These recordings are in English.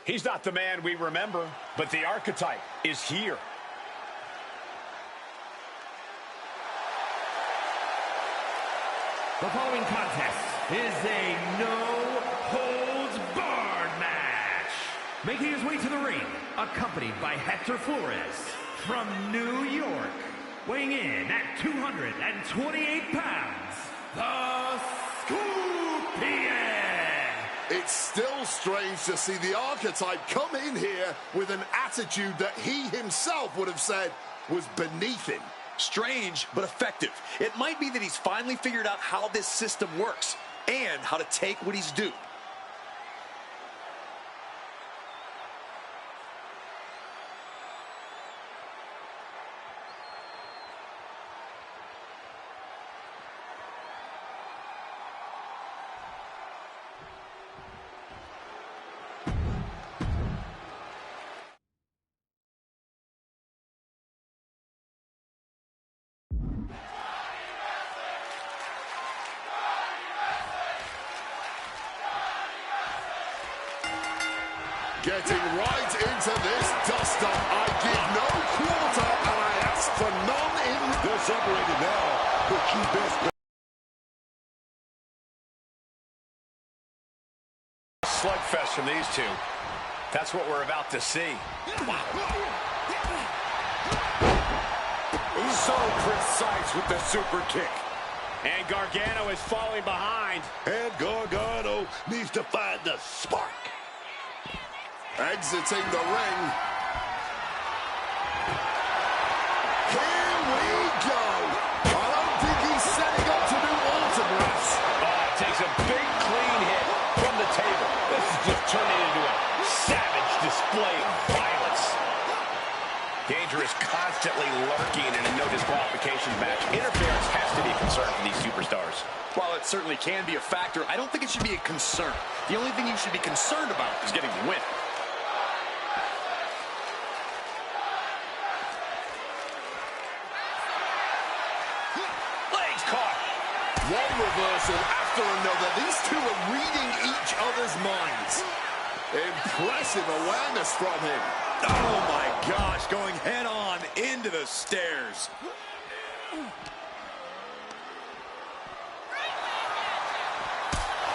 He's not the man we remember, but the archetype is here. The following contest is a no-holds-barred match. Making his way to the ring, accompanied by Hector Flores from New York. Weighing in at 228 pounds, the Scorpion. It's still strange to see the archetype come in here with an attitude that he himself would have said was beneath him. Strange, but effective. It might be that he's finally figured out how this system works and how to take what he's due. Getting right into this dust-up. I give no quarter, and I ask for none in... They're separated now, but you best... Slugfest from these two. That's what we're about to see. He's so precise with the super kick. And Gargano is falling behind. And Gargano needs to find the spark. Exiting the ring. Here we go. I don't think he's setting up to do autographs. Takes a big clean hit from the table. This is just turning into a savage display of violence. Danger is constantly lurking in a no disqualification match. Interference has to be a concern for these superstars. While it certainly can be a factor, I don't think it should be a concern. The only thing you should be concerned about is getting the win. One reversal after another. These two are reading each other's minds. Impressive awareness from him. Oh my gosh, going head on into the stairs.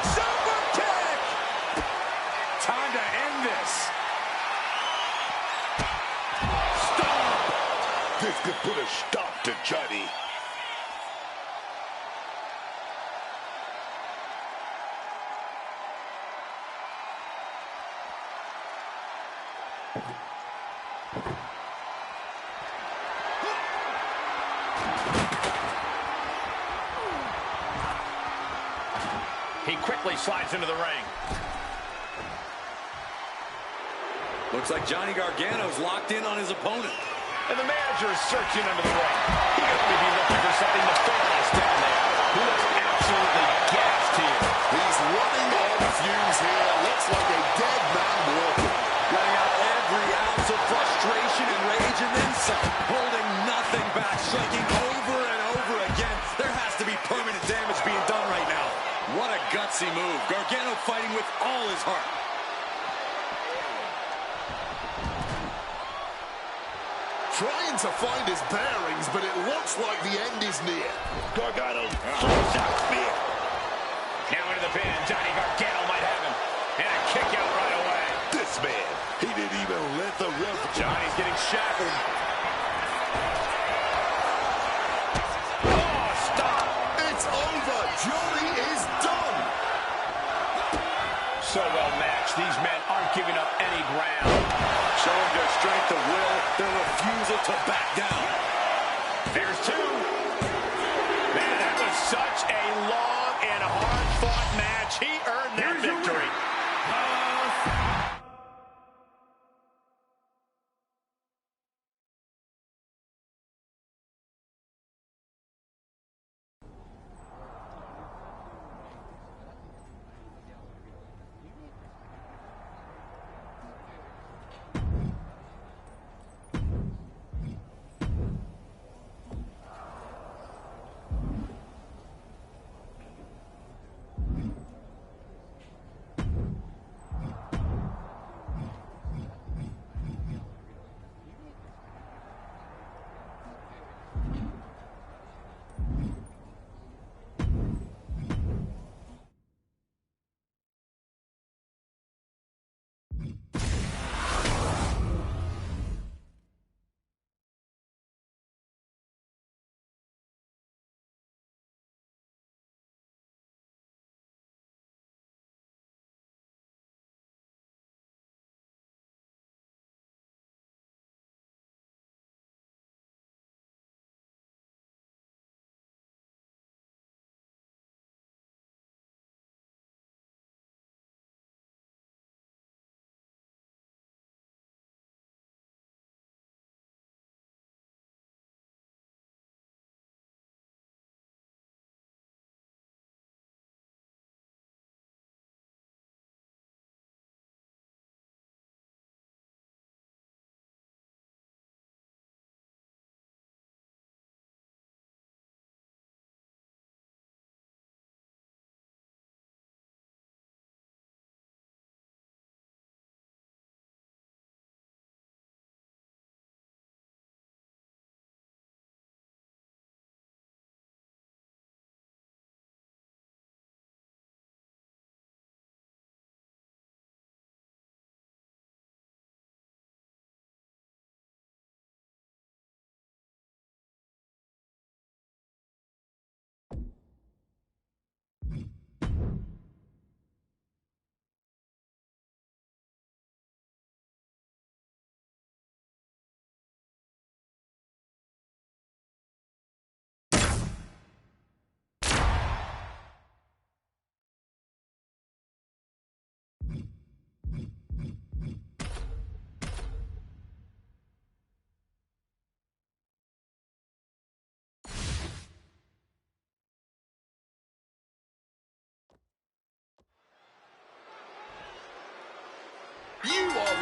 Super kick! Time to end this. Stop! This could put a stop to Johnny. He quickly slides into the ring. Looks like Johnny Gargano's locked in on his opponent. And the manager is searching under the ring. He could only be looking for something nefarious down there. He looks absolutely gassed here. He's running on fumes here. Looks like a dead man walking. Letting out every ounce of frustration and rage and then some. Holding nothing back, striking over and over again. There has to be permanent damage being done right now. What a gutsy move. Gargano fighting with all his heart. Trying to find his bearings, but it looks like the end is near. Gargano throws out spear. Now into the pin. Johnny Gargano might have him. And a kick out right away. This man, he didn't even let the ref... Johnny's getting shackled. Oh, stop. It's over. Johnny is done. So well matched. These men aren't giving up any ground. Showing their strength of will, their refusal to back down. There's two. Man, that was such a long and hard-fought match. He earned that victory.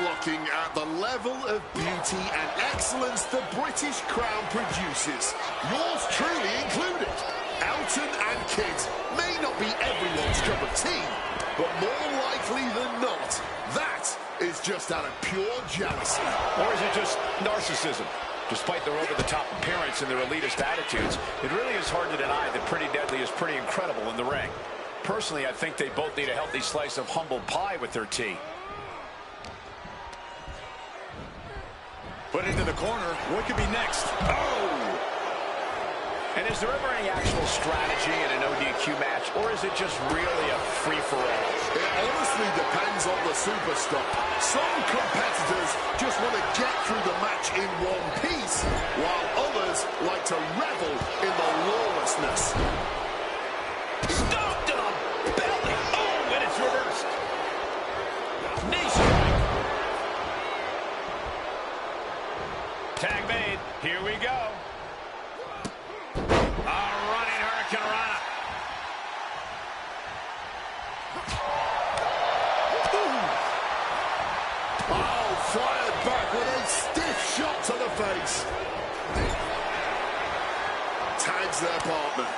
looking at the level of beauty and excellence the British Crown produces, yours truly included. Elton and Kit may not be everyone's cup of tea, but more likely than not, that is just out of pure jealousy. Or is it just narcissism? Despite their over-the-top appearance and their elitist attitudes, it really is hard to deny that Pretty Deadly is pretty incredible in the ring. Personally, I think they both need a healthy slice of humble pie with their tea. Put into the corner. What could be next? Oh! And is there ever any actual strategy in an ODQ match, or is it just really a free-for-all? It honestly depends on the superstar. Some competitors just want to get through the match in one piece, while others like to revel in the lawlessness. Stomped to the belly! Oh, and it's reversed. Knee strike. Tag made. Here we go. Fired back with a stiff shot to the face. Tags their partner.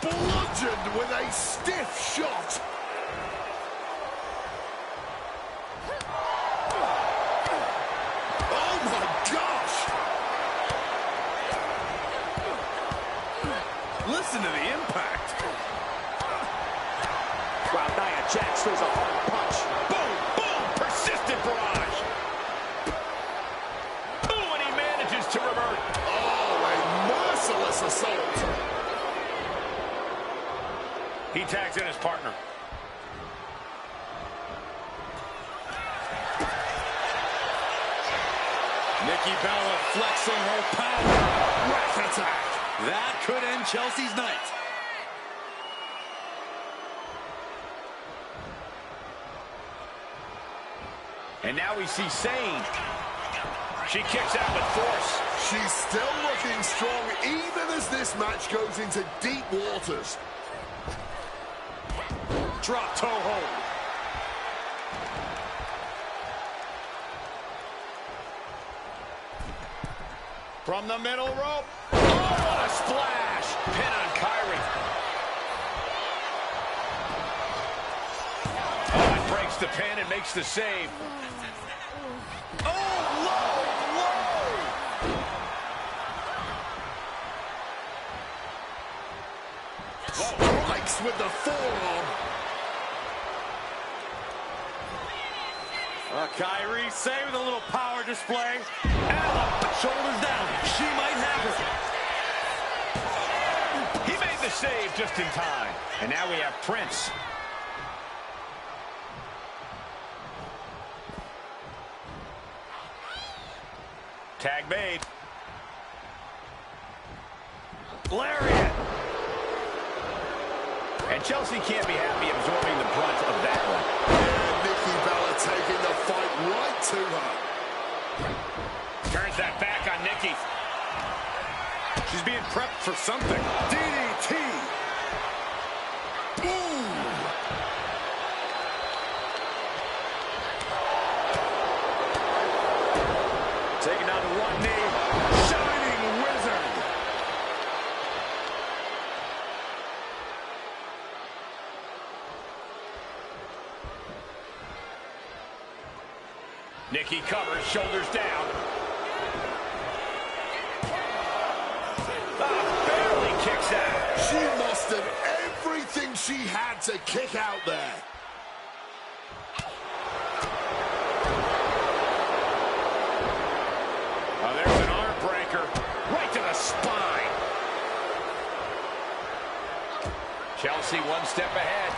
Bludgeoned with a stiff shot. Oh my gosh! Listen to the impact. Wow, Nia Jax throws a hard punch. Boom, boom, persistent barrage. Ooh, and he manages to revert. Oh, a merciless assault. He tags in his partner. Nikki Bella flexing her power. Rack attack. That could end Chelsea's night. And now we see Sane. She kicks out with force. She's still looking strong even as this match goes into deep waters. Drop toe hold. From the middle rope. Oh, what a splash. Pin on Kyrie. Oh, it breaks the pin and makes the save. Oh, low, low. Strikes with the forearm. Kyrie saved with a little power display. Shoulders down. She might have it. He made the save just in time. And now we have Prince. Tag made. Lariat. And Chelsea can't be happy absorbing the brunt of that one. And Nikki Bella taking the fight right to her. Turns that back on Nikki. She's being prepped for something. DDT. Boom. Taking down to one knee. Shining Wizard. Nikki covers, shoulders down. Barely kicks out. She mustered everything she had to kick out there. Oh, there's an arm breaker. Right to the spine. Chelsea one step ahead.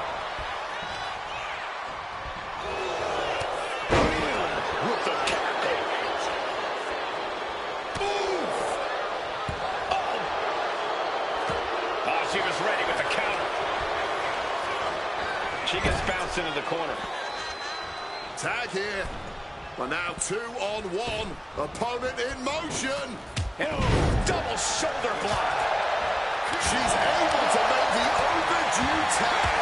With the tackle. Oof. Oh, she was ready with the counter. She gets bounced into the corner. Tag here. But now 2-on-1. Opponent in motion. And a double shoulder block. She's able to make the overdue tag.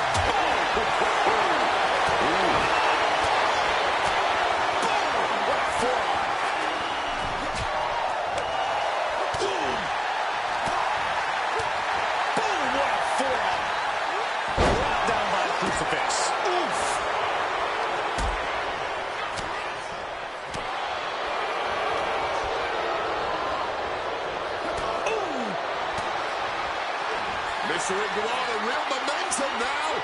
Mr. Iguana, real momentum now.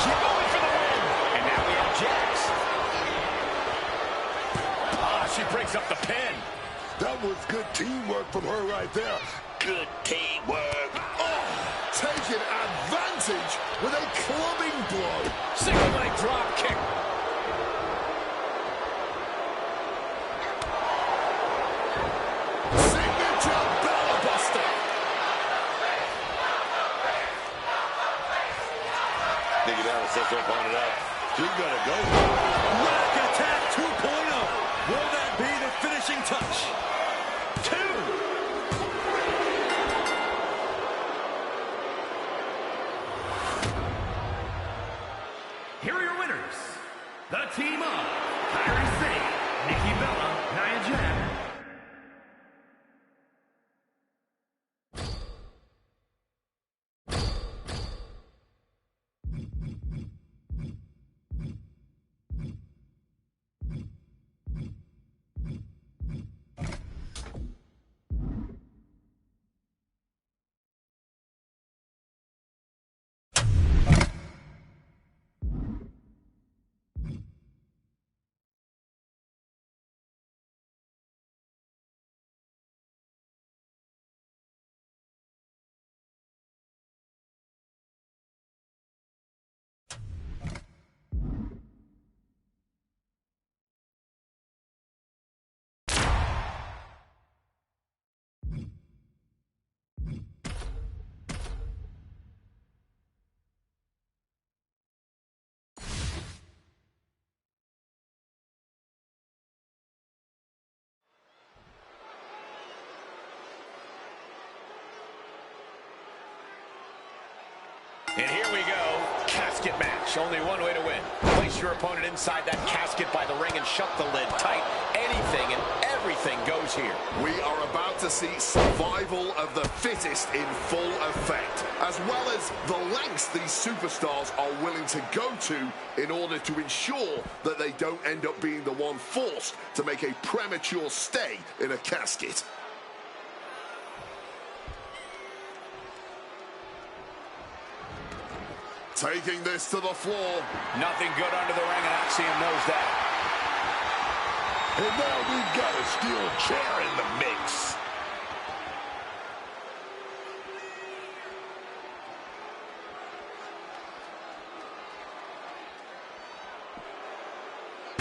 Keep going for the win. And now we have Jax. She breaks up the pin. That was good teamwork from her right there. Good teamwork. Oh, taking advantage with a clubbing blow. Single leg drop kick. Signature Bella Buster. Think it out, sets her opponent up. She's gonna go. Rack attack 2.0. Will that be the finishing touch? 2. Here are your winners. The team of Kairi Sane, Nikki Bella, Nia Jax. And here we go. Casket match. Only one way to win. Place your opponent inside that casket by the ring and shut the lid tight. Anything and everything goes here. We are about to see survival of the fittest in full effect, as well as the lengths these superstars are willing to go to in order to ensure that they don't end up being the one forced to make a premature stay in a casket. Taking this to the floor. Nothing good under the ring, and Axiom knows that. And now we've got a steel chair in the mix.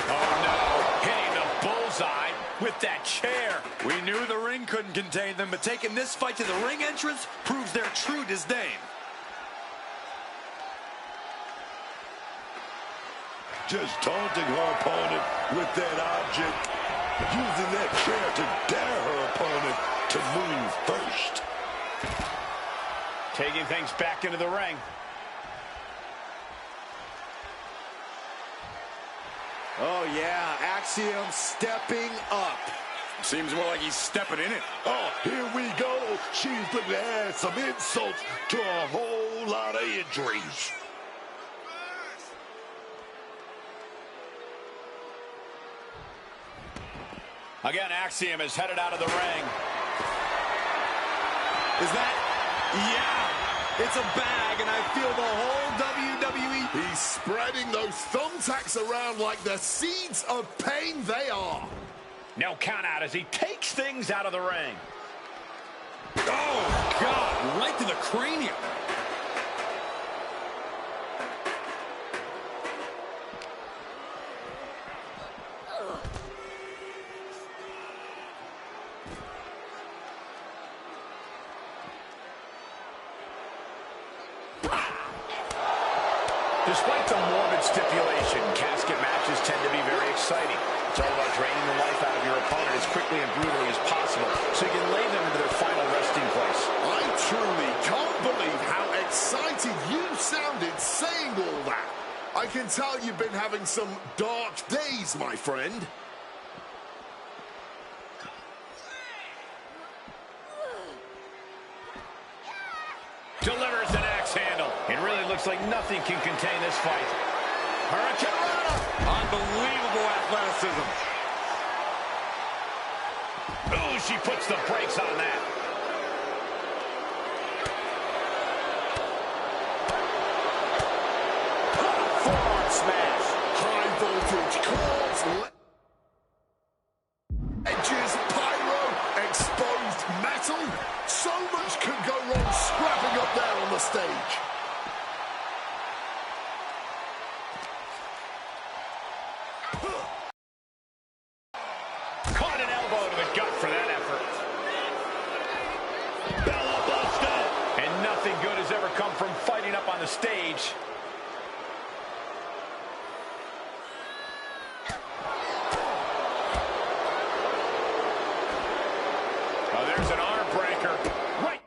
Oh, no. Hitting the bullseye with that chair. We knew the ring couldn't contain them, but taking this fight to the ring entrance proves their true disdain. Just taunting her opponent with that object, using that chair to dare her opponent to move first. Taking things back into the ring. Oh, yeah, Axiom stepping up. Seems more like he's stepping in it. Oh, here we go. She's going to add some insults to a whole lot of injuries. Again, Axiom is headed out of the ring. Is that? Yeah, it's a bag, and I feel the whole WWE. He's spreading those thumbtacks around like the seeds of pain they are. No count out as he takes things out of the ring. Oh, God, right to the cranium. Despite the morbid stipulation, casket matches tend to be very exciting. It's all about draining the life out of your opponent as quickly and brutally as possible so you can lay them into their final resting place. I truly can't believe how excited you sounded saying all that. I can tell you've been having some dark days, my friend. Delivers an axe handle. It really looks like nothing can contain this fight. Hurricane Rana. Unbelievable athleticism. Oh, she puts the brakes on that. battle. So much can go wrong scrapping up there on the stage. Caught an elbow to the gut for that effort. Bella Buster. And nothing good has ever come from fighting up on the stage. Oh, there's an arm breaker. Right.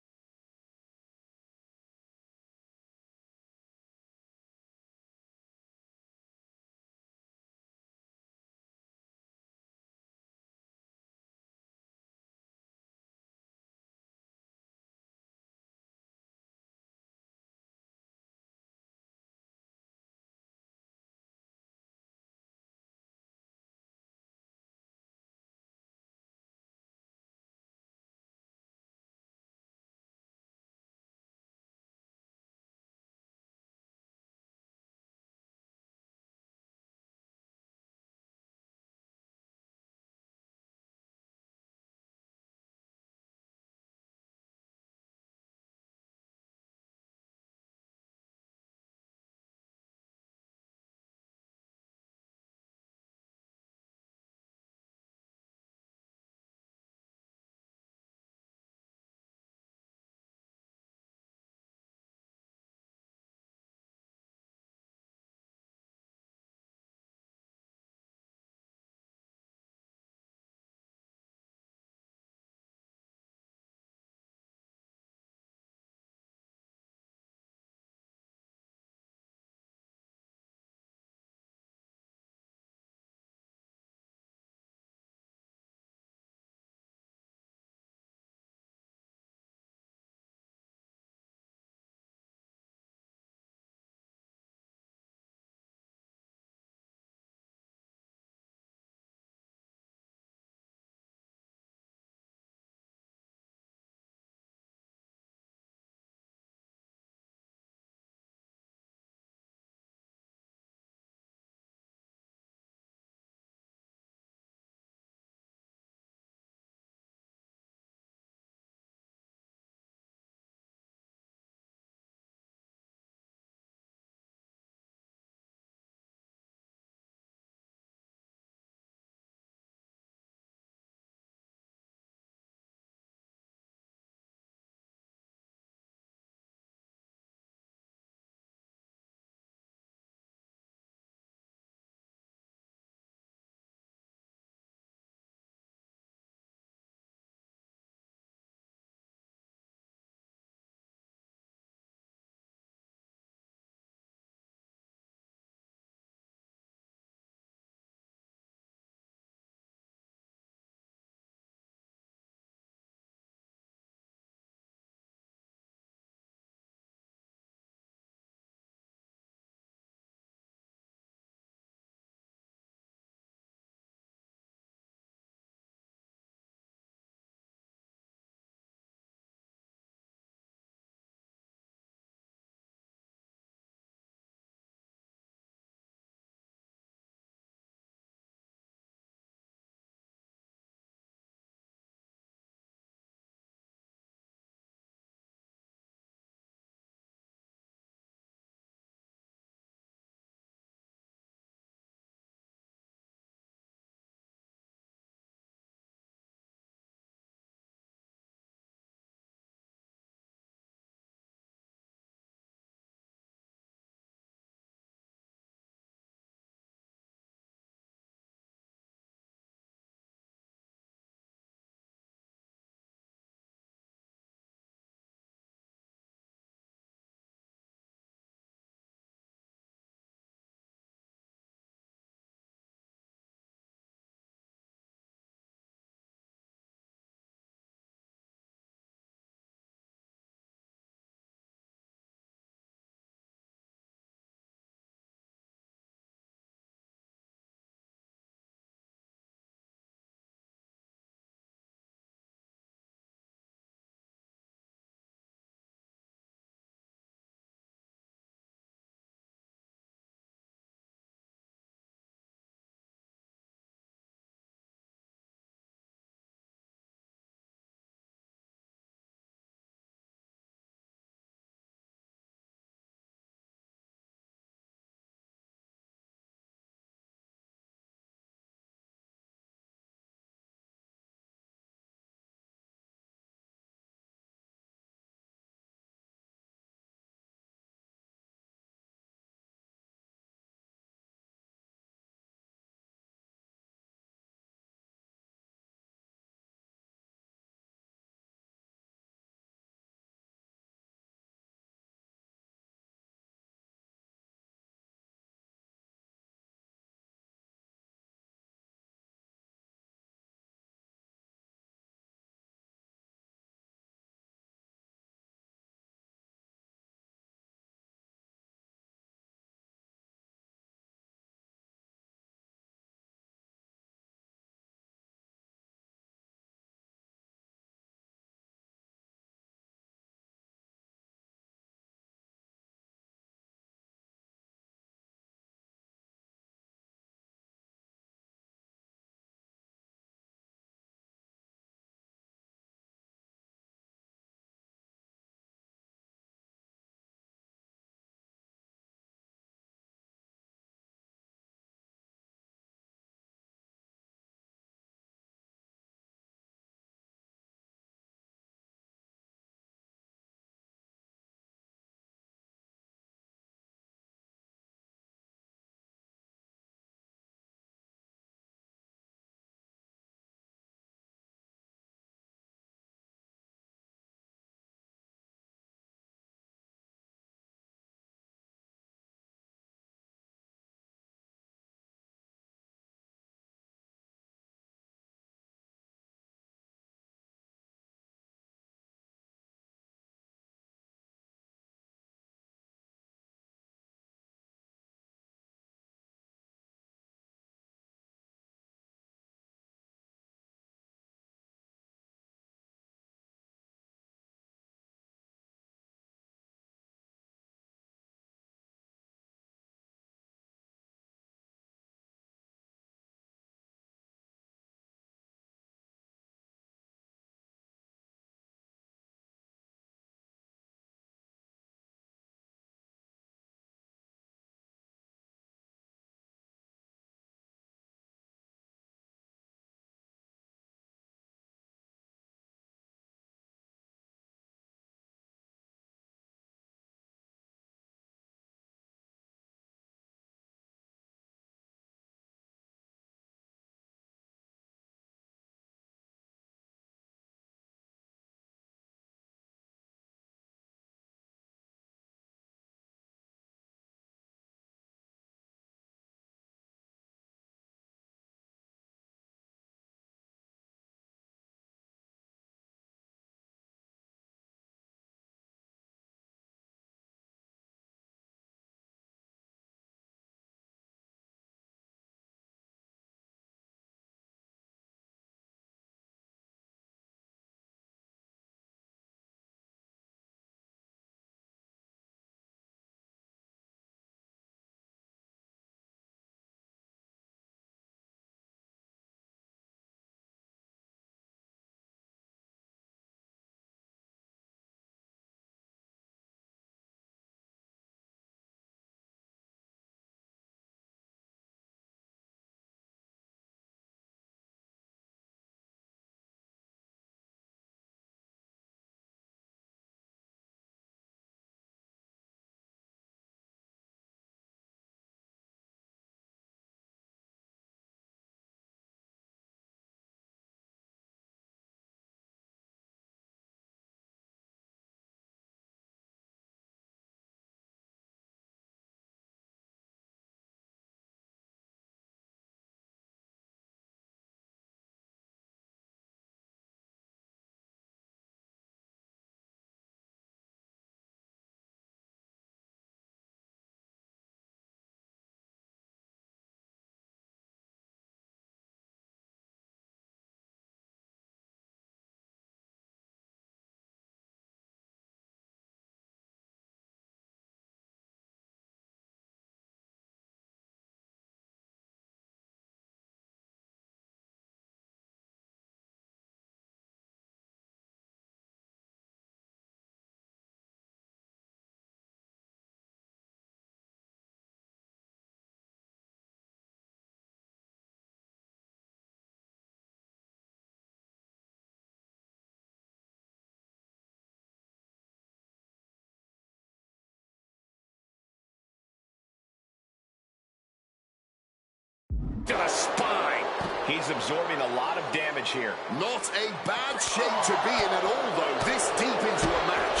to the spine. He's absorbing a lot of damage here. Not a bad shape to be in at all, though, this deep into a match.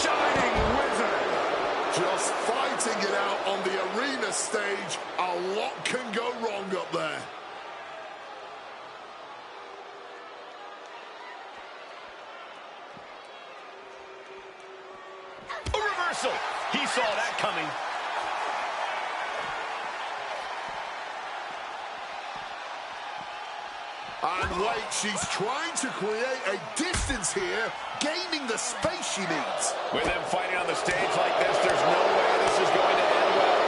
Shining Wizard. Just fighting it out on the arena stage. A lot can go wrong up there. A reversal. He saw that coming. And wait, she's trying to create a distance here, gaining the space she needs. With them fighting on the stage like this, there's no way this is going to end well.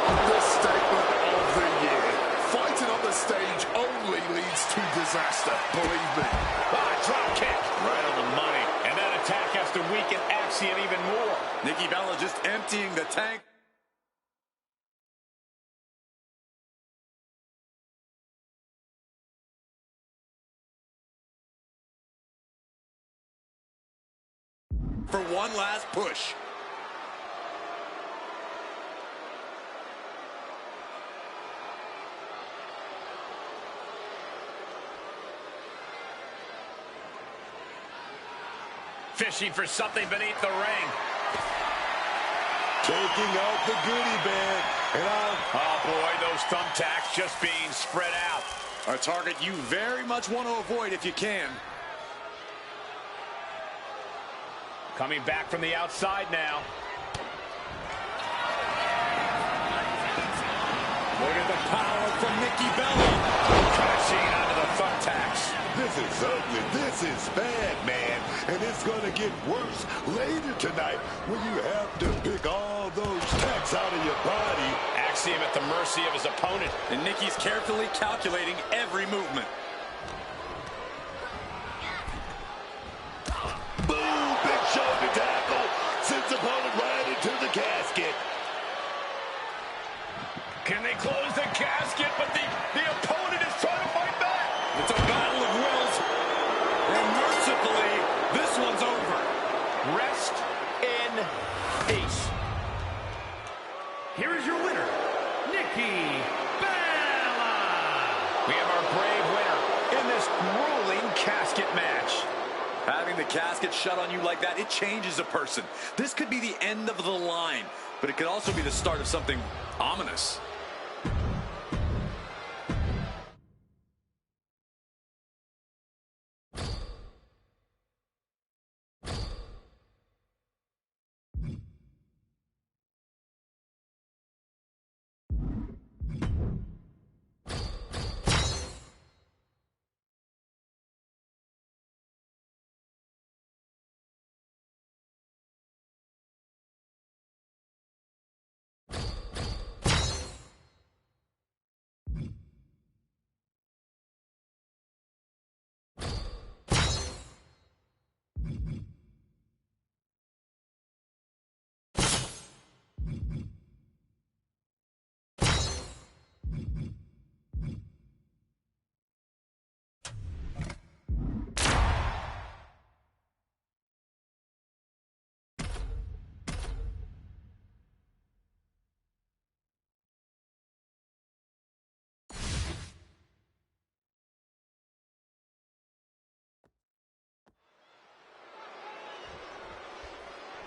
Understatement of the year. Fighting on the stage only leads to disaster, believe me. Drop kick. Right on the money. And that attack has to weaken Axiom even more. Nikki Bella just emptying the tank. For one last push. Fishing for something beneath the ring. Taking out the goodie bag. And oh boy, those thumbtacks just being spread out. A target you very much want to avoid if you can. Coming back from the outside now. Look at the power from Nikki Bella. Crashing onto the thumbtacks. this is ugly. This is bad, man. And it's going to get worse later tonight when you have to pick all those tacks out of your body. Axiom at the mercy of his opponent. And Nikki's carefully calculating every movement. Boom! Big shoulder tackle. Sends opponent right into the casket. Can they close the casket? But the opponent is trying to fight back. It's a battle of wills. And mercifully, this one's over. Rest in peace. Here is your winner, Nikki Bella. We have our brave winner in this grueling casket match. Having the casket shut on you like that, it changes a person. This could be the end of the line, but it could also be the start of something ominous.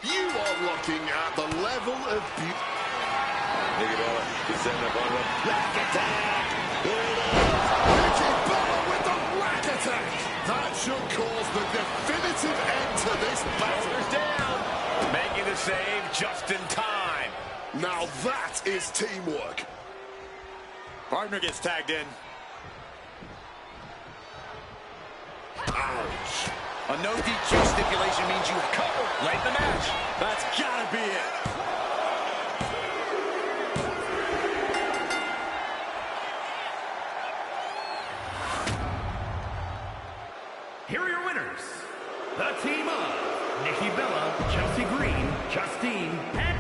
You are looking at the level of beauty. Look at that. He's setting up on the back attack. There it Nikki Bella with the rack attack. That should cause the definitive end to this battle. Shoulders down. Making the save just in time. Now that is teamwork. Partner gets tagged in. Ouch. A no DQ stipulation means you Cover late in the match. That's gotta be it. Here are your winners, the team of Nikki Bella, Chelsea Green, Justine, and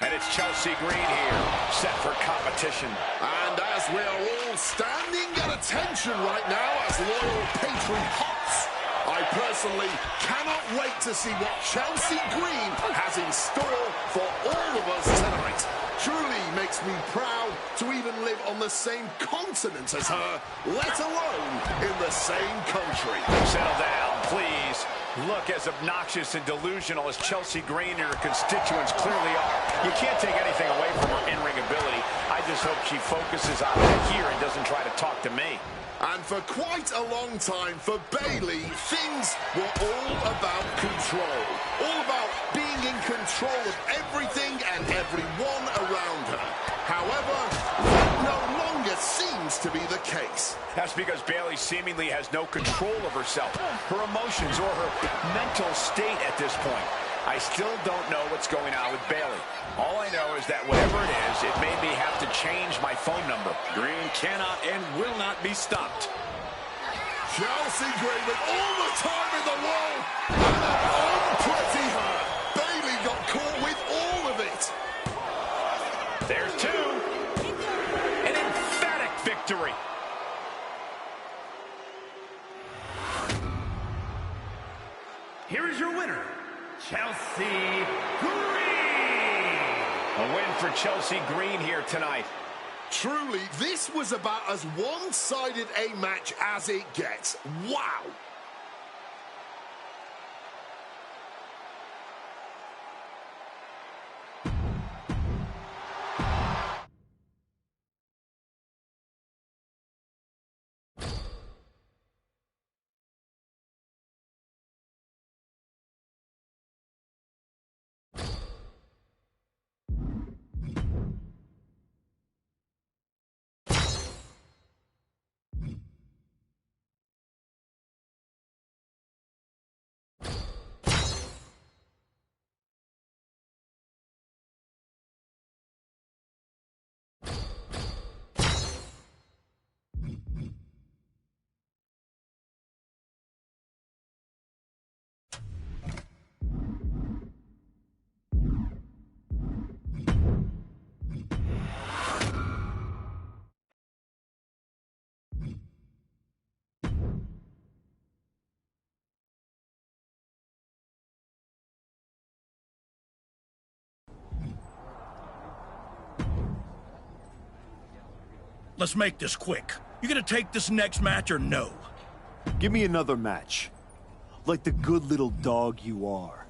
And it's Chelsea Green here, set for competition. And as we are all standing at attention right now as loyal patriots, I personally cannot wait to see what Chelsea Green has in store for all of us tonight. Truly makes me proud to even live on the same continent as her, let alone in the same country. Settle down, please. Look as obnoxious and delusional as Chelsea Green and her constituents clearly are. You can't take anything away from her in-ring ability. I just hope she focuses on that here and doesn't try to talk to me. And for quite a long time for Bayley, things were all about control. All about being in control of everything and everyone around her. However, that no longer seems to be the case. That's because Bayley seemingly has no control of herself, her emotions, or her mental state at this point. I still don't know what's going on with Bayley. All I know is that whatever it is, it made me have to change my phone number. Green cannot and will not be stopped. Chelsea Green with all the time in the world, and an unpretty her. Bayley got caught with all of it. There's two. An emphatic victory. Here is your winner, Chelsea Green. A win for Chelsea Green here tonight. Truly, this was about as one-sided a match as it gets. Wow! Let's make this quick. You gonna take this next match or no? Give me another match. Like the good little dog you are.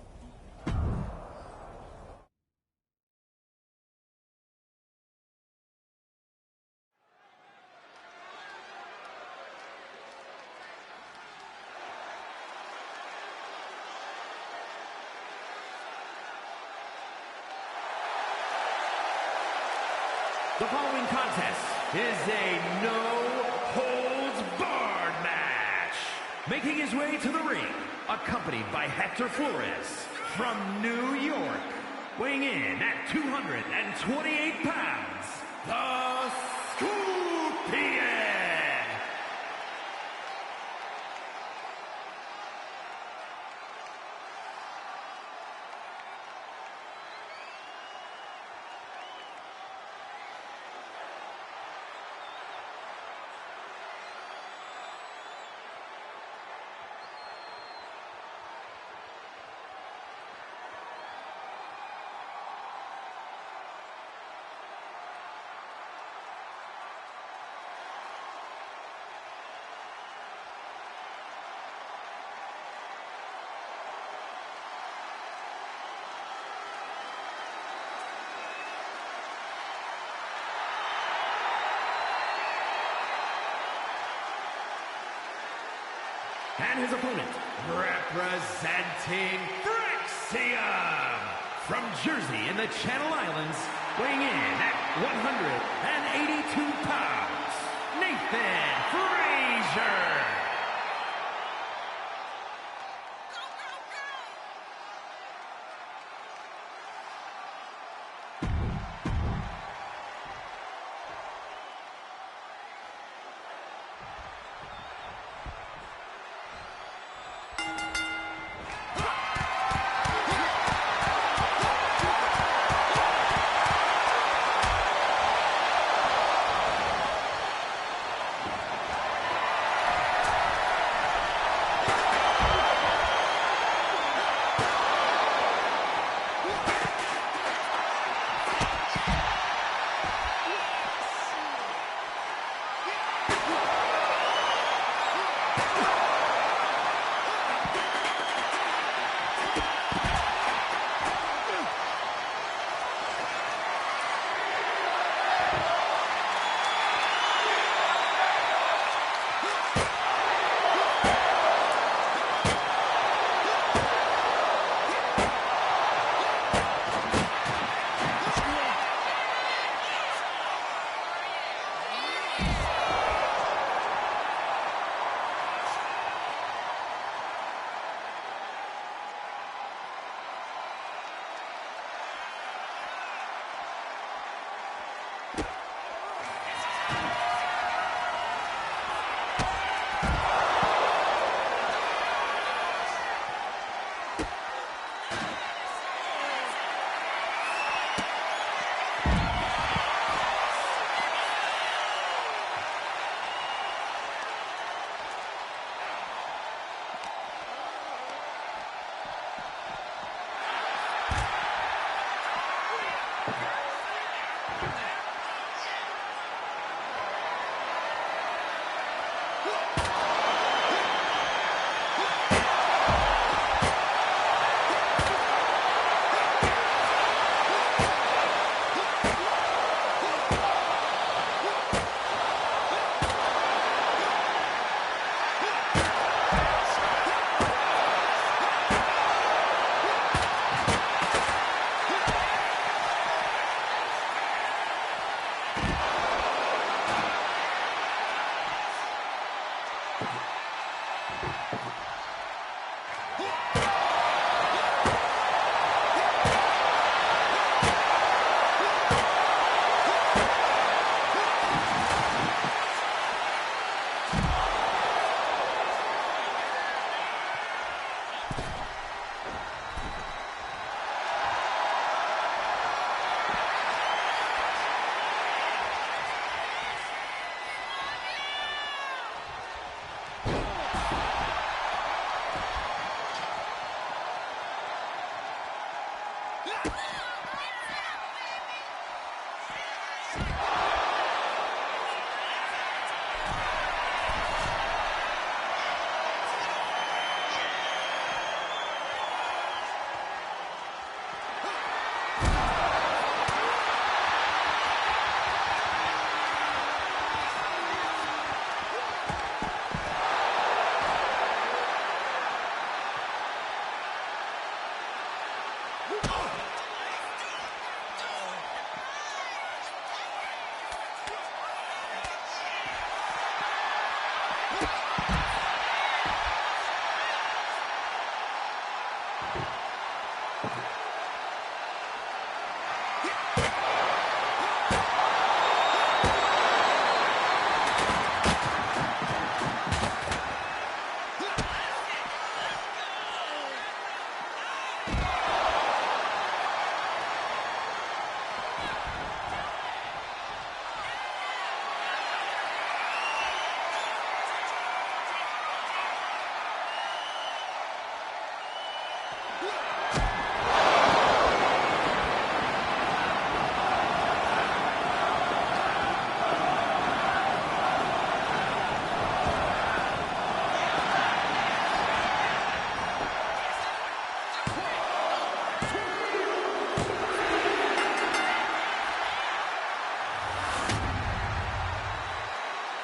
The following contest is a no-holds-barred match. Making his way to the ring, accompanied by Hector Flores from New York. Weighing in at 228 pounds, the Scorpion. And his opponent, representing Frixium from Jersey in the Channel Islands, weighing in at 182 pounds, Nathan Frazier.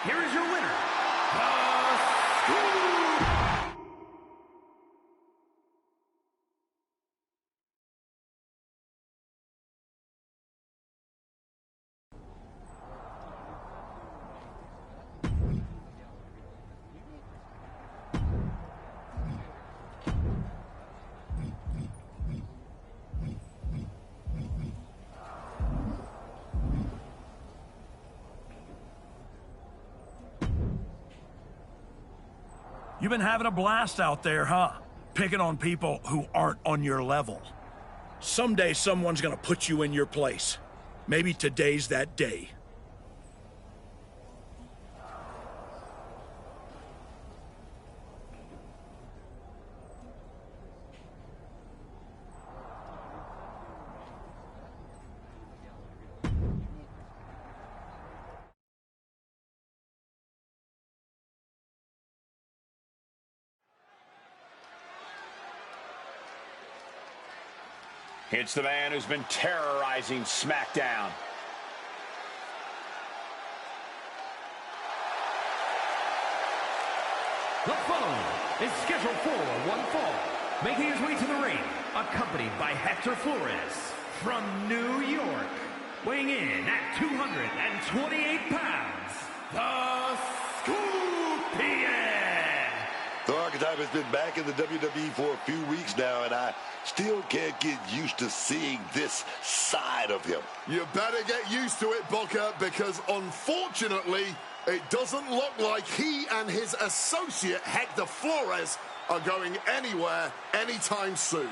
Here is your winner, You've been having a blast out there, huh? Picking on people who aren't on your level. Someday someone's gonna put you in your place. Maybe today's that day. It's the man who's been terrorizing SmackDown. The following is scheduled for one fall, making his way to the ring, accompanied by Hector Flores from New York, weighing in at 228 pounds, the Scorpion. The Archetype has been back in the WWE for a few weeks now, and I still can't get used to seeing this side of him. You better get used to it, Booker, because unfortunately, it doesn't look like he and his associate, Hector Flores, are going anywhere anytime soon.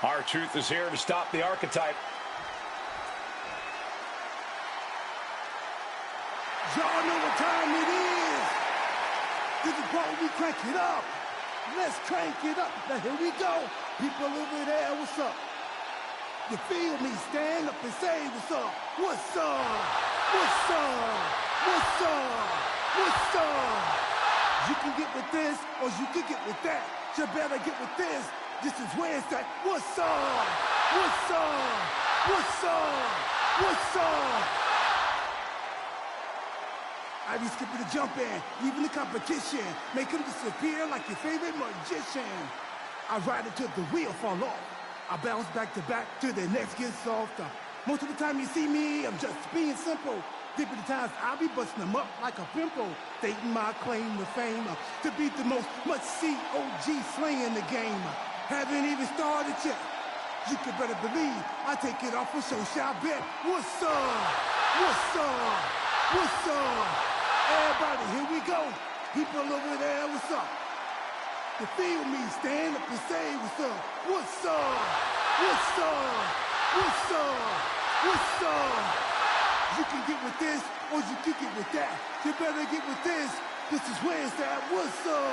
R-Truth is here to stop the Archetype. Y'all know what time it is. This is what we crank it up. Let's crank it up. Now here we go. People over there, what's up? You feel me? Stand up and say what's up. What's up? What's up? What's up? What's up? You can get with this or you can get with that. You better get with this. This is Wednesday. What's up? What's up? What's up? What's up? I be skipping the jump in, leaving the competition, make them disappear like your favorite magician. I ride it till the wheel fall off. I bounce back to back till the next gets softer. Most of the time you see me, I'm just being simple. Deep in the times I'll be busting them up like a pimple. Stating my claim to fame, to be the most must-see OG slaying in the game. Haven't even started yet. You can better believe I take it off for show shall bet. What's up? What's up? What's up? Everybody, here we go. People over there, what's up? You feel me? Stand up and say what's up. What's up? What's up? What's up? What's up? You can get with this or you can get with that. You better get with this. This is where it's at. What's up?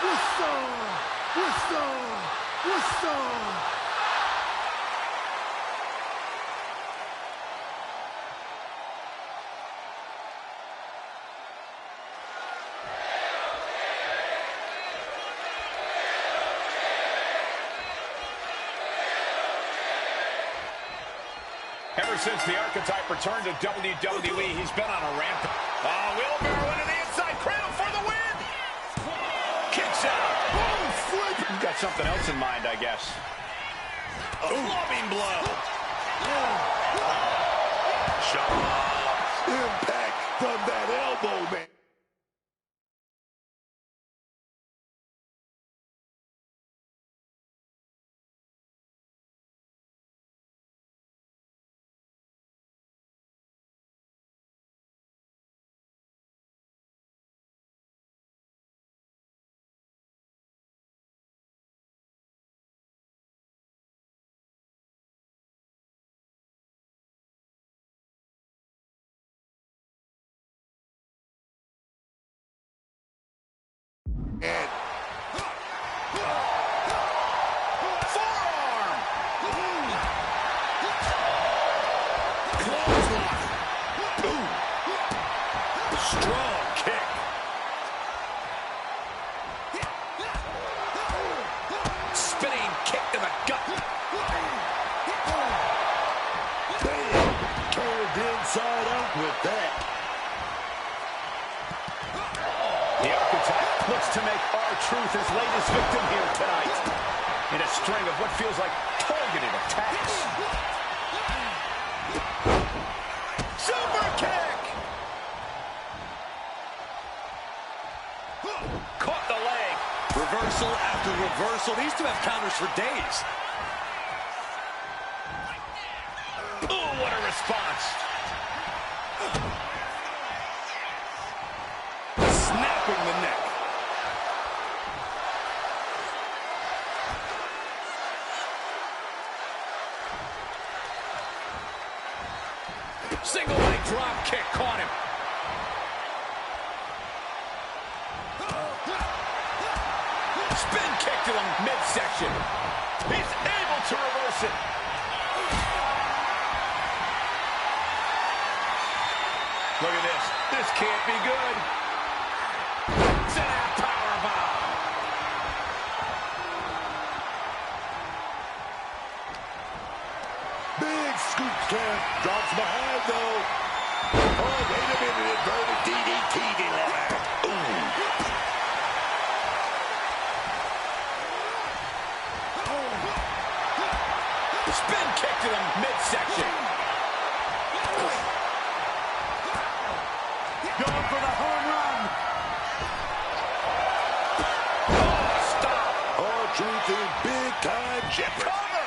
What's up? What's up? What's up? Ever since the Archetype returned to WWE, he's been on a ramp. Wheelbarrow into the inside, cradle for the win! Kicks out. Oh, flip! You've got something else in mind, I guess. A clubbing blow. Sharp impact from that elbow, man. And Forearm! clothesline. Boom. Strong kick. Spinning kick to the gut. Bam. Turned inside out with that. The Archetype looks to make R-Truth his latest victim here tonight in a string of what feels like targeted attacks. Super kick! Caught the leg. Reversal after reversal. These two have counters for days. Ooh, what a response. Snapping the neck. Single leg drop kick caught him. Spin kick to the midsection. He's able to reverse it. Look at this. This can't be good. Sit out powerbomb. Big scoop slam. Drops behind, though. Oh, wait a minute. Inverted DDT delivered. Ooh. Spin kick to the midsection. Going for the home run. Oh, stop. R-Truth in big-time jeopardy. Cover.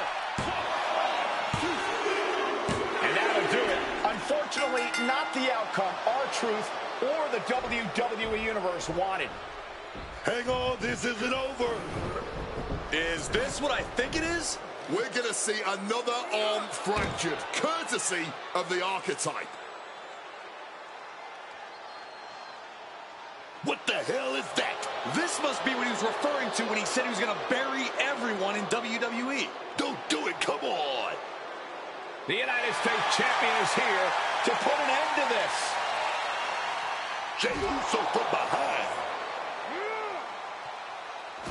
And that'll do it. Unfortunately, not the outcome R-Truth or the WWE Universe wanted. Hang on, this isn't over. Is this what I think it is? We're going to see another arm fractured, courtesy of the Archetype. What the hell is that? This must be what he was referring to when he said he was going to bury everyone in WWE. Don't do it, come on. The United States Champion is here to put an end to this. Jey Uso from behind.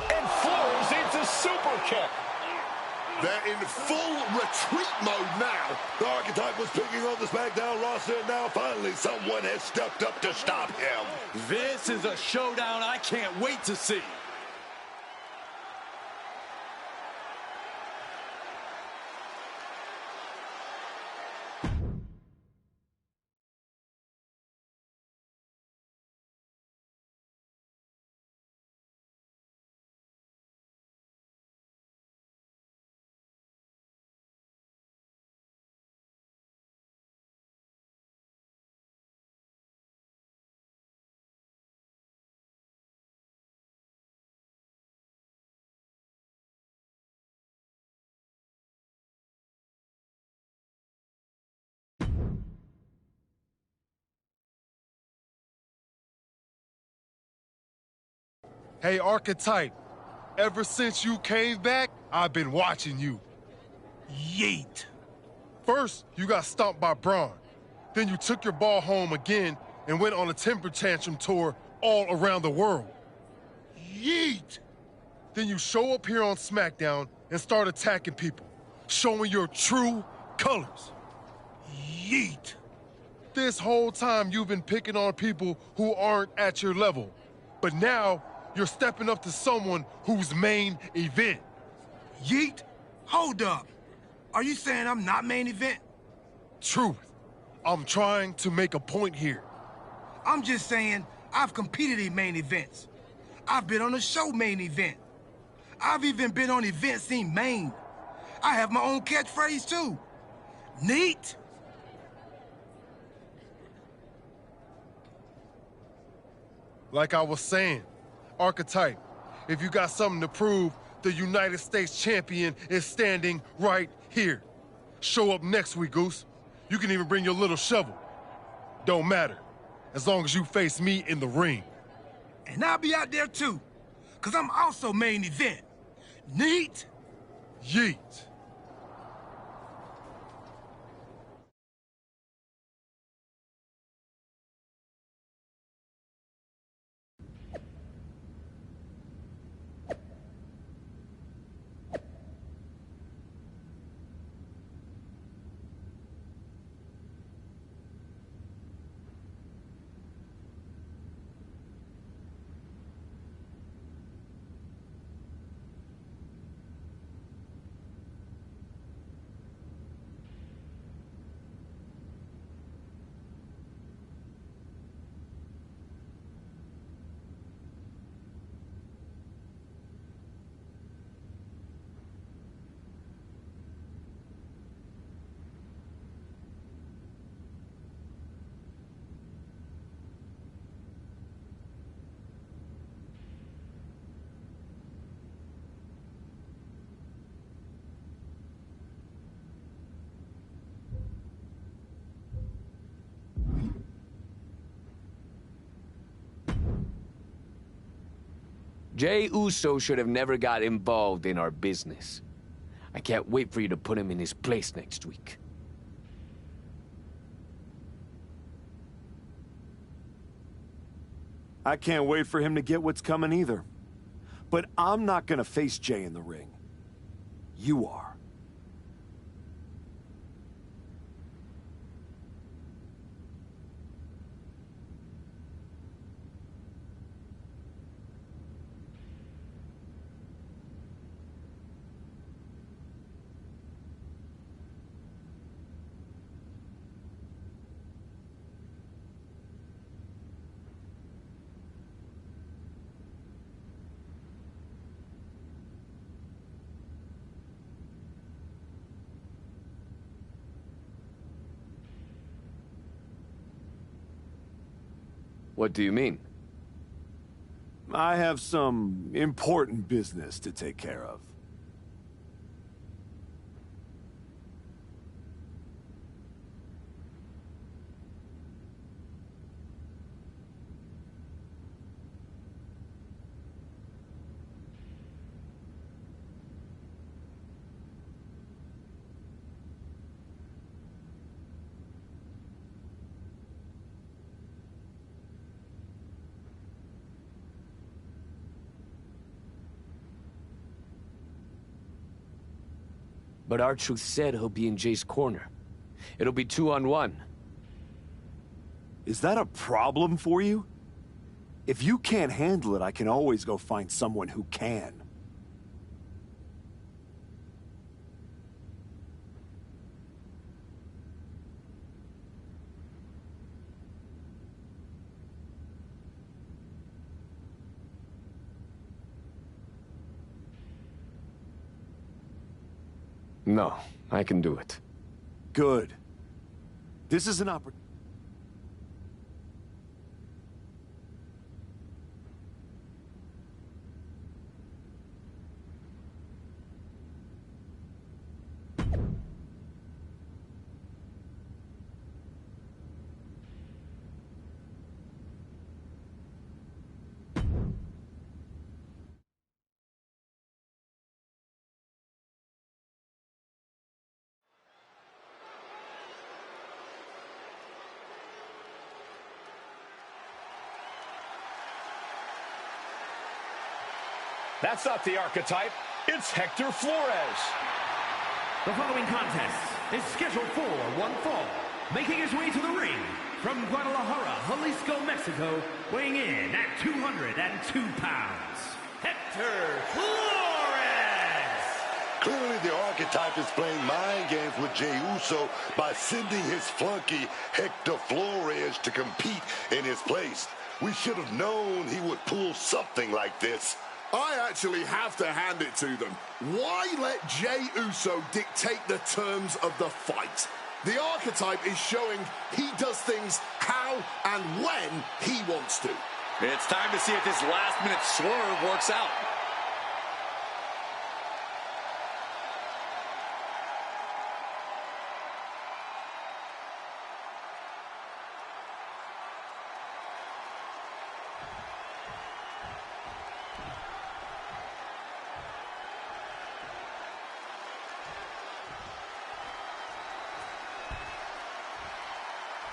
And floors into super kick. They're in full retreat mode now. The Archetype was picking on the SmackDown roster, and now finally someone has stepped up to stop him. This is a showdown I can't wait to see. Hey, Archetype, ever since you came back, I've been watching you. Yeet. First, you got stomped by Braun. Then you took your ball home again and went on a temper tantrum tour all around the world. Yeet. Then you show up here on SmackDown and start attacking people, showing your true colors. Yeet. This whole time you've been picking on people who aren't at your level. But now, you're stepping up to someone who's main event. Yeet? Hold up. Are you saying I'm not main event? Truth. I'm trying to make a point here. I'm just saying I've competed in main events. I've been on a show main event. I've even been on events in Maine. I have my own catchphrase too. Neat? Like I was saying, Archetype, if you got something to prove, the United States champion is standing right here. Show up next week, Goose. You can even bring your little shovel. Don't matter, as long as you face me in the ring. And I'll be out there too, because I'm also main event. Neat? Yeet. Jey Uso should have never got involved in our business. I can't wait for you to put him in his place next week. I can't wait for him to get what's coming either. But I'm not gonna face Jey in the ring. You are. What do you mean? I have some important business to take care of. But R-Truth said he'll be in Jay's corner. It'll be 2-on-1. Is that a problem for you? If you can't handle it, I can always go find someone who can. No, I can do it. Good. This is an opportunity. That's not the archetype. It's Hector Flores. The following contest is scheduled for one fall. Making his way to the ring from Guadalajara, Jalisco, Mexico, weighing in at 202 pounds, Hector Flores! Clearly the archetype is playing mind games with Jey Uso by sending his flunky Hector Flores to compete in his place. We should have known he would pull something like this. I actually have to hand it to them. Why let Jey Uso dictate the terms of the fight? The archetype is showing he does things how and when he wants to. It's time to see if this last-minute swerve works out.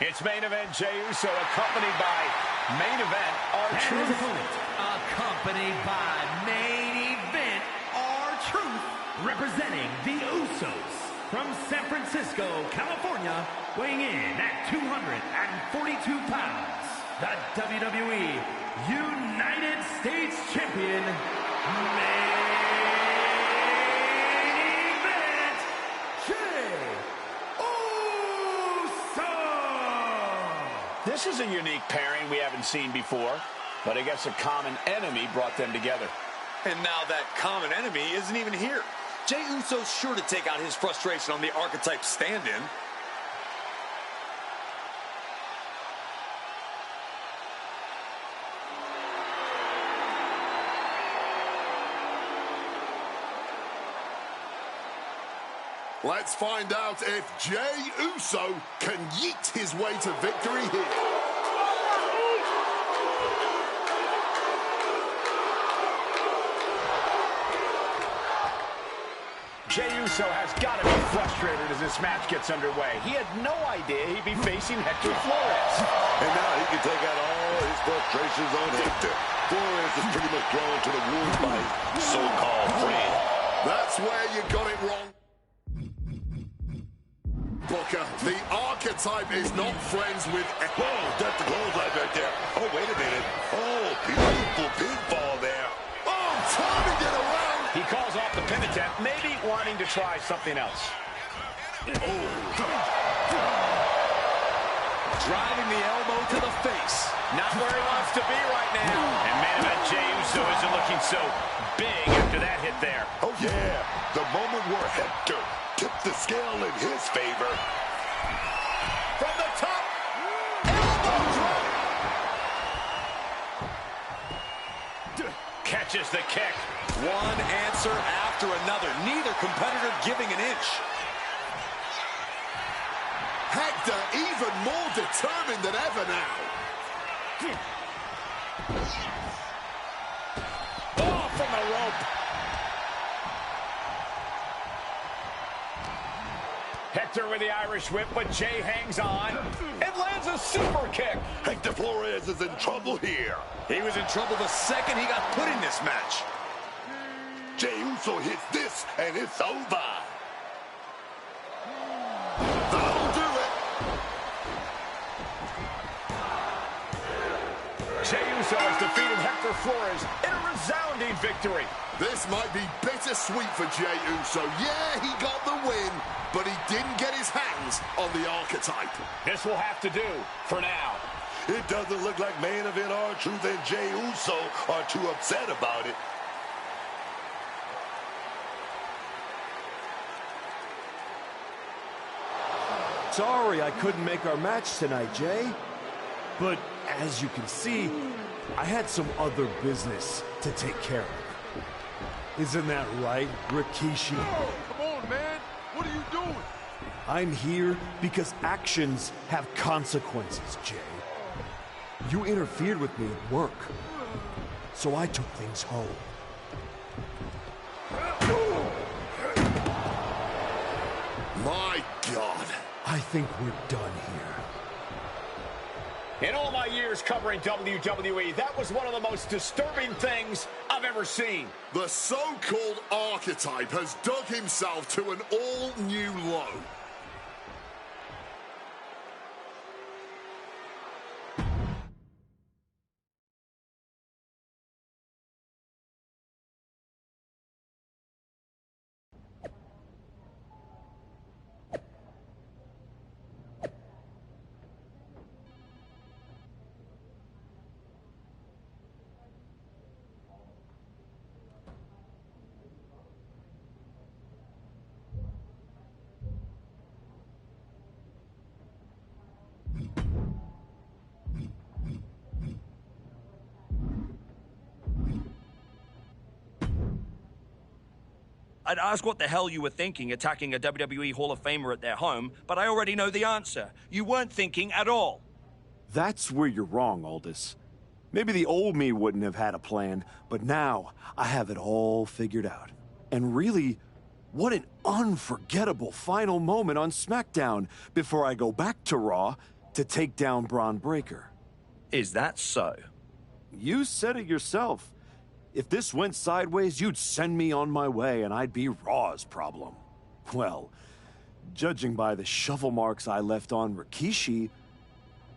It's main event Jey Uso accompanied by main event R-Truth. Accompanied by main event R-Truth, representing the Usos from San Francisco, California, weighing in at 242 pounds, the WWE United States Champion, main event Jey Uso! This is a unique pairing we haven't seen before, but I guess a common enemy brought them together. And now that common enemy isn't even here. Jey Uso's sure to take out his frustration on the archetype stand-in. Let's find out if Jey Uso can yeet his way to victory here. Jey Uso has got to be frustrated as this match gets underway. He had no idea he'd be facing Hector Flores. And now he can take out all his frustrations on Hector. Flores is pretty much thrown to the wolves by his so-called friend. That's where you got it wrong. Booker, the archetype is not friends with... Whoa, that's the clothesline right there. Oh, wait a minute. Oh, beautiful pinfall there. Oh, turning it around. He calls off the pin attempt, maybe wanting to try something else. Oh. Driving the elbow to the face. Not where he wants to be right now. And main event Jey Uso isn't looking so big after that hit there. Oh, yeah. The moment where Hector tipped the scale in his favor. From the top. Elbow drop. Catches the kick. One answer after another. Neither competitor giving an inch. Hector even more determined than ever now. Oh, from the rope. Hector with the Irish whip, but Jey hangs on and lands a super kick. Hector Flores is in trouble here. He was in trouble the second he got put in this match. Jey Uso hits this, and it's over. That'll do it. Jey Uso has defeated Hector Flores in a resounding victory. This might be bittersweet for Jey Uso. Yeah, he got the win, but he didn't get his hands on the archetype. This will have to do for now. It doesn't look like main event R-Truth and Jey Uso are too upset about it. Sorry I couldn't make our match tonight, Jey. But as you can see, I had some other business to take care of. Isn't that right, Rikishi? Oh, come on, man. What are you doing? I'm here because actions have consequences, Jey. You interfered with me at work, so I took things home. My God. I think we're done here. In all my years covering WWE, that was one of the most disturbing things I've ever seen. The so-called archetype has dug himself to an all-new low. I'd ask what the hell you were thinking attacking a WWE Hall of Famer at their home, but I already know the answer. You weren't thinking at all. That's where you're wrong, Aldous. Maybe the old me wouldn't have had a plan, but now I have it all figured out. And really, what an unforgettable final moment on SmackDown before I go back to Raw to take down Braun Breaker. Is that so? You said it yourself. If this went sideways, you'd send me on my way and I'd be Raw's problem. Well, judging by the shovel marks I left on Rikishi,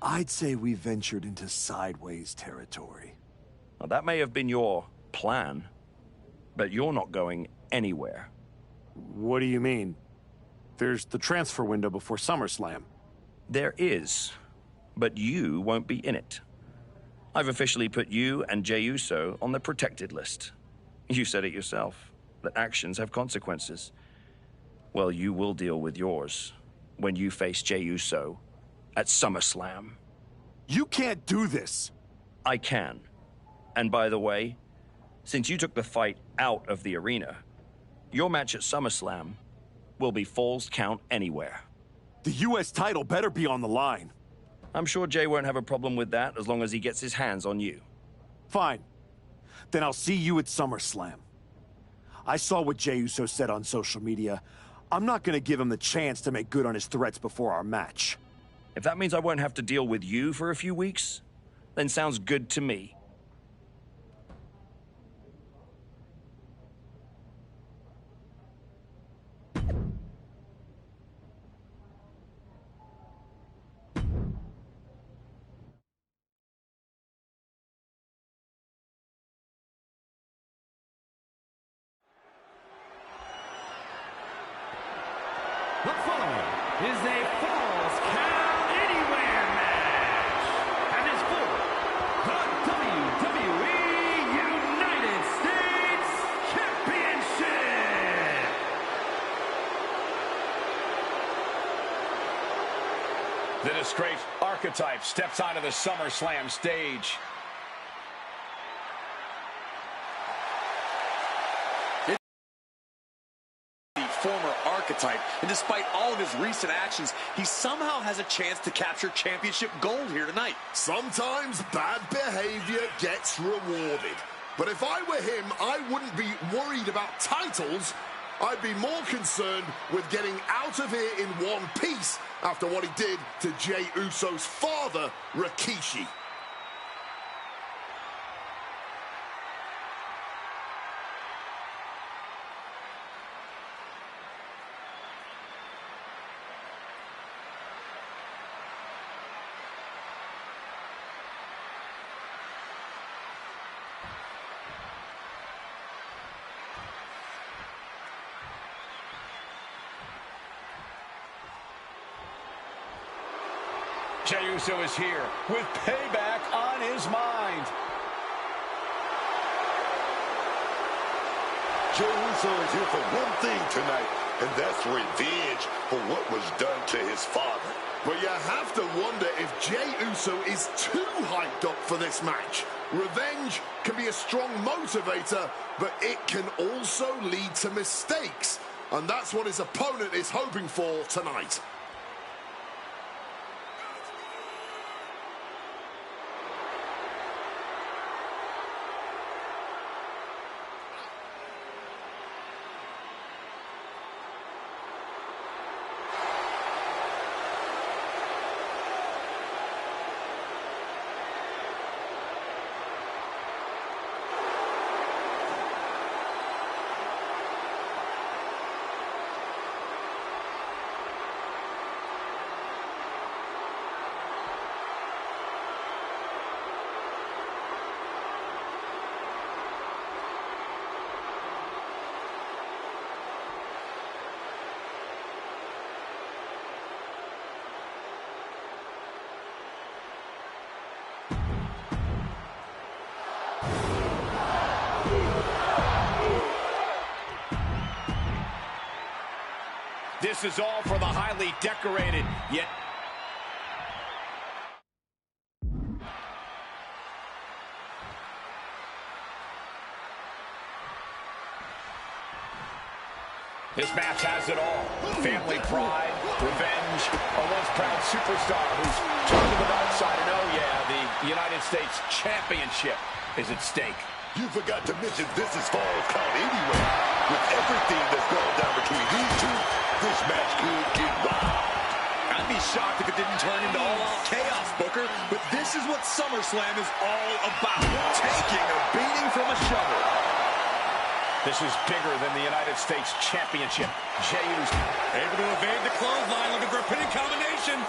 I'd say we ventured into sideways territory. Well, that may have been your plan, but you're not going anywhere. What do you mean? There's the transfer window before SummerSlam. There is, but you won't be in it. I've officially put you and Jey Uso on the protected list. You said it yourself, that actions have consequences. Well, you will deal with yours when you face Jey Uso at SummerSlam. You can't do this! I can. And by the way, since you took the fight out of the arena, your match at SummerSlam will be Falls Count Anywhere. The U.S. title better be on the line. I'm sure Jey won't have a problem with that as long as he gets his hands on you. Fine. Then I'll see you at SummerSlam. I saw what Jey Uso said on social media. I'm not gonna give him the chance to make good on his threats before our match. If that means I won't have to deal with you for a few weeks, then sounds good to me. The following is a Falls Count Anywhere match and is for the WWE United States Championship. The disgraced archetype steps onto the SummerSlam stage. Former archetype, and despite all of his recent actions, he somehow has a chance to capture championship gold here tonight. Sometimes bad behavior gets rewarded. But if I were him, I wouldn't be worried about titles. I'd be more concerned with getting out of here in one piece after what he did to Jey Uso's father, Rikishi. Jey Uso is here with payback on his mind. Jey Uso is here for one thing tonight, and that's revenge for what was done to his father. But you have to wonder if Jey Uso is too hyped up for this match. Revenge can be a strong motivator, but it can also lead to mistakes. And that's what his opponent is hoping for tonight. This is all for the highly decorated, yet... This match has it all. Family pride, revenge, a once proud superstar who's turned to the dark side. And oh yeah, the United States Championship is at stake. You forgot to mention this is Falls Count anyway. With everything that's gone down between these two, this match could get wild. I'd be shocked if it didn't turn into all-out chaos, Booker. But this is what SummerSlam is all about. Taking a beating from a shovel. This is bigger than the United States Championship. Jey Uso able to evade the clothesline, looking for a pinning combination.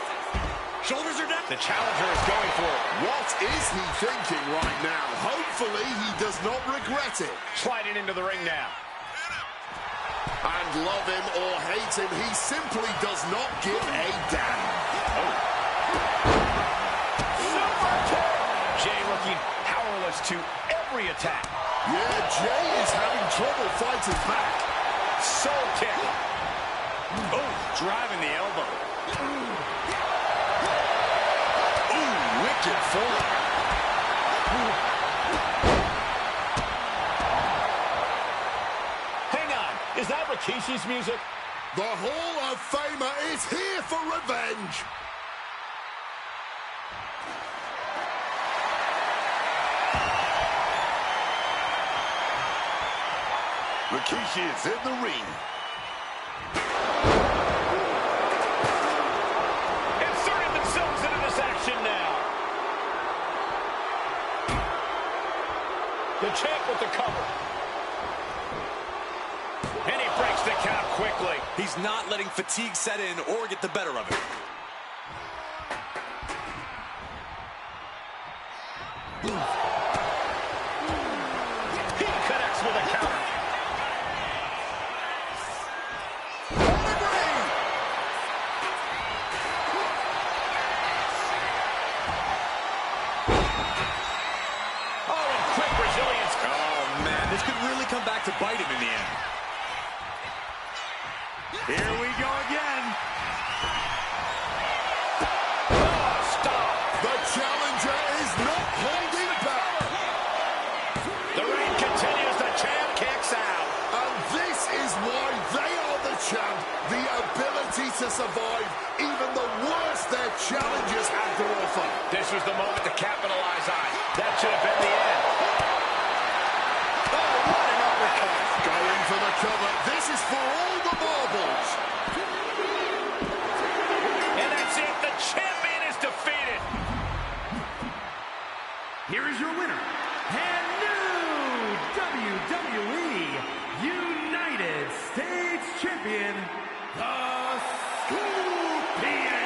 Shoulders are down. The challenger is going for it. What is he thinking right now? Hopefully he does not regret it. Sliding into the ring now. And love him or hate him, he simply does not give a damn. Oh. Super kick. Jey looking powerless to every attack. Yeah, Jey is having trouble fighting back. Soul kick. Oh, driving the elbow. Ooh, wicked forward. Hang on, is that Rikishi's music? The Hall of Famer is here for revenge. Rikishi is in the ring. Inserting themselves into this action now. The champ with the cover. And he breaks the count quickly. He's not letting fatigue set in or get the better of him. He connects with a counter. Come back to bite him in the end. Here we go again. Oh, stop. The challenger is not holding back. The reign continues. The champ kicks out. And this is why they are the champ. The ability to survive even the worst their challengers have to offer. This was the moment to capitalize on. That should have been the end. Going for the cover. This is for all the marbles. And that's it. The champion is defeated. Here is your winner, and new WWE United States Champion, the Scorpion.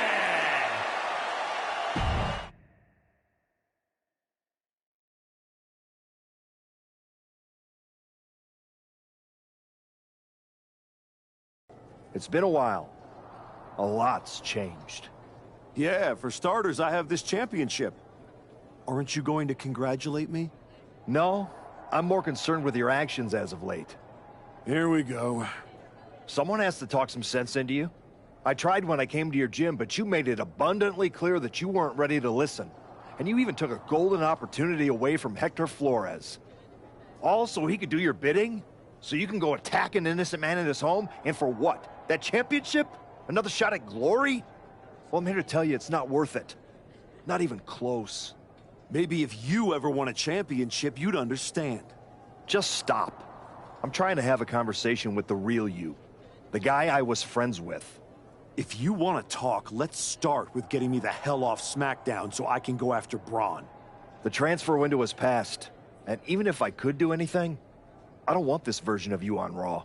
It's been a while. A lot's changed. Yeah, for starters, I have this championship. Aren't you going to congratulate me? No, I'm more concerned with your actions as of late. Here we go. Someone has to talk some sense into you. I tried when I came to your gym, but you made it abundantly clear that you weren't ready to listen. And you even took a golden opportunity away from Hector Flores. All so he could do your bidding? So you can go attack an innocent man in his home? And for what? That championship? Another shot at glory? Well, I'm here to tell you it's not worth it. Not even close. Maybe if you ever won a championship, you'd understand. Just stop. I'm trying to have a conversation with the real you. The guy I was friends with. If you want to talk, let's start with getting me the hell off SmackDown so I can go after Braun. The transfer window has passed. And even if I could do anything, I don't want this version of you on Raw.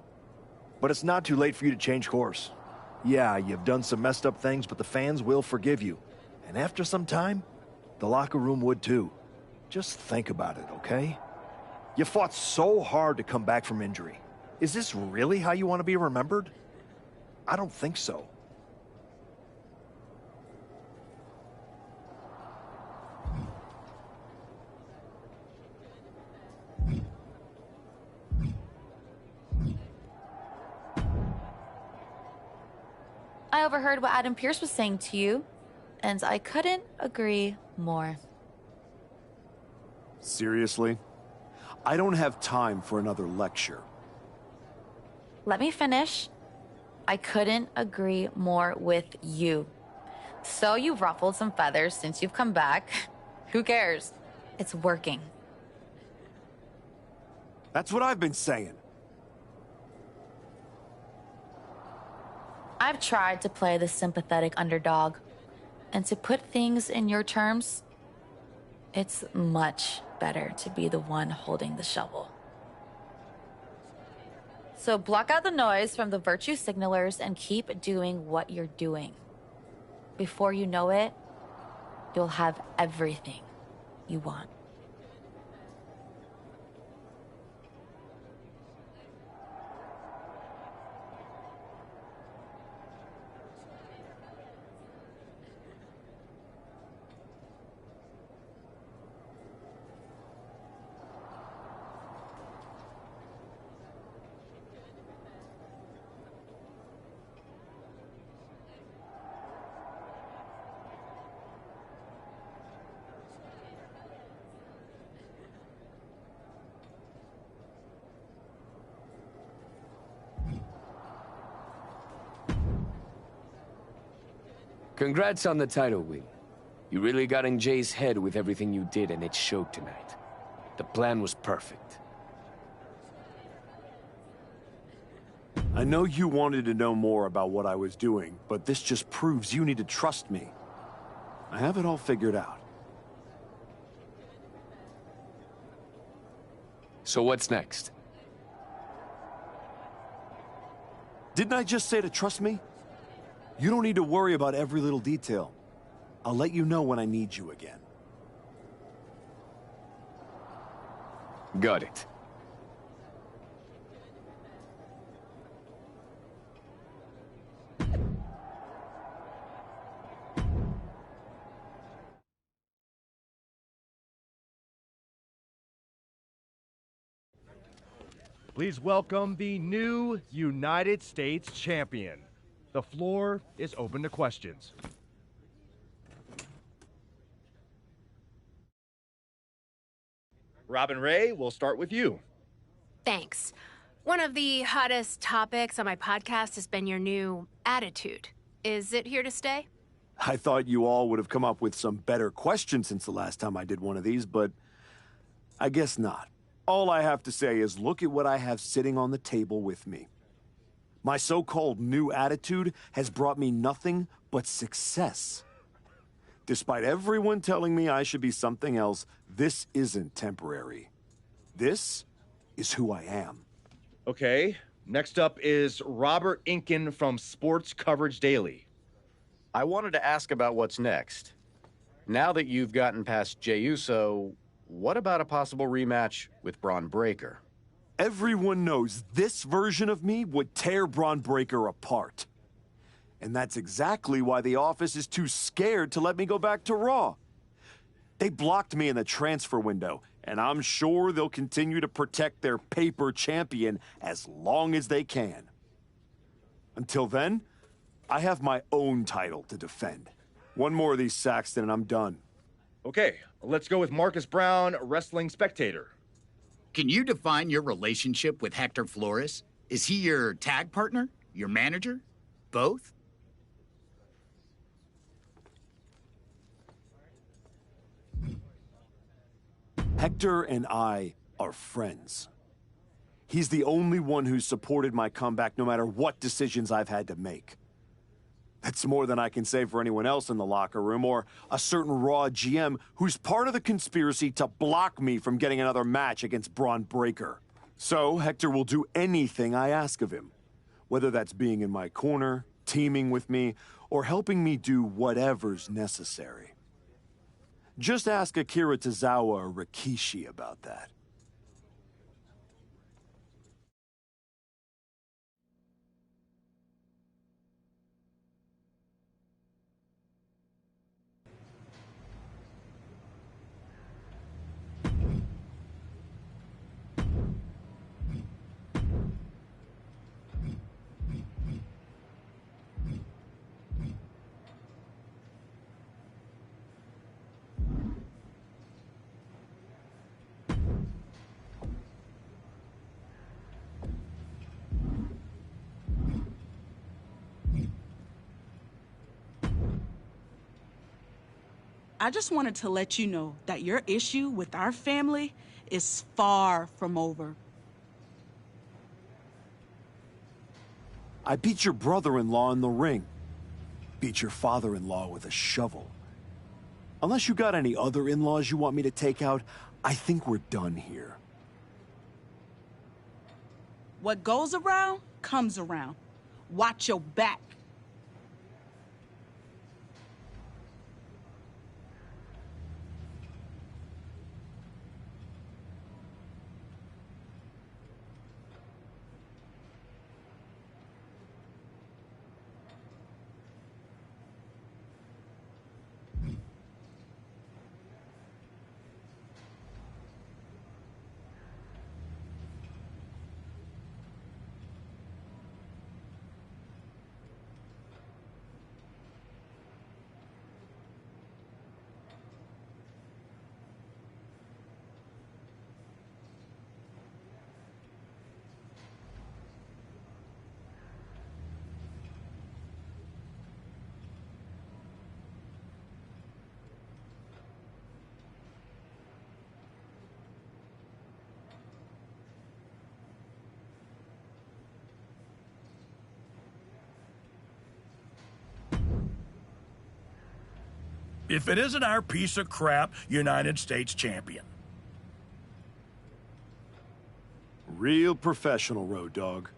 But it's not too late for you to change course. Yeah, you've done some messed up things, but the fans will forgive you. And after some time, the locker room would too. Just think about it, okay? You fought so hard to come back from injury. Is this really how you want to be remembered? I don't think so. I overheard what Adam Pearce was saying to you, and I couldn't agree more. Seriously? I don't have time for another lecture. Let me finish. I couldn't agree more with you. So you've ruffled some feathers since you've come back. Who cares? It's working. That's what I've been saying. I've tried to play the sympathetic underdog. And to put things in your terms, it's much better to be the one holding the shovel. So block out the noise from the virtue signalers and keep doing what you're doing. Before you know it, you'll have everything you want. Congrats on the title win. You really got in Jay's head with everything you did, and it showed tonight. The plan was perfect. I know you wanted to know more about what I was doing, but this just proves you need to trust me. I have it all figured out. So what's next? Didn't I just say to trust me? You don't need to worry about every little detail. I'll let you know when I need you again. Got it. Please welcome the new United States Champion. The floor is open to questions. Robin Ray, we'll start with you. Thanks. One of the hottest topics on my podcast has been your new attitude. Is it here to stay? I thought you all would have come up with some better questions since the last time I did one of these, but I guess not. All I have to say is look at what I have sitting on the table with me. My so-called new attitude has brought me nothing but success. Despite everyone telling me I should be something else, this isn't temporary. This is who I am. Okay, next up is Robert Inkin from Sports Coverage Daily. I wanted to ask about what's next. Now that you've gotten past Jey Uso, what about a possible rematch with Braun Breaker? Everyone knows this version of me would tear Braun Breaker apart. And that's exactly why the office is too scared to let me go back to Raw. They blocked me in the transfer window, and I'm sure they'll continue to protect their paper champion as long as they can. Until then, I have my own title to defend. One more of these, Saxton, and I'm done. Okay, let's go with Marcus Brown, Wrestling Spectator. Can you define your relationship with Hector Flores? Is he your tag partner? Your manager? Both? Hector and I are friends. He's the only one who's supported my comeback no matter what decisions I've had to make. That's more than I can say for anyone else in the locker room, or a certain Raw GM who's part of the conspiracy to block me from getting another match against Braun Breaker. So Hector will do anything I ask of him, whether that's being in my corner, teaming with me, or helping me do whatever's necessary. Just ask Akira Tozawa or Rikishi about that. I just wanted to let you know that your issue with our family is far from over. I beat your brother-in-law in the ring. Beat your father-in-law with a shovel. Unless you got any other in-laws you want me to take out, I think we're done here. What goes around, comes around. Watch your back. If it isn't our piece of crap United States champion. Real professional, Road Dogg.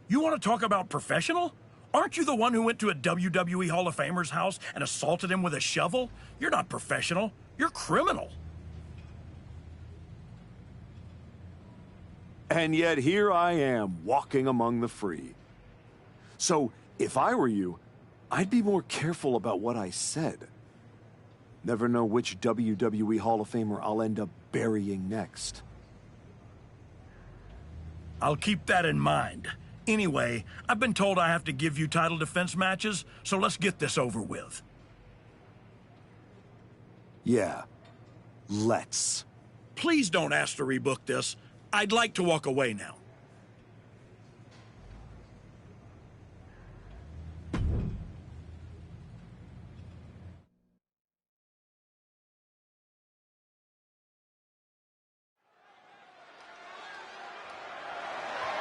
You want to talk about professional? Aren't you the one who went to a WWE Hall of Famer's house and assaulted him with a shovel? You're not professional. You're criminal. And yet here I am, walking among the free. So, if I were you, I'd be more careful about what I said. Never know which WWE Hall of Famer I'll end up burying next. I'll keep that in mind. Anyway, I've been told I have to give you title defense matches, so let's get this over with. Yeah, let's. Please don't ask to rebook this. I'd like to walk away now.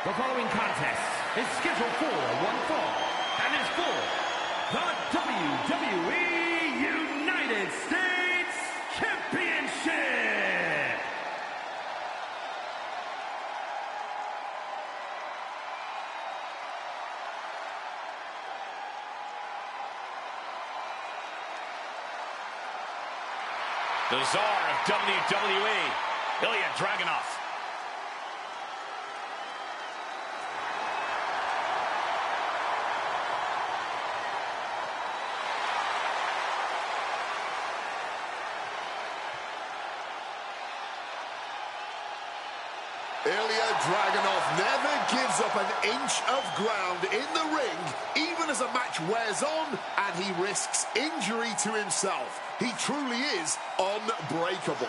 The following contest is scheduled for one fall and is for the WWE United States Championship. The czar of WWE, Ilya Dragunov. Ilya Dragunov never gives up an inch of ground in the ring, even as a match wears on and he risks injury to himself. He truly is unbreakable.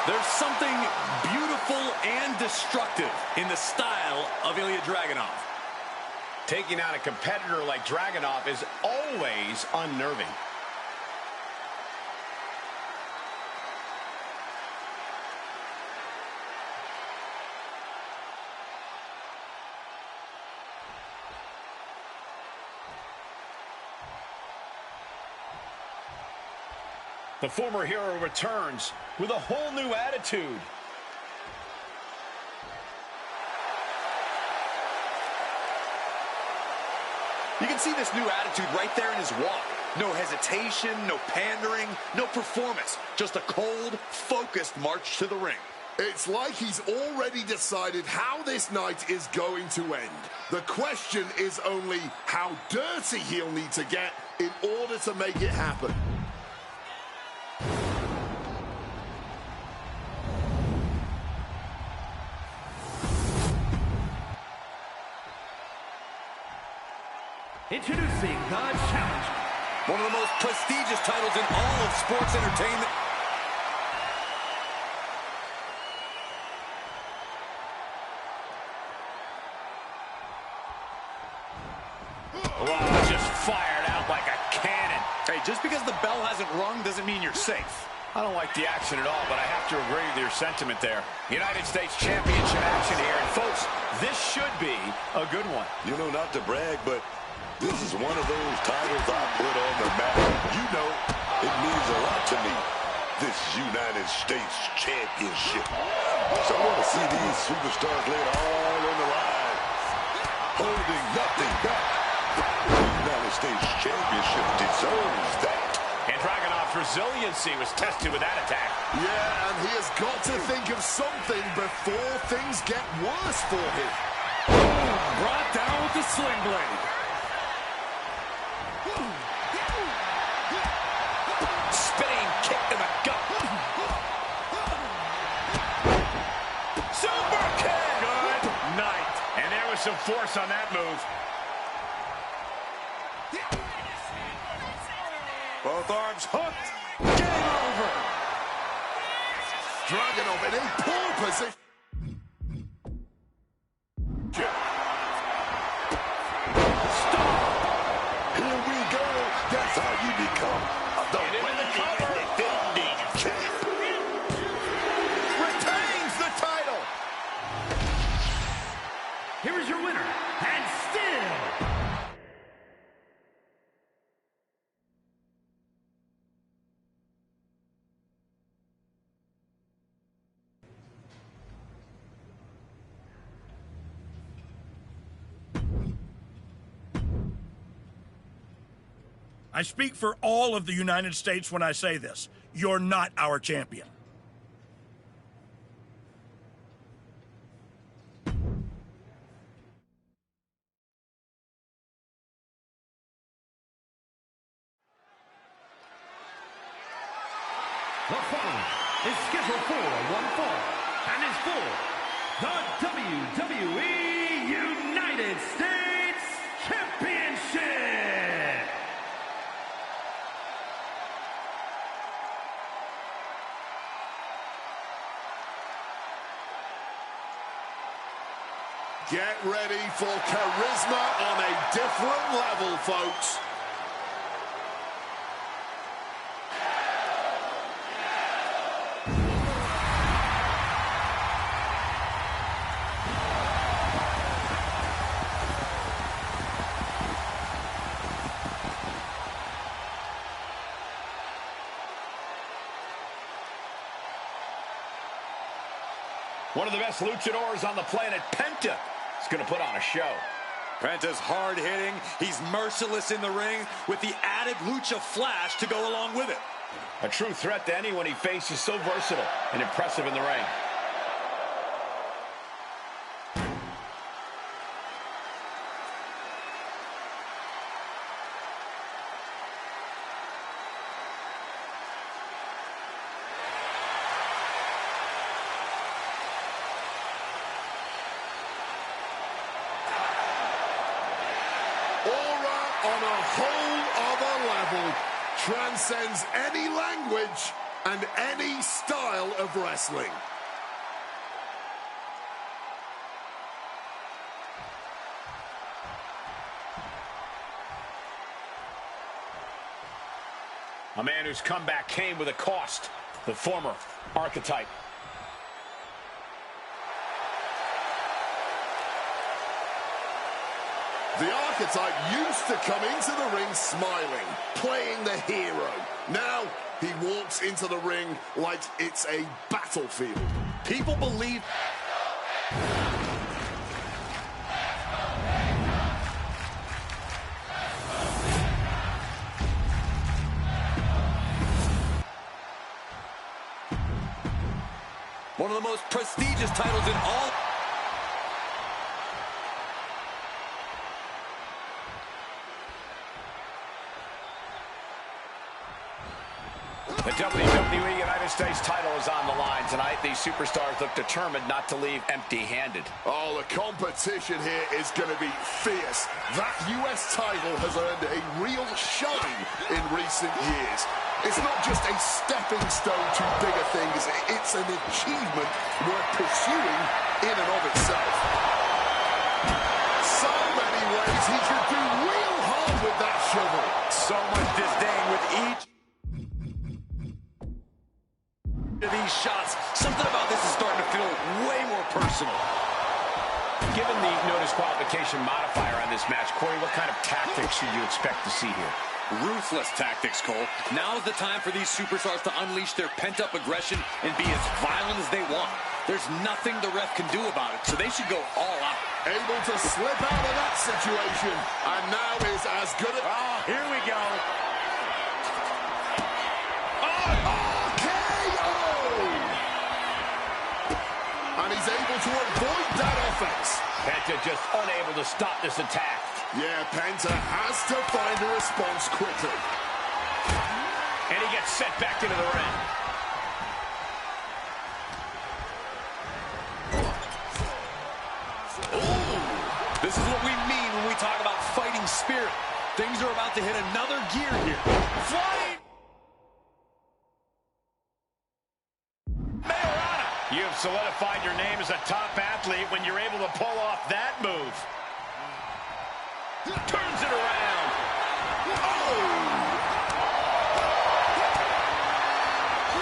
There's something beautiful and destructive in the style of Ilya Dragunov. Taking out a competitor like Dragunov is always unnerving. The former hero returns with a whole new attitude. You can see this new attitude right there in his walk. No hesitation, no pandering, no performance. Just a cold, focused march to the ring. It's like he's already decided how this night is going to end. The question is only how dirty he'll need to get in order to make it happen. Introducing the challenger. One of the most prestigious titles in all of sports entertainment. Wow, just fired out like a cannon. Hey, just because the bell hasn't rung doesn't mean you're safe. I don't like the action at all, but I have to agree with your sentiment there. United States Championship action here. And folks, this should be a good one. You know, not to brag, but this is one of those titles I put on the map. You know, it means a lot to me. This United States Championship. So I want to see these superstars lay it all on the line. Holding nothing back. The United States Championship deserves that. And Dragunov's resiliency was tested with that attack. Yeah, and he has got to think of something before things get worse for him. Brought down with the sling blade. Spinning kick to the gut. Super kick. Good night. And there was some force on that move. Both arms hooked. Game over. Dragunov in a poor position. Here we go. That's how you become the reigning defending champ. Retains the title. Here is your winner, and still I speak for all of the United States when I say this. You're not our champion. the following is scheduled for one fall and is for the WWE United States Championship. Get ready for charisma on a different level, folks. One of the best luchadors on the planet, Penta, is going to put on a show. Penta's hard-hitting. He's merciless in the ring with the added lucha flash to go along with it. A true threat to anyone he faces, so versatile and impressive in the ring. On a whole other level, transcends any language and any style of wrestling. A man whose comeback came with a cost, the former Archetype. The Archetype used to come into the ring smiling, playing the hero. Now, he walks into the ring like it's a battlefield. People believe... One of the most prestigious titles in all... The WWE United States title is on the line tonight. These superstars look determined not to leave empty-handed. Oh, the competition here is going to be fierce. That US title has earned a real shine in recent years. It's not just a stepping stone to bigger things. It's an achievement worth pursuing in and of itself. So many ways he could do real hard with that shovel. So much disdain with each of these shots. Something about this is starting to feel way more personal. Given the no disqualification modifier on this match, Corey, what kind of tactics should you expect to see here? Ruthless tactics, Cole. Now's the time for these superstars to unleash their pent-up aggression and be as violent as they want. There's nothing the ref can do about it, so they should go all out. Able to slip out of that situation, and now is as good as... Oh, here we go. And he's able to avoid that offense. Penta just unable to stop this attack. Yeah, Penta has to find a response quickly. And he gets sent back into the ring. Ooh, this is what we mean when we talk about fighting spirit. Things are about to hit another gear here. Flying! You've solidified your name as a top athlete when you're able to pull off that move. Turns it around.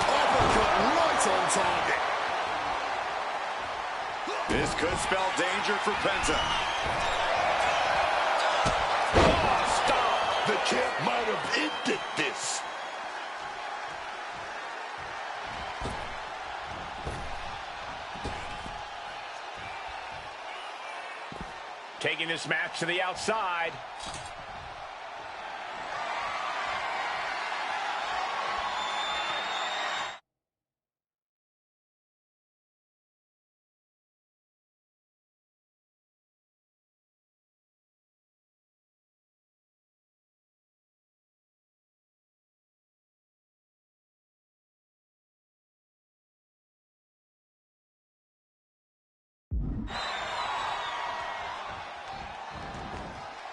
Uppercut right on target. This could spell danger for Penta. Oh, stop! The champ might have ended this. Taking this match to the outside.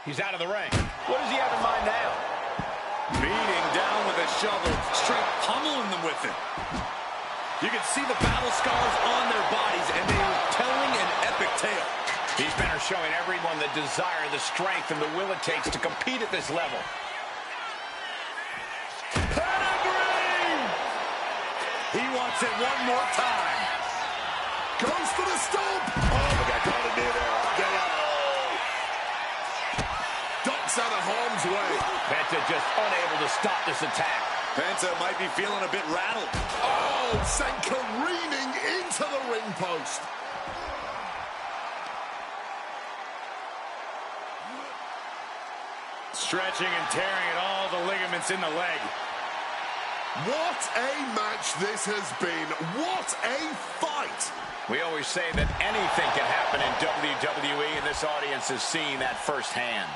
He's out of the ring. What does he have in mind now? Beating down with a shovel, straight pummeling them with it. You can see the battle scars on their bodies, and they are telling an epic tale. These men are showing everyone the desire, the strength, and the will it takes to compete at this level. Pedigree! He wants it one more time. Goes for the stomp. Oh, we got caught in there. Ducks out of harm's way. Penta just unable to stop this attack. Penta might be feeling a bit rattled. Oh, sent careening into the ring post. Stretching and tearing at all the ligaments in the leg. What a match this has been. What a fight. We always say that anything can happen in WWE, and this audience is seeing that firsthand.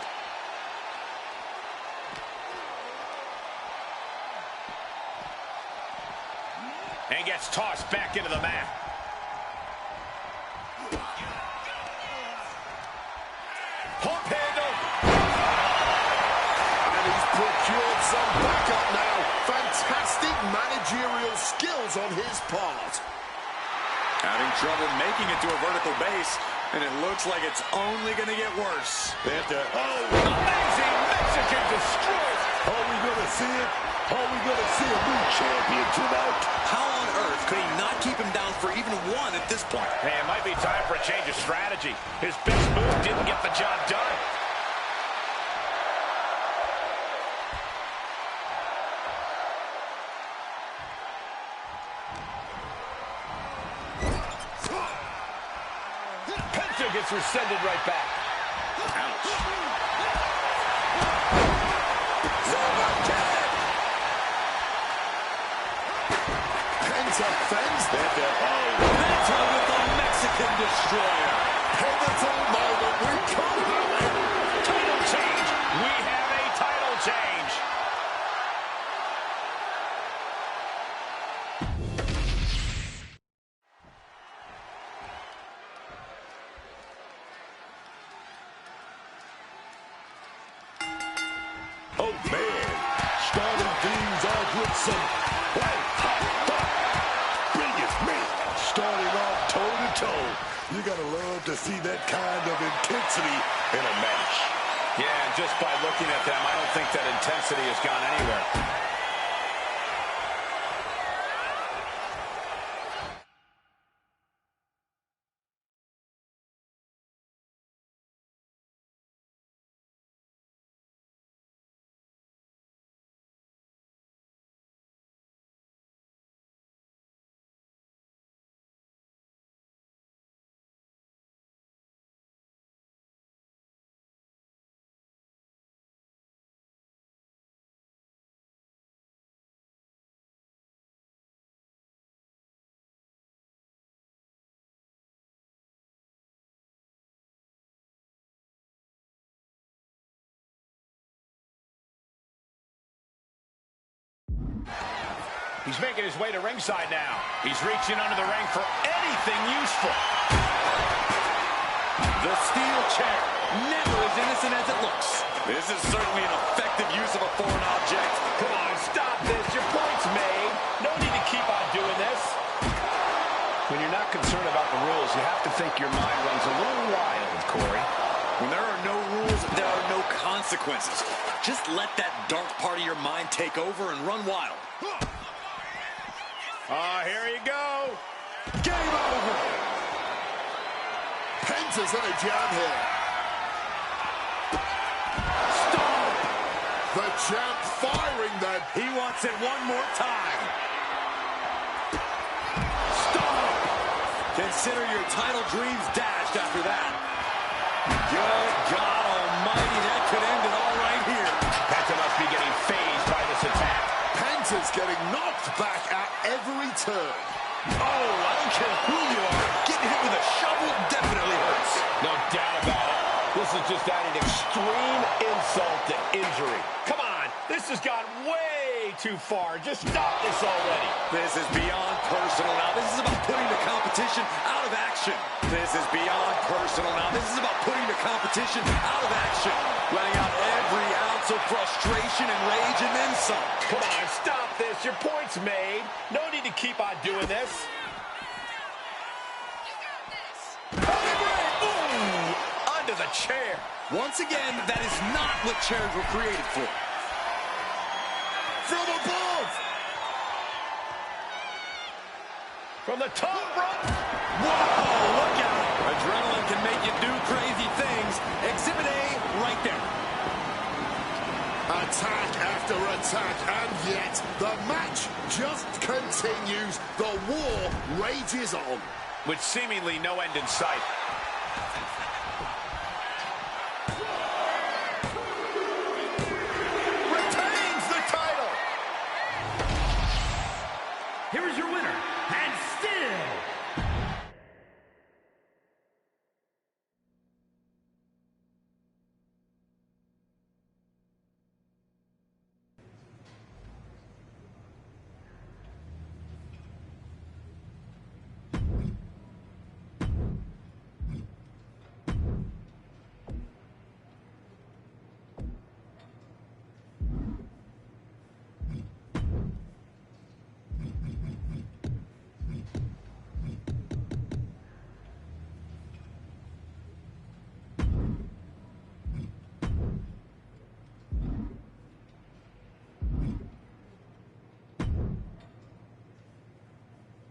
And gets tossed back into the mat. Pump handle. And he's procured some backup now. Fantastic managerial skills on his part. Having trouble making it to a vertical base, and it looks like it's only going to get worse. Amazing Mexican destroyer. Are we going to see it? Are we going to see a new champion tonight? How on earth could he not keep him down for even one at this point? Hey, it might be time for a change of strategy. His best move didn't get the job done. Penta gets rescinded right back. Ouch. Penta fends that. destroyer. Pivotal moment. We could have it. Title change. We have a title change. Oh, man. Starting things off with some white hot fire. Brilliant, man. Starting off toe-to-toe. You got to love to see that kind of intensity in a match. Yeah, and just by looking at them, I don't think that intensity has gone anywhere. He's making his way to ringside now. He's reaching under the ring for anything useful. The steel chair, never as innocent as it looks. This is certainly an effective use of a foreign object. Come on, stop this. Your point's made. No need to keep on doing this. When you're not concerned about the rules, you have to think your mind runs a little wild, Corey. When there are no rules, there are no consequences. Just let that dark part of your mind take over and run wild. Here you go. Game over. Penta's in a jam here. Stop! The champ firing then. He wants it one more time. Stop! Consider your title dreams dashed after that. Good God almighty, that could end it all right here. Penta must be getting phased by this attack. Penta's getting knocked back at every turn. Oh, I don't care who you are. Getting hit with a shovel definitely hurts. No doubt about it. This is just adding extreme insult to injury. Come on, this has gone way too far. Just stop this already. This is beyond personal now. This is about putting the competition out of action. This is beyond personal now. This is about putting the competition out of action. Letting out every ounce of frustration and rage and then some. Come on, stop this. Your point's made. No need to keep on doing this. Under the chair. Once again, that is not what chairs were created for. From above. From the top rope. Whoa, look out. Adrenaline can make you do crazy things. Exhibit A right there. Attack after attack, and yet the match just continues. The war rages on. With seemingly no end in sight. Retains the title. Here is your winner, and still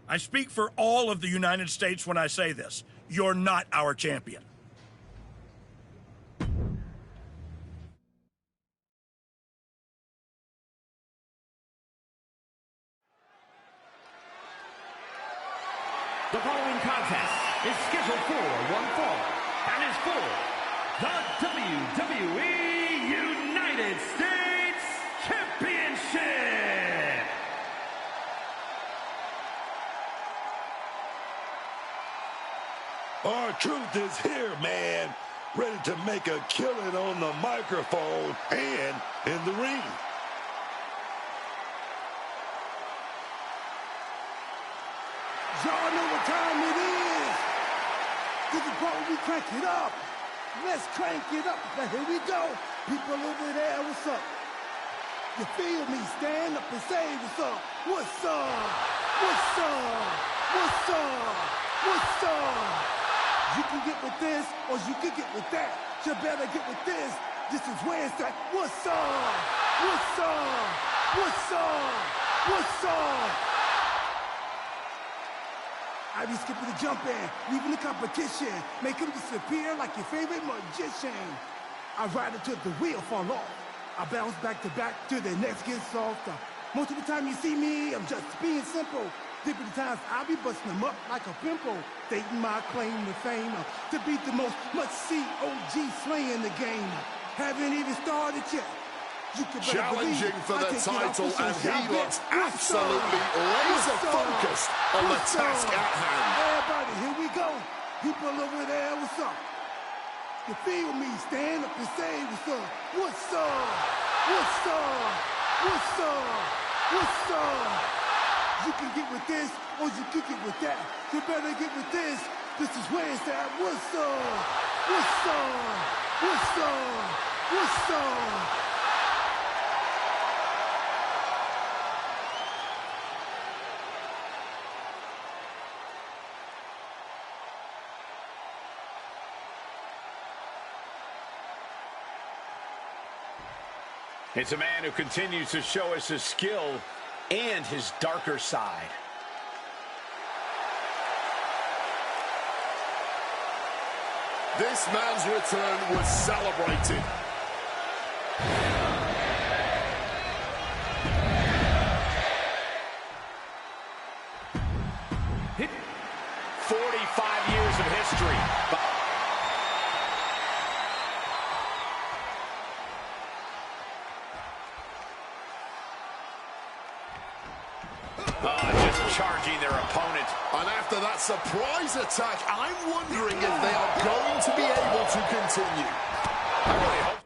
I speak for all of the United States when I say this. You're not our champion. the following contest is scheduled for one fall and is for the WWE United States Championship. R-Truth is here, man. Ready to make a killing on the microphone and in the ring. Y'all know what time it is. This is part where we crank it up. Let's crank it up. Now here we go. People over there, what's up? You feel me? Stand up and say what's up. What's up? What's up? What's up? What's up? You can get with this or you can get with that. You better get with this. This is where it's at. What's up? What's up? What's up? What's up? I be skipping the jump in, leaving the competition, make him disappear like your favorite magician. I ride until the wheel fall off. I bounce back to back till the next gets softer. Most of the time you see me, I'm just being simple. Different times I'll be busting them up like a pimple. Stating my claim to fame to be the most must-see OG slaying the game. Haven't even started yet. Challenging for the title, and he looks absolutely laser-focused on the task at hand. Everybody, here we go. People over there, what's up? You feel me? Stand up and say what's up. What's up? What's up? What's up? What's up? You can get with this, or you can get with that. You better get with this. This is where it's at. What's up? What's up? What's up? What's up? It's a man who continues to show us his skill and his darker side. This man's return was celebrated. Hit 45 years of history. Just charging their opponent. And after that surprise attack, I'm wondering if they are going to be able to continue. I really hope.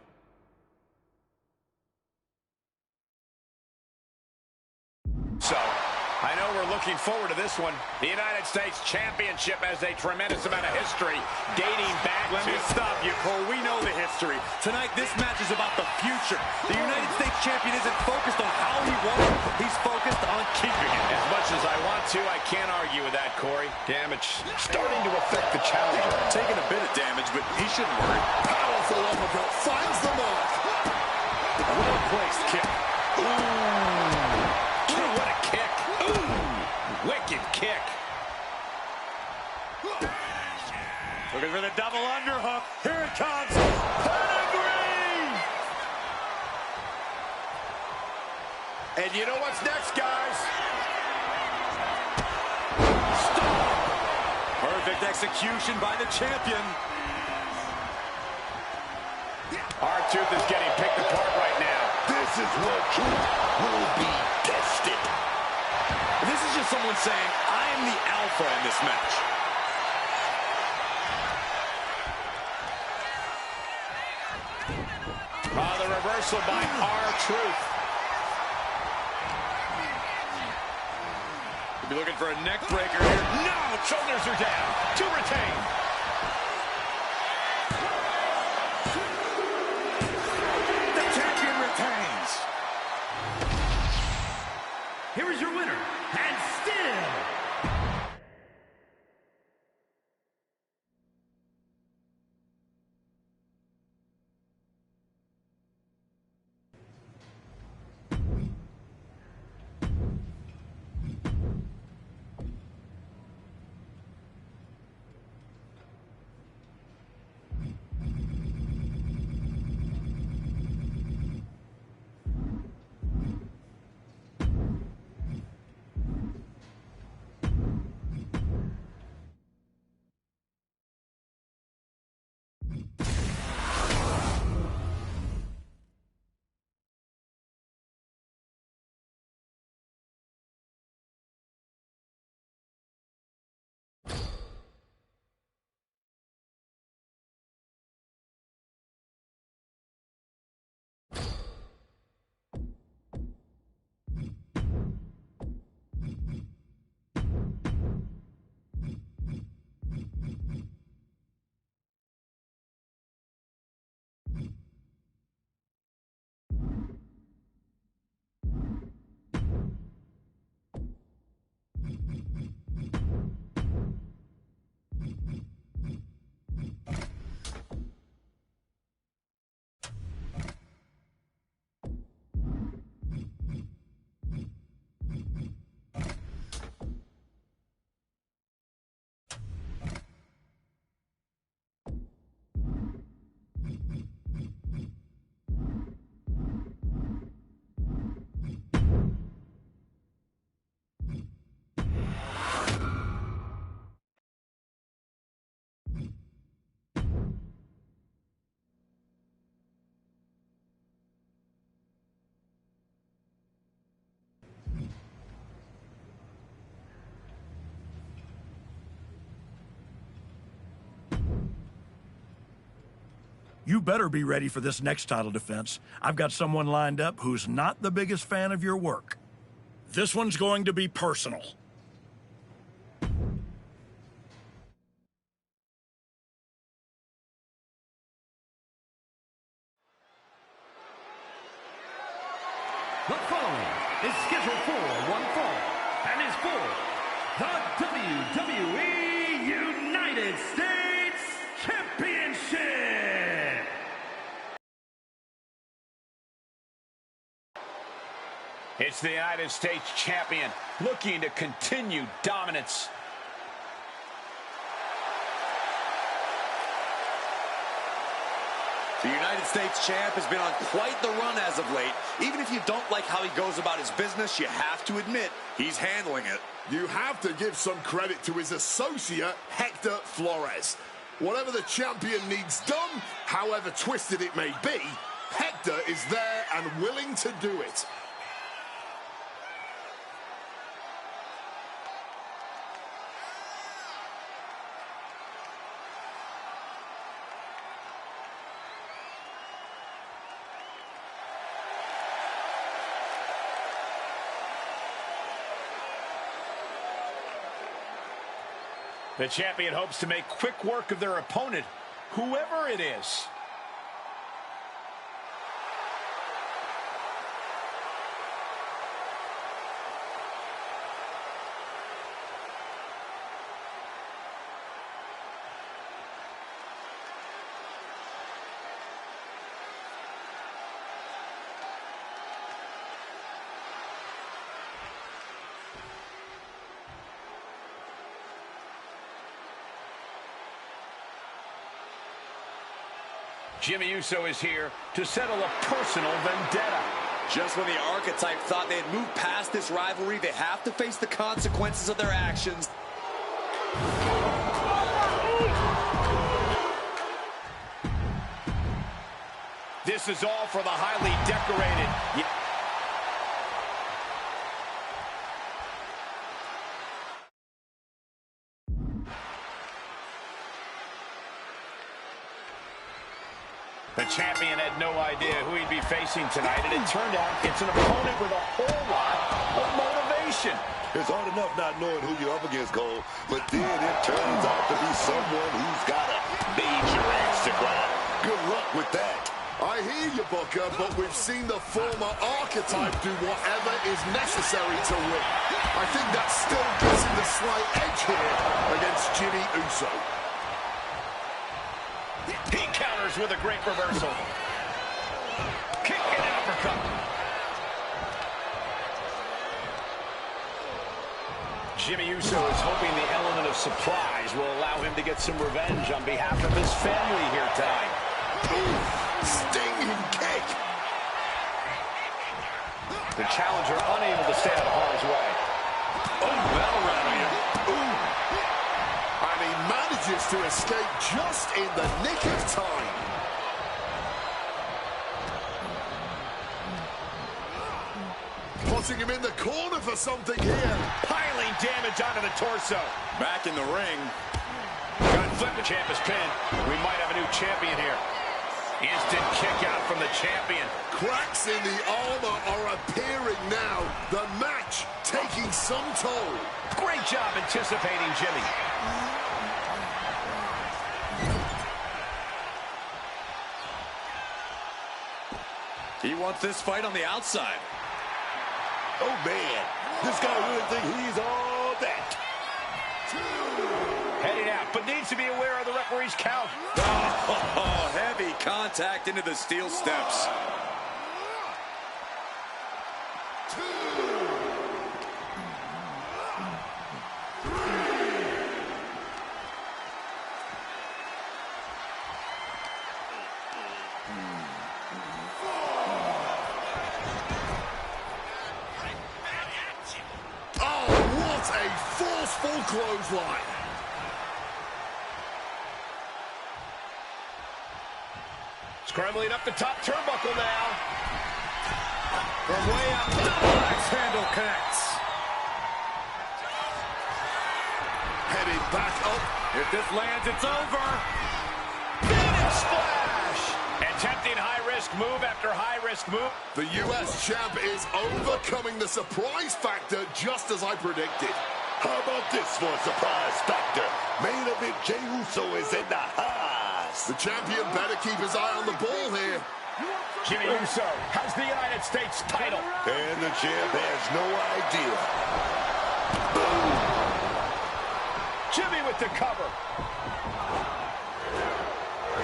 So, I know we're looking forward to this one. The United States Championship has a tremendous amount of history dating back Let to... me stop you, Cole. We know the history. Tonight, this match is about the future. The United States Champion isn't focused on how he won it. He's focused on keeping it. As much as I want to, I can't argue with that, Corey. Damage starting to affect the challenger. Taking a bit of damage, but he shouldn't worry. Powerful uppercut finds the mark. Well-placed kick. Ooh. What a kick. Ooh. Wicked kick. Looking for the double underhook. Here it comes. Pedigree! And you know what's next, guys? Stop! Perfect execution by the champion. R-Truth is getting picked apart right now. This is where truth will be tested. This is just someone saying, I am the alpha in this match. The reversal by R-Truth. We'll be looking for a neck breaker here. No! Shoulders are down. To retain. The champion retains. Here is your winner, and still You better be ready for this next title defense. I've got someone lined up who's not the biggest fan of your work. This one's going to be personal. The following is scheduled for one fall and is for the WWE United States Championship. It's the United States Champion looking to continue dominance. The United States champ has been on quite the run as of late. Even if you don't like how he goes about his business, you have to admit he's handling it. You have to give some credit to his associate, Hector Flores. Whatever the champion needs done, however twisted it may be, Hector is there and willing to do it. The champion hopes to make quick work of their opponent, whoever it is. Jimmy Uso is here to settle a personal vendetta. Just when the Archetype thought they had moved past this rivalry, they have to face the consequences of their actions. This is all for the highly decorated. The champion had no idea who he'd be facing tonight, and it turned out it's an opponent with a whole lot of motivation. It's hard enough not knowing who you're up against, Cole, but then it turns out to be someone who's got a major axe to grind. Good luck with that. I hear you, Booker, but we've seen the former Archetype do whatever is necessary to win. I think that still gives him the slight edge here against Jimmy Uso. He counters with a great reversal. Kick and an uppercut. Jimmy Uso is hoping the element of surprise will allow him to get some revenge on behalf of his family here tonight. Stinging kick. The challenger unable to stay out of harm's way. Oh, that'll rattle you. Ooh. And he manages to escape just in the nick of time. Putting him in the corner for something here. Piling damage onto the torso. Back in the ring. Gun flip, the champ is pinned. We might have a new champion here. Instant kick out from the champion. Cracks in the armor are appearing now. The match taking some toll. Great job anticipating Jimmy. He wants this fight on the outside. Oh, man. This guy really thinks he's all that. Heading out, but needs to be aware of the referee's count. Oh, heavy contact into the steel steps. Forceful clothesline. Scrambling up the top turnbuckle now. From way up, the axe handle connects. Heading back up. If this lands, it's over. Finish splash. splash. Attempting high-risk move after high-risk move. The US champ is overcoming the surprise factor just as I predicted. How about this for a surprise factor? Main event, Jey Uso is in the house. The champion better keep his eye on the ball here. Jimmy Uso has the United States title. And the champ has no idea. Boom! Jimmy with the cover.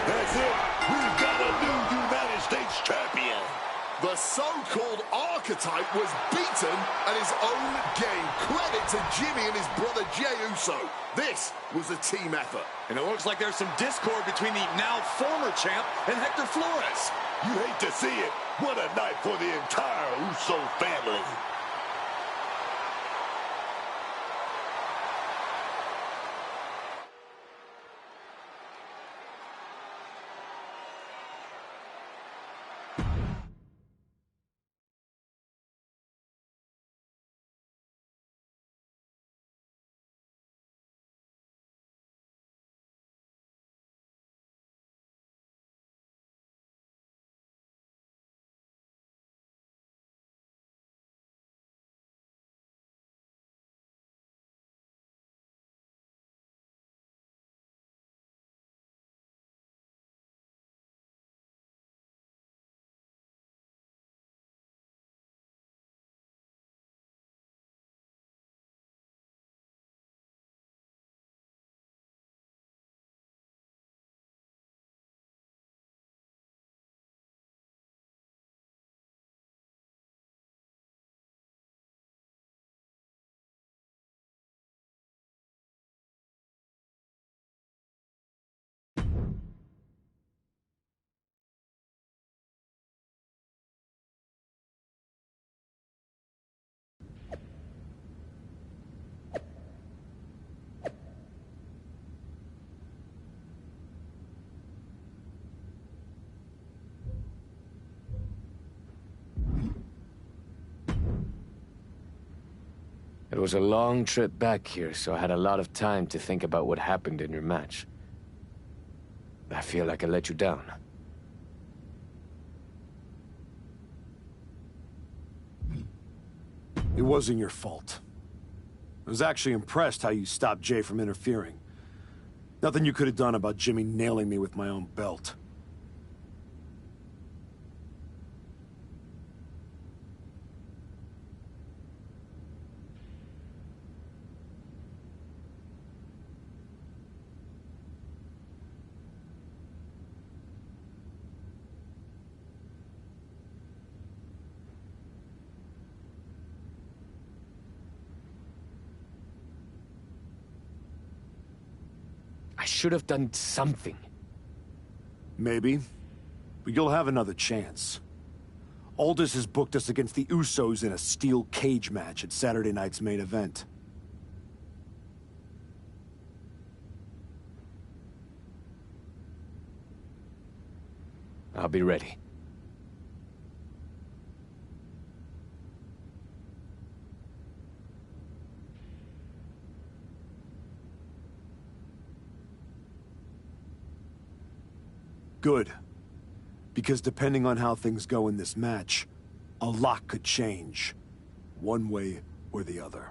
That's it. We've got a new United States champion. The so-called archetype was beaten at his own game. Credit to Jimmy and his brother Jey Uso. This was a team effort. And it looks like there's some discord between the now former champ and Hector Flores. You hate to see it. What a night for the entire Uso family. It was a long trip back here, so I had a lot of time to think about what happened in your match. I feel like I let you down. It wasn't your fault. I was actually impressed how you stopped Jay from interfering. Nothing you could have done about Jimmy nailing me with my own belt. I should have done something. Maybe. But you'll have another chance. Aldous has booked us against the Usos in a steel cage match at Saturday night's main event. I'll be ready. Good. Because depending on how things go in this match, a lot could change. One way or the other.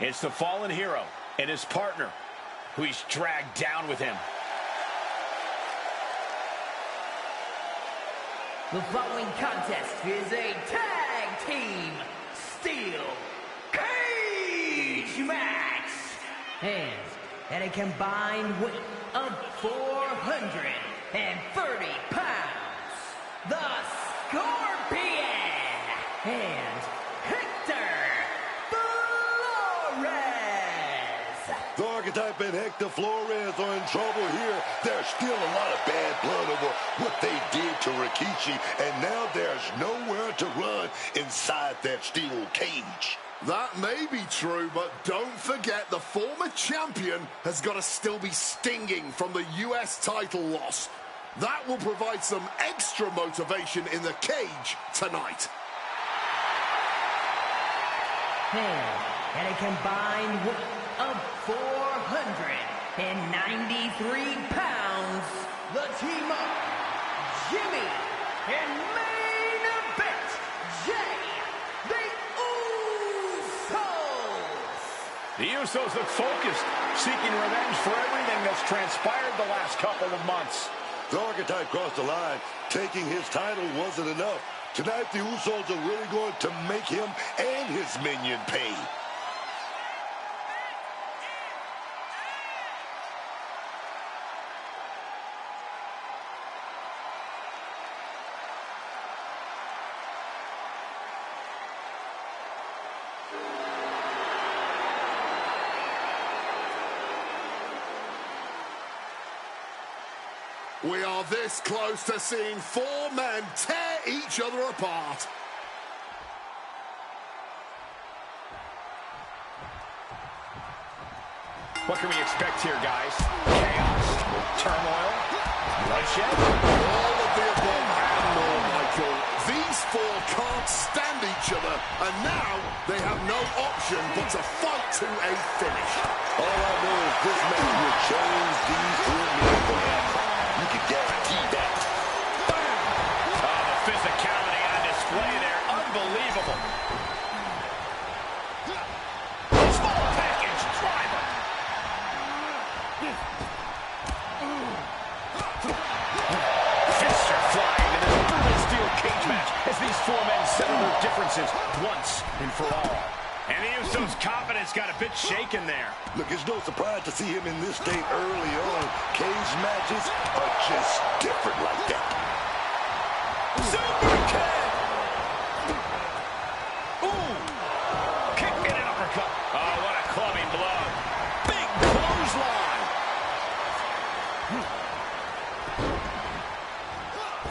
It's the fallen hero and his partner who he's dragged down with him. The following contest is a tag team steel cage match. And at a combined weight of 430 pounds, the Scorpion and Hector Flores. The Archetype and Hector Flores are in trouble here. There's still a lot of bad blood over what they did to Rikishi, and now there's nowhere to run inside that steel cage. That may be true, but don't forget the former champion has got to still be stinging from the US title loss. That will provide some extra motivation in the cage tonight. And at a combined weight of 493 pounds, the team up, Jimmy and main event, Jay, the Usos. The Usos look focused, seeking revenge for everything that's transpired the last couple of months. The Archetype crossed the line. Taking his title wasn't enough. Tonight, the Usos are really going to make him and his minion pay. We are this close to seeing four men tear each other apart. What can we expect here, guys? Chaos, turmoil, bloodshed? All of the above and more, Michael. These four can't stand each other, and now they have no option but to fight to a finish. All I know is this match will change these three men forever. You can guarantee that. Oh, the physicality on display there. Unbelievable. Small package driver. Fists are flying in this brutal steel cage match as these four men settle their differences once and for all. And the Usos' confidence got a bit shaken there. Look, it's no surprise to see him in this state early on. Cage matches are just different like that. Super kick! Ooh! Kick and an uppercut. Oh, what a clubbing blow. Big clothesline.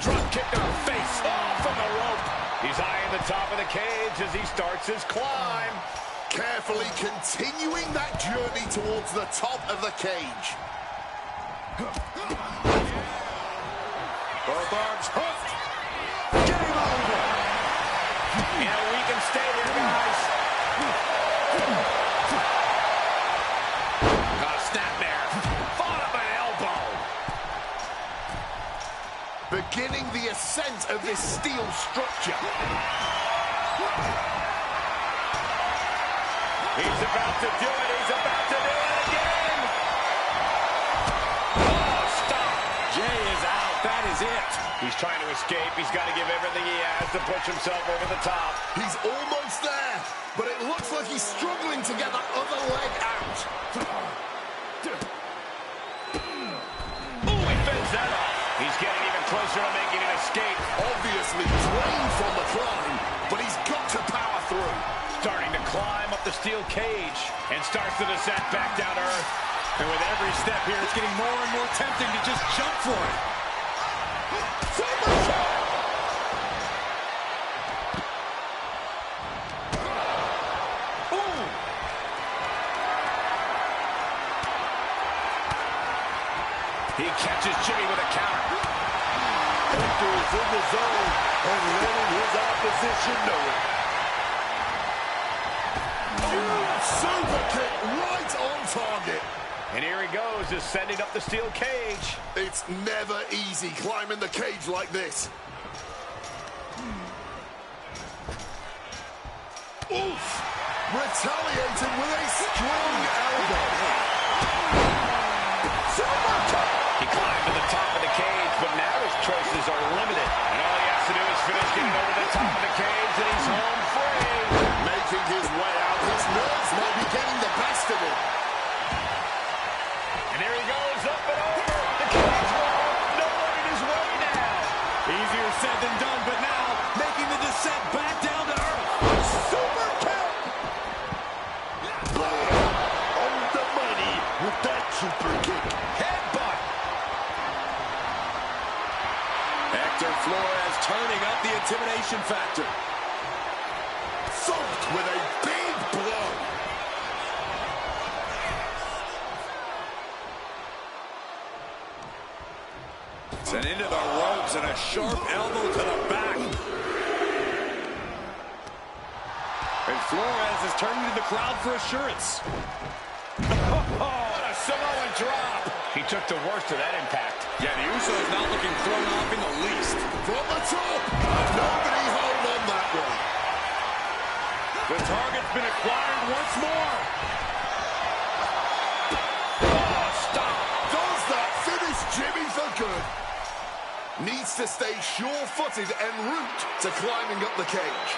Drop kick to the face. Oh, from the rope. He's eyeing the top of the cage as he starts his climb. Carefully continuing that journey towards the top of the cage. Both arms hooked. Game over. Yeah, we can stay here, guys. Snap there. Followed up by an elbow. Beginning the ascent of this steel structure. He's about to do it. He's about to do it again. Oh, stop. Jay is out. That is it. He's trying to escape. He's got to give everything he has to push himself over the top. He's almost there, but it looks like he's struggling to get that other leg out. Ooh, he fends that off. He's getting even closer to making an escape. Obviously drained from the climb, but he's got to power through. Starting to climb up the steel cage and starts the descent back down to earth. And with every step here, it's getting more and more tempting to just jump for it. Super shot! Ooh! He catches Jimmy with a counter. Hector is in the zone and letting his opposition know it. Super kick right on target. And here he goes, ascending up the steel cage. It's never easy climbing the cage like this. Oof! Retaliating with a strong elbow. He climbed to the top of the cage, but now his choices are limited. And all he has to do is finish getting over the top of the cage, and he's home free. Making his way out. His nerves might be getting the best of him. And here he goes, up and over. The cage wall, no one in his way now. Easier said than done, but now making the descent back down to earth. Super kick! On the money with that super kick. Headbutt. Hector Flores turning up the intimidation factor. Thumped with a big blow. Sent into the ropes and a sharp elbow to the back. And Flores is turning to the crowd for assurance. What a Samoan drop. He took the worst of that impact. Yeah, the Uso is not looking thrown off in the least. From the top. Nobody hold on that one. The target's been acquired once more. Oh, stop. Does that finish Jimmy for good? Needs to stay sure-footed en route to climbing up the cage.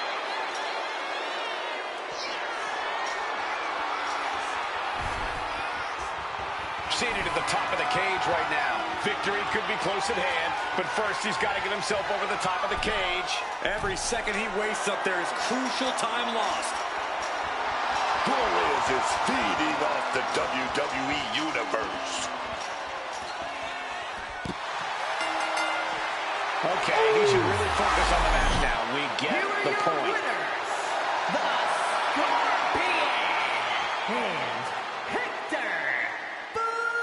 Seated at the top of the cage right now. Victory could be close at hand, but first he's got to get himself over the top of the cage. Every second he wastes up there is crucial time lost. Flores is feeding off the WWE Universe. Okay, he should really focus on the match now. We get the point. Winners, the Scorpion and Hector Flores.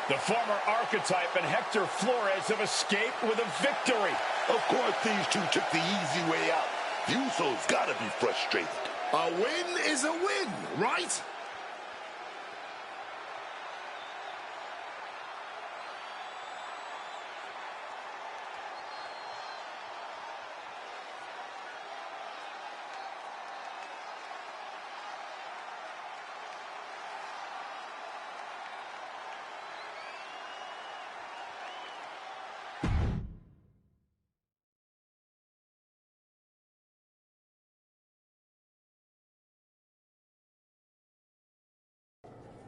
The former archetype and Hector Flores have escaped with a victory. Of course, these two took the easy way out. The Usos gotta be frustrated. A win is a win, right?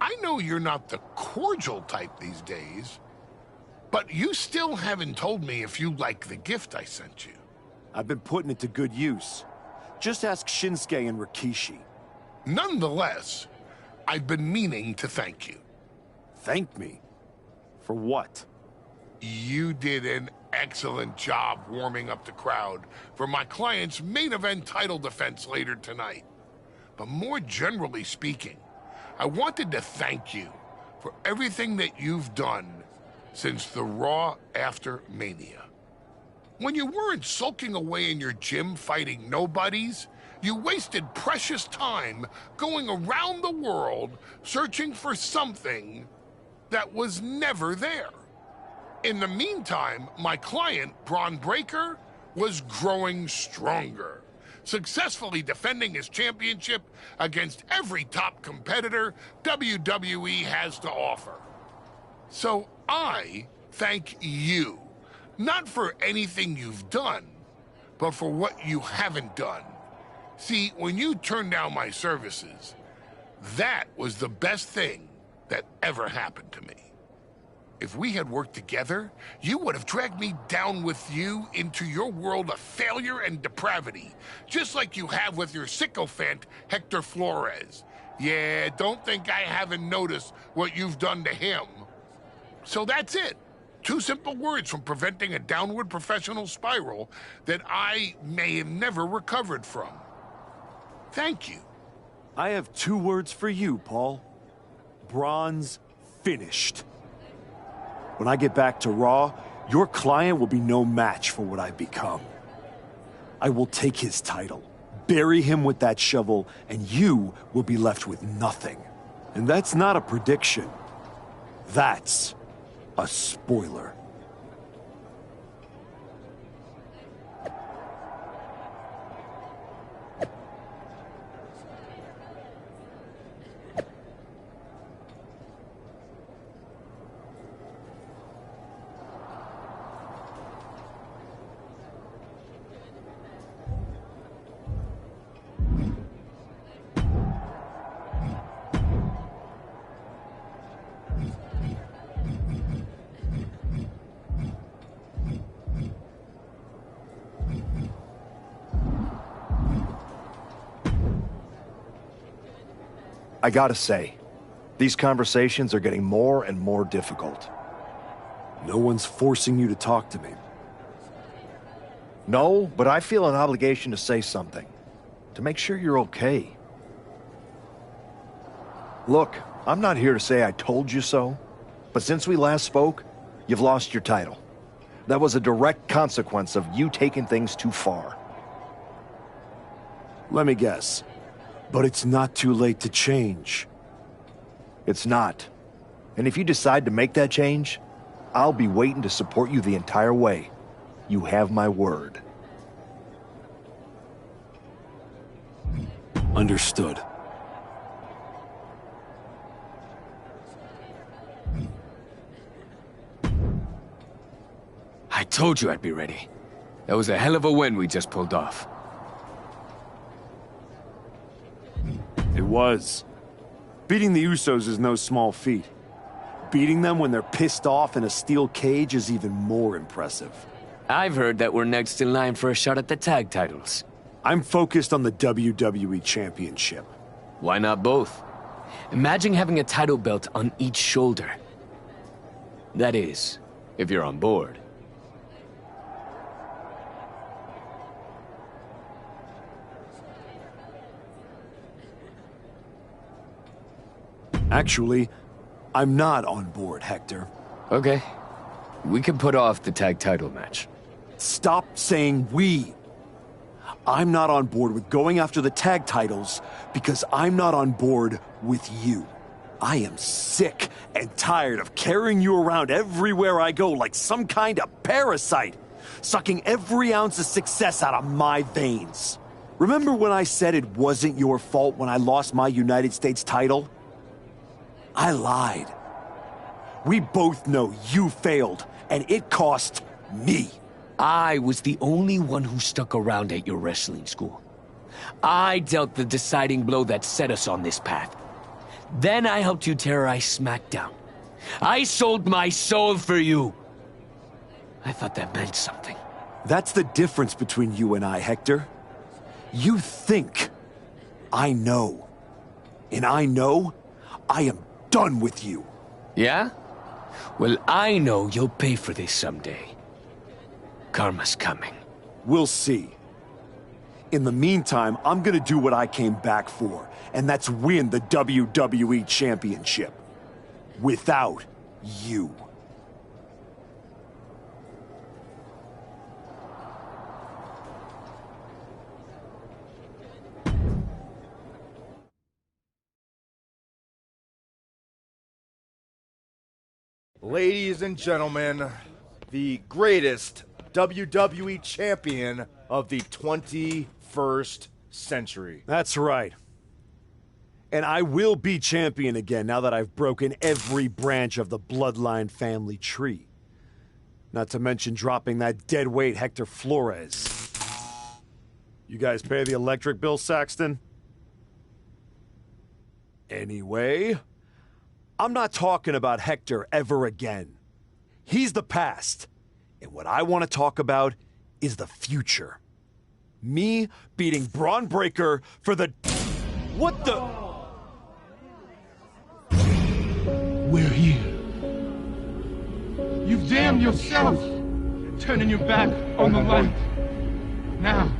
I know you're not the cordial type these days, but you still haven't told me if you like the gift I sent you. I've been putting it to good use. Just ask Shinsuke and Rikishi. Nonetheless, I've been meaning to thank you. Thank me? For what? You did an excellent job warming up the crowd for my client's main event title defense later tonight. But more generally speaking, I wanted to thank you for everything that you've done since the Raw after Mania. When you weren't sulking away in your gym fighting nobodies, you wasted precious time going around the world searching for something that was never there. In the meantime, my client, Braun Breaker, was growing stronger, successfully defending his championship against every top competitor WWE has to offer. So I thank you, not for anything you've done, but for what you haven't done. See, when you turned down my services, that was the best thing that ever happened to me. If we had worked together, you would have dragged me down with you into your world of failure and depravity, just like you have with your sycophant, Hector Flores. Yeah, don't think I haven't noticed what you've done to him. So that's it. 2 simple words from preventing a downward professional spiral that I may have never recovered from. Thank you. I have 2 words for you, Paul. Braun's finished. When I get back to Raw, your client will be no match for what I've become. I will take his title, bury him with that shovel, and you will be left with nothing. And that's not a prediction. That's a spoiler. I gotta say, these conversations are getting more and more difficult. No one's forcing you to talk to me. No, but I feel an obligation to say something. To make sure you're okay. Look, I'm not here to say I told you so, but since we last spoke, you've lost your title. That was a direct consequence of you taking things too far. Let me guess. But it's not too late to change. It's not. And if you decide to make that change, I'll be waiting to support you the entire way. You have my word. Understood. I told you I'd be ready. That was a hell of a win we just pulled off. It was. Beating the Usos is no small feat. Beating them when they're pissed off in a steel cage is even more impressive. I've heard that we're next in line for a shot at the tag titles. I'm focused on the WWE Championship. Why not both? Imagine having a title belt on each shoulder. That is, if you're on board. Actually, I'm not on board, Hector. Okay. We can put off the tag title match. Stop saying we. I'm not on board with going after the tag titles because I'm not on board with you. I am sick and tired of carrying you around everywhere I go like some kind of parasite, sucking every ounce of success out of my veins. Remember when I said it wasn't your fault when I lost my United States title? I lied. We both know you failed, and it cost me. I was the only one who stuck around at your wrestling school. I dealt the deciding blow that set us on this path. Then I helped you terrorize SmackDown. I sold my soul for you. I thought that meant something. That's the difference between you and I, Hector. You think I know. And I know I am done with you. Yeah? Well, I know you'll pay for this someday. Karma's coming. We'll see. In the meantime, I'm gonna do what I came back for, and that's win the WWE Championship. Without you. Ladies and gentlemen, the greatest WWE champion of the 21st century. That's right. And I will be champion again now that I've broken every branch of the bloodline family tree. Not to mention dropping that deadweight Hector Flores. You guys pay the electric bill, Saxton? Anyway, I'm not talking about Hector ever again. He's the past. And what I want to talk about is the future. Me beating Braun Breaker for the... What the... We're here. You've damned yourself, turning your back on the light. Now,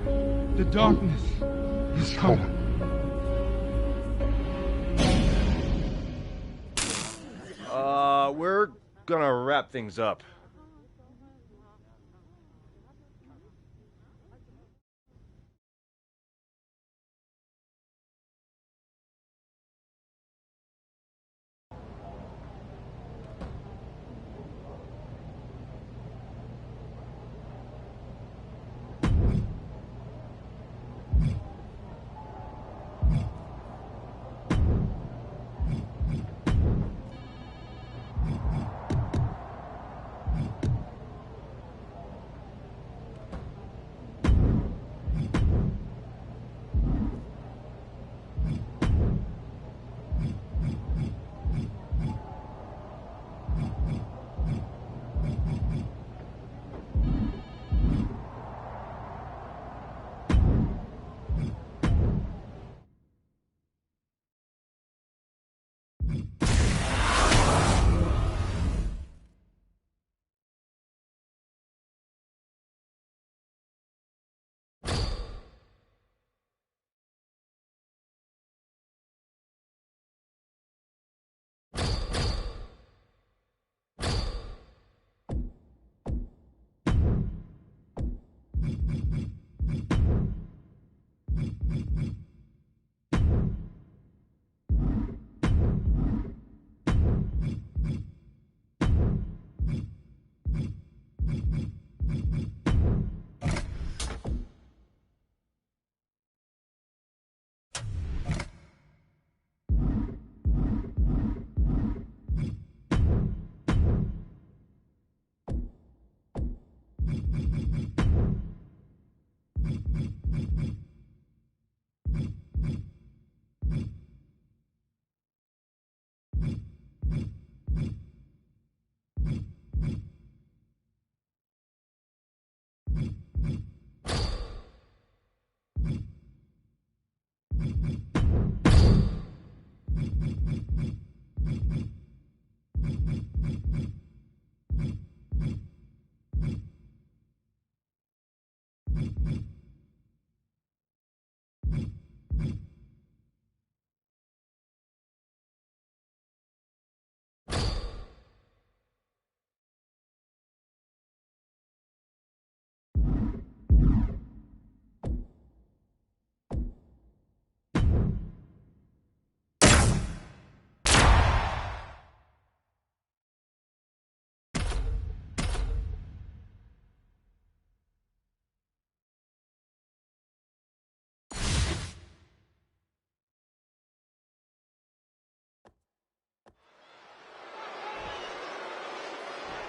the darkness is coming. We're gonna wrap things up.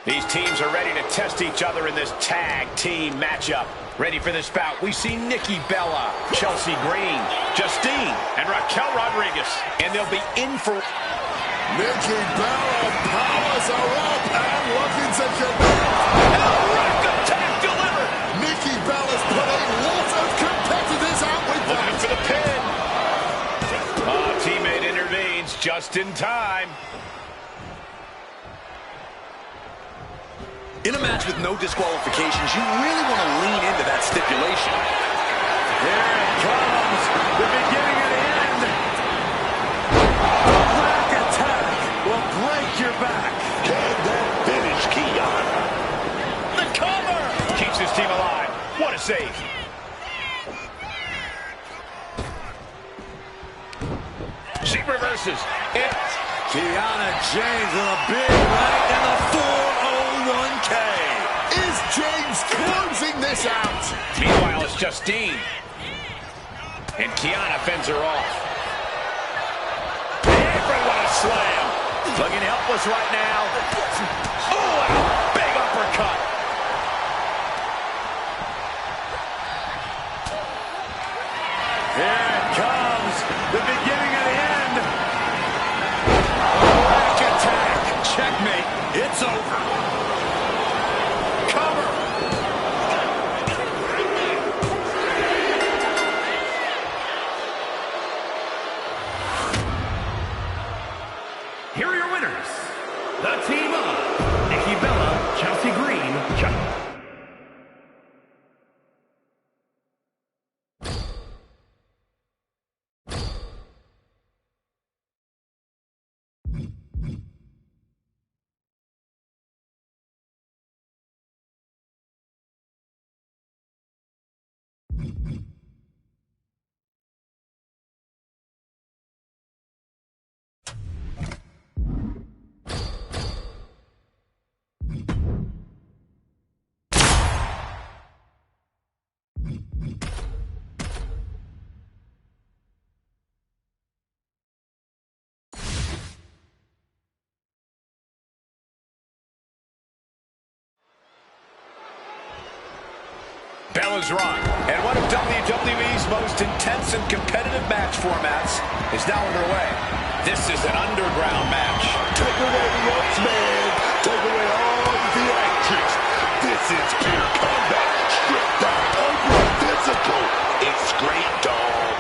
These teams are ready to test each other in this tag team matchup. Ready for this bout, we see Nikki Bella, Chelsea Green, Justine, and Raquel Rodriguez. And they'll be in for... Nikki Bella powers her up and looking to connect. Elric attack delivered. Nikki Bella's put a lot of competitors out with that. Looking for the pin. Oh, teammate intervenes just in time. In a match with no disqualifications, you really want to lean into that stipulation. Here it comes, the beginning of the end. The back attack will break your back. Can that finish Kiana? The cover! Keeps his team alive. What a save. She reverses. It's Kiana James with a big right and a 401k. Is James closing this out? Meanwhile, it's Justine. And Kiana fends her off. Everyone a slam. Looking helpless right now. Oh, and a big uppercut. Here it comes, the beginning of the end. Back attack. Checkmate. It's over. Cover. Here are your winners. The team of Nikki Bella, Chelsea Green, Bella's run, and one of WWE's most intense and competitive match formats is now underway. This is an underground match. Take away the ropes, man. Take away all the antics. This is pure combat. Stripped down, physical. It's great, dog.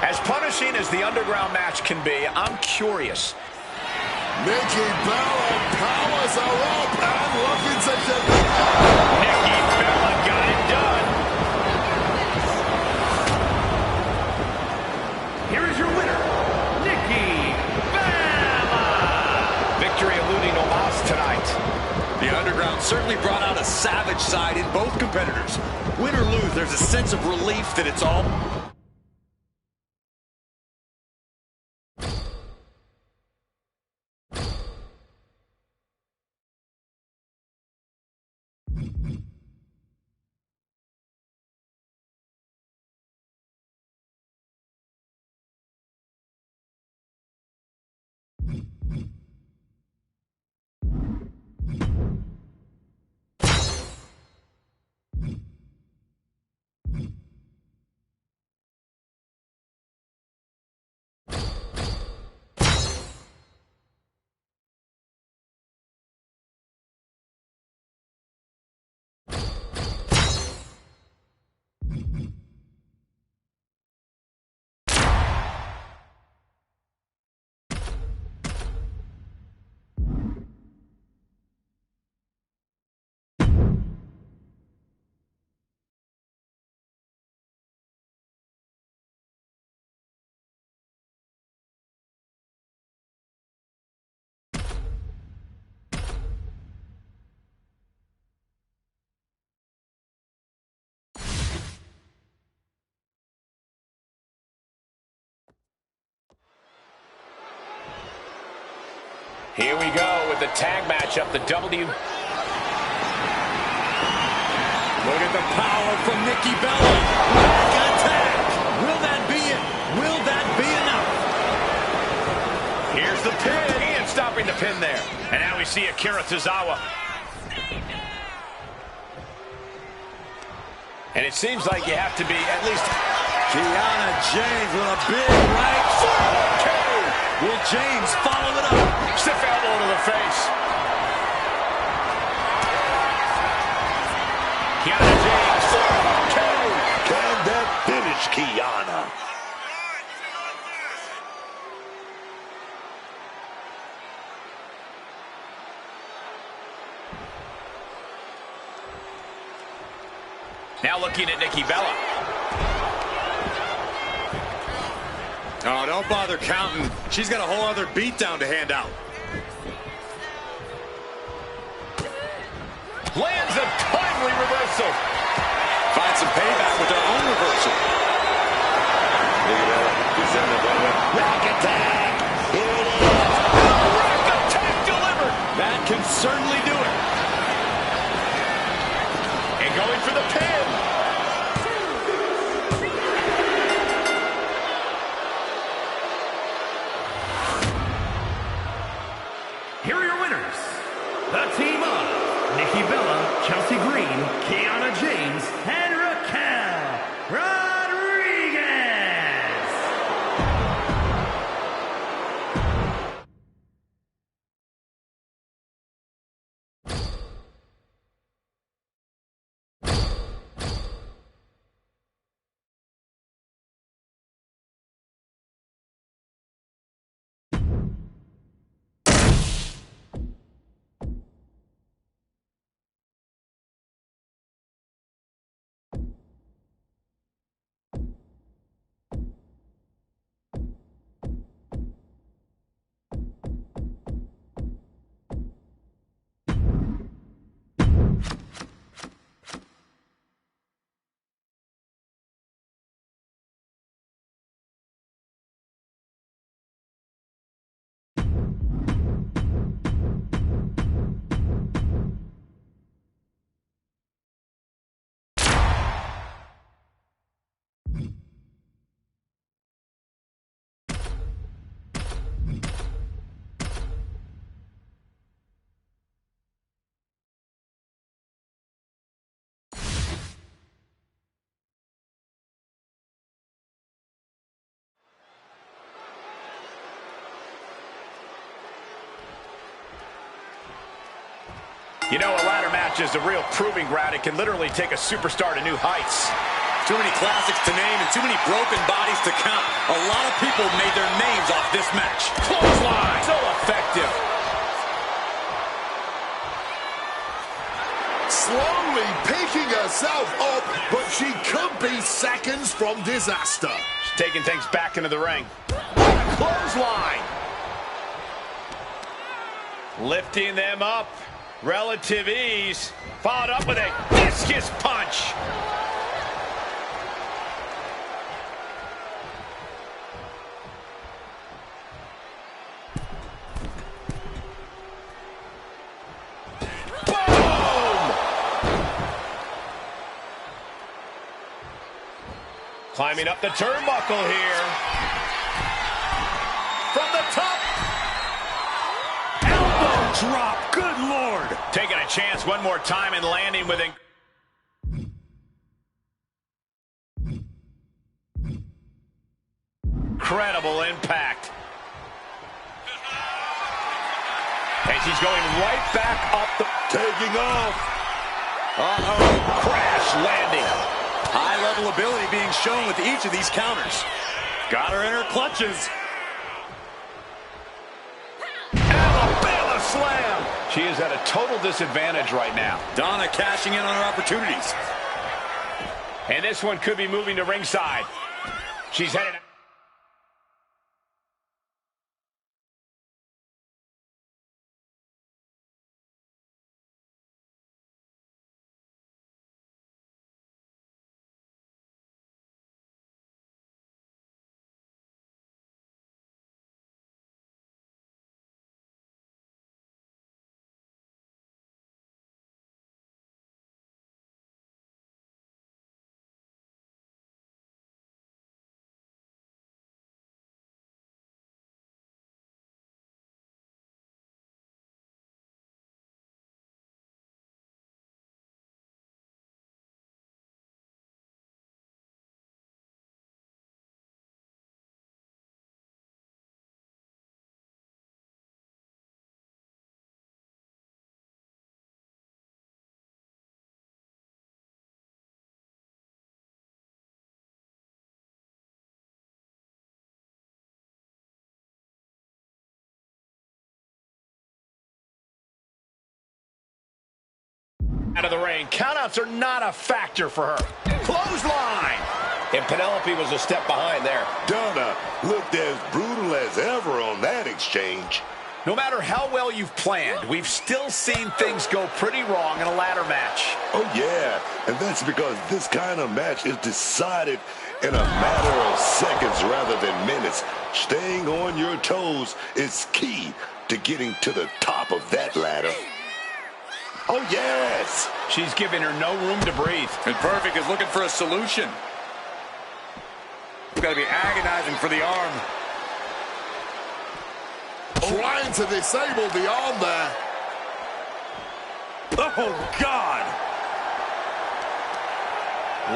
As punishing as the underground match can be, I'm curious. Nikki Bella powers her up and looking to connect. Nikki Bella got it done. Here is your winner, Nikki Bella. Victory eluding no loss tonight. The Underground certainly brought out a savage side in both competitors. Win or lose, there's a sense of relief that it's all... Here we go with the tag matchup, the W. Look at the power from Nikki Bella. Back attack. Will that be it? Will that be enough? Here's the pin. And stopping the pin there. And now we see Akira Tozawa. And it seems like you have to be at least... Kiana James with a big right. Will James follow it up? Stiff elbow to the face. Kiana James. Can that finish Kiana? Now looking at Nikki Bella. Oh, don't bother counting. She's got a whole other beatdown to hand out. Lands a timely reversal. Find some payback with their own reversal. Rack attack. Here it is. Rack attack delivered. That can certainly do it. And going for the pin. Here are your winners. The team of Nikki Bella, Chelsea Green, Kiana James, and Raquel Rodriguez. You know, a ladder match is a real proving ground. It can literally take a superstar to new heights. Too many classics to name and too many broken bodies to count. A lot of people made their names off this match. Clothesline. So effective. Slowly picking herself up, but she could be seconds from disaster. She's taking things back into the ring. What a clothesline. Lifting them up. Relative ease. Followed up with a discus punch. Climbing up the turnbuckle here. From the top. Elbow drop. Good Lord. Taking a chance one more time and landing with incredible impact. And she's going right back up the... Taking off. Uh-oh. Crash landing. High-level ability being shown with each of these counters. Got her in her clutches. Alabama slam. She is at a total disadvantage right now. Donna cashing in on her opportunities. And this one could be moving to ringside. She's headed... Out of the ring. Countouts are not a factor for her. Clothesline. And Penelope was a step behind there. Donna looked as brutal as ever on that exchange. No matter how well you've planned, we've still seen things go pretty wrong in a ladder match. Oh, yeah. And that's because this kind of match is decided in a matter of seconds rather than minutes. Staying on your toes is key to getting to the top of that ladder. Oh, yes! She's giving her no room to breathe. And Perfect is looking for a solution. It's got to be agonizing for the arm. Trying to disable the arm there. Oh, God!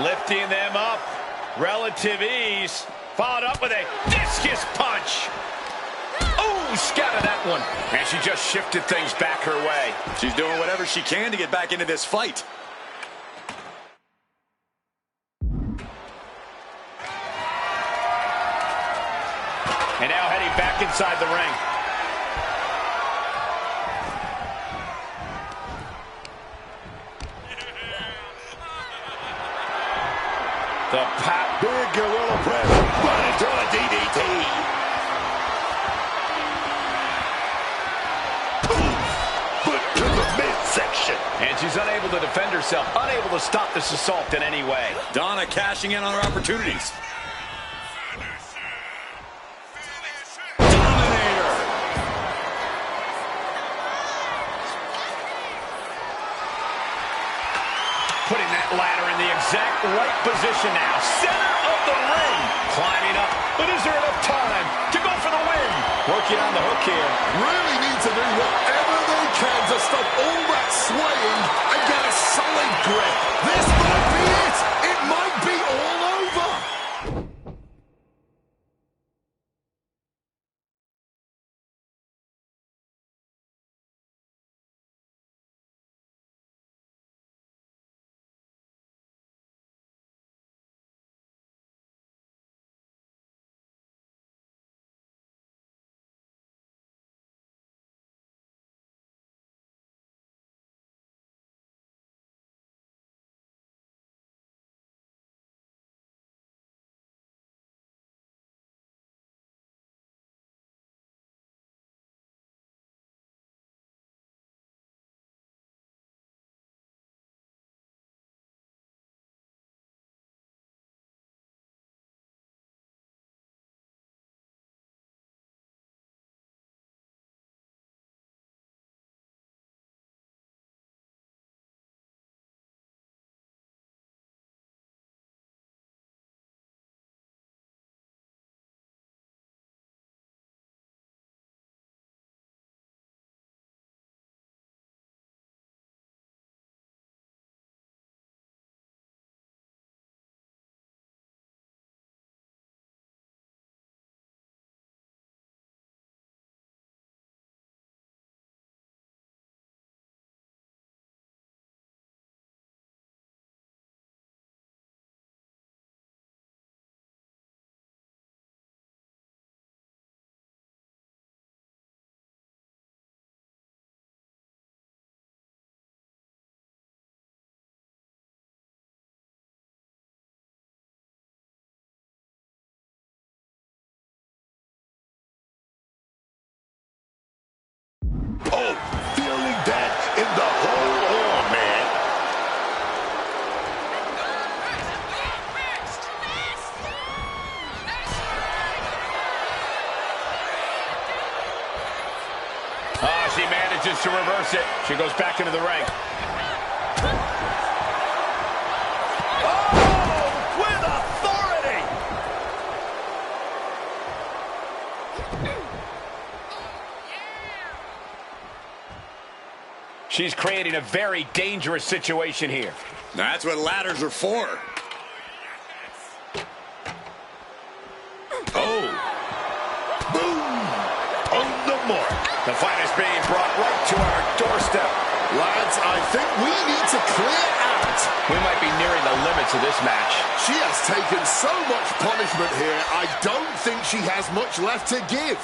Lifting them up. Relative ease. Followed up with a discus punch. Oh, scattered that one. And she just shifted things back her way. She's doing whatever she can to get back into this fight. And now heading back inside the ring. The pop. Big gorilla press. Right into a DDT. Foot to the midsection. And she's unable to defend herself. Unable to stop this assault in any way. Donna cashing in on her opportunities. Putting that ladder in the exact right position now. Center of the ring. Climbing up. But is there enough time to go for the win? Working on the hook here. Really need to do whatever they can to stop all that swaying and get a solid grip. This might be it. It might be all over. Oh, feeling that in the whole arm, man. She manages to reverse it. She goes back into the ring. Oh, with authority! She's creating a very dangerous situation here. That's what ladders are for. Oh. Boom. On the mark. The fight is being brought right to our doorstep. Lads, I think we need to clear out. We might be nearing the limits of this match. She has taken so much punishment here, I don't think she has much left to give.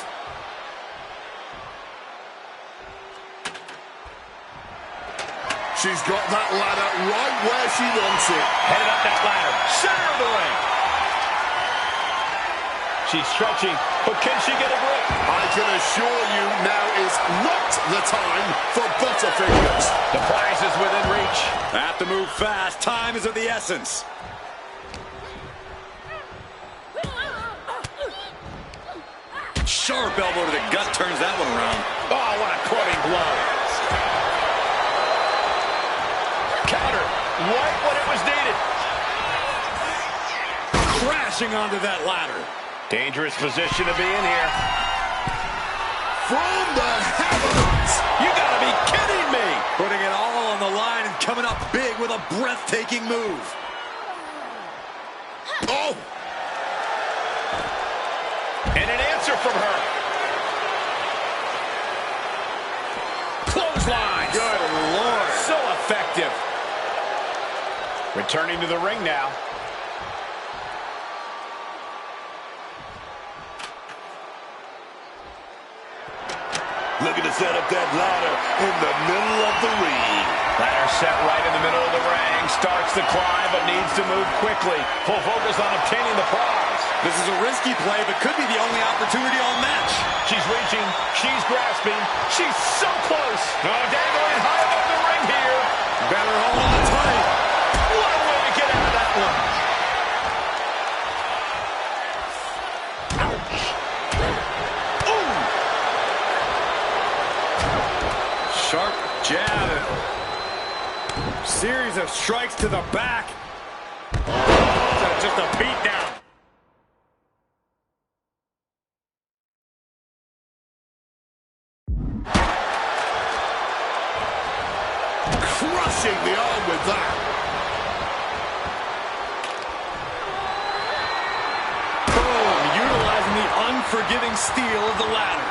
She's got that ladder right where she wants it. Headed up that ladder. Center of the ring. She's stretching, but can she get a grip? I can assure you now is not the time for butterfingers. The prize is within reach. Have to move fast. Time is of the essence. Sharp elbow to the gut turns that one around. Oh, what a clubbing blow. Counter, right when it was needed. Crashing onto that ladder. Dangerous position to be in here. From the heavens! You gotta be kidding me! Putting it all on the line and coming up big with a breathtaking move. Oh! And an answer from her. Clothesline. Good Lord. So effective. Returning to the ring now. Looking to set up that ladder in the middle of the ring. Ladder set right in the middle of the ring. Starts the climb, but needs to move quickly. Full focus on obtaining the prize. This is a risky play, but could be the only opportunity all match. She's reaching. She's grasping. She's so close. Oh, dangling high above the ring here. Better hold on tight. What a way to get out of that one. Sharp jab. Series of strikes to the back. Just a beat down. Crushing the arm with that. Boom, utilizing the unforgiving steel of the ladder.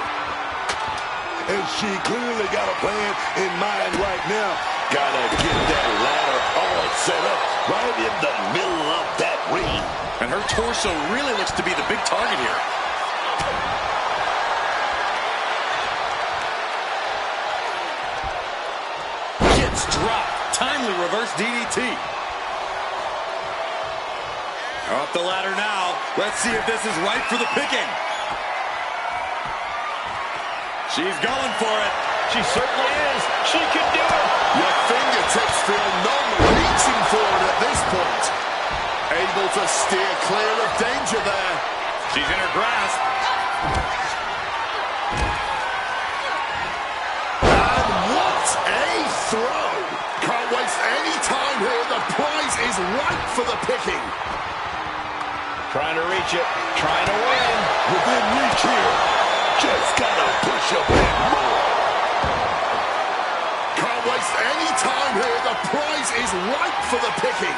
And she clearly got a plan in mind right now. Gotta get that ladder all set up right in the middle of that ring. And her torso really looks to be the big target here. Gets dropped. Timely reverse DDT. Off the ladder now. Let's see if this is right for the picking. She's going for it. She certainly is. She can do it. Your fingertips feel numb reaching for it at this point. Able to steer clear of danger there. She's in her grasp. And what a throw. Can't waste any time here. The prize is ripe for the picking. Trying to reach it. Trying to win. Within reach here. Just gotta push a bit more. Can't waste any time here. The prize is ripe for the picking.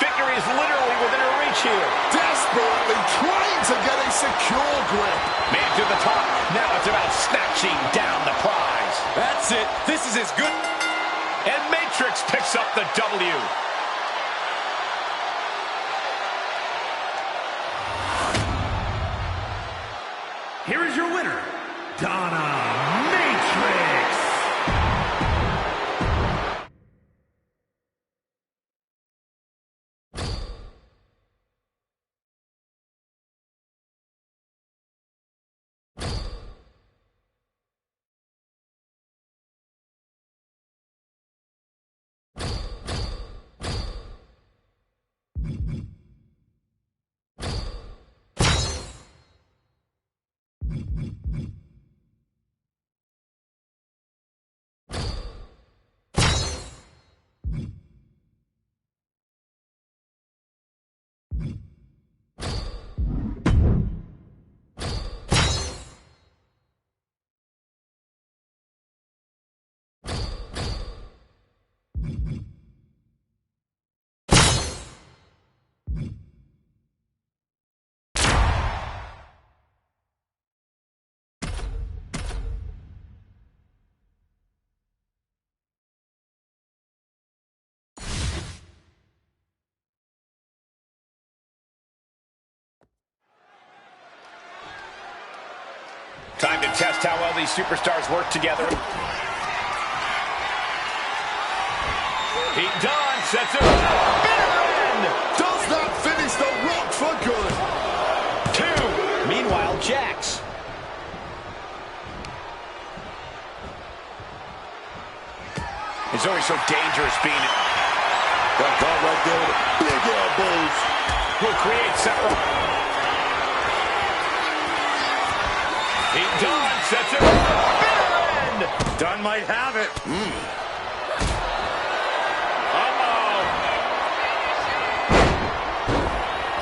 Victory is literally within her reach here. Desperately trying to get a secure grip. Made it to the top. Now it's about snatching down the prize. That's it. This is as good. And Matrix picks up the W. Here is your winner, Donna Matrix. Time to test how well these superstars work together. Pete Dunne sets it up. Bitter end. Does that finish The Rock for good? 2. Meanwhile, Jax. It's always so dangerous being... That guy right there with big elbows. Will create separate... Pete Dunne sets it up. Bitter end. Dunne might have it.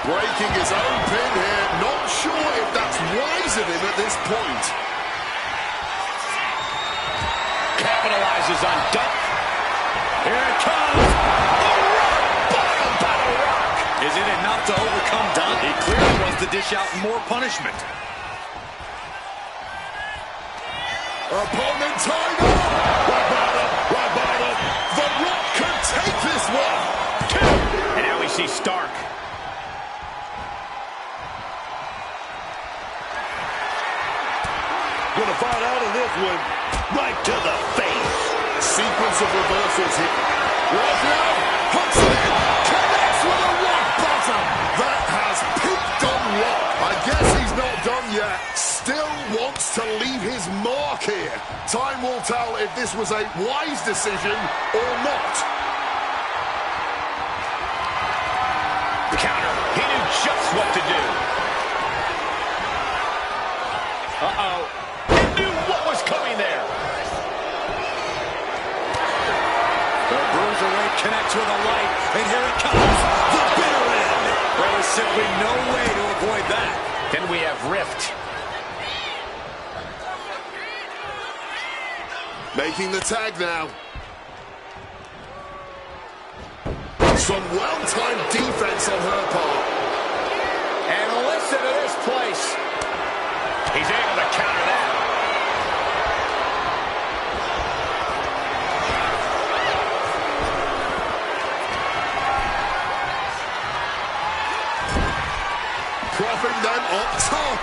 Breaking his own pin here. Not sure if that's wise of him at this point. Capitalizes on Dunne. Here it comes. The Rock bottom by The Rock. Is it enough to overcome Dunne? He clearly wants to dish out more punishment. Opponent tied up. Right bottom. The Rock can take this one. 2. And now we see Stark. Gonna find out of this one. Right to the face. Sequence of reversals here. Right now, hooks it in. Connects with a rock bottom. That has peaked on Rock. I guess he's not done yet. Still wants to leave his mark here. Time will tell if this was a wise decision or not. Counter. He knew just what to do. Uh-oh. He knew what was coming there. The Bruiserweight connects with a light, and here it comes. The bitter end. There was simply no way to avoid that. Then we have Rift. Making the tag now. Some well-timed defense on her part. And listen to this place. He's able to counter that. Propping them up top.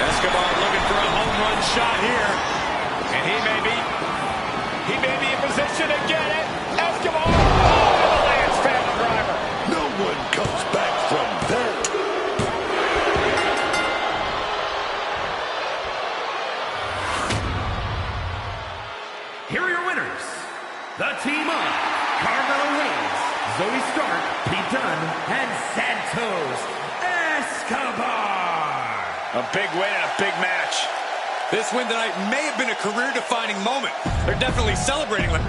Escobar looking for a home run shot here. And he may be in position to get it. Escobar! Oh, the Lance Phantom driver. No one comes back from there. Here are your winners. The team of Carmelo Hayes, Zoe Stark, Pete Dunne, and Santos Escobar. A big win and a big match. This win tonight may have been a career-defining moment. They're definitely celebrating like...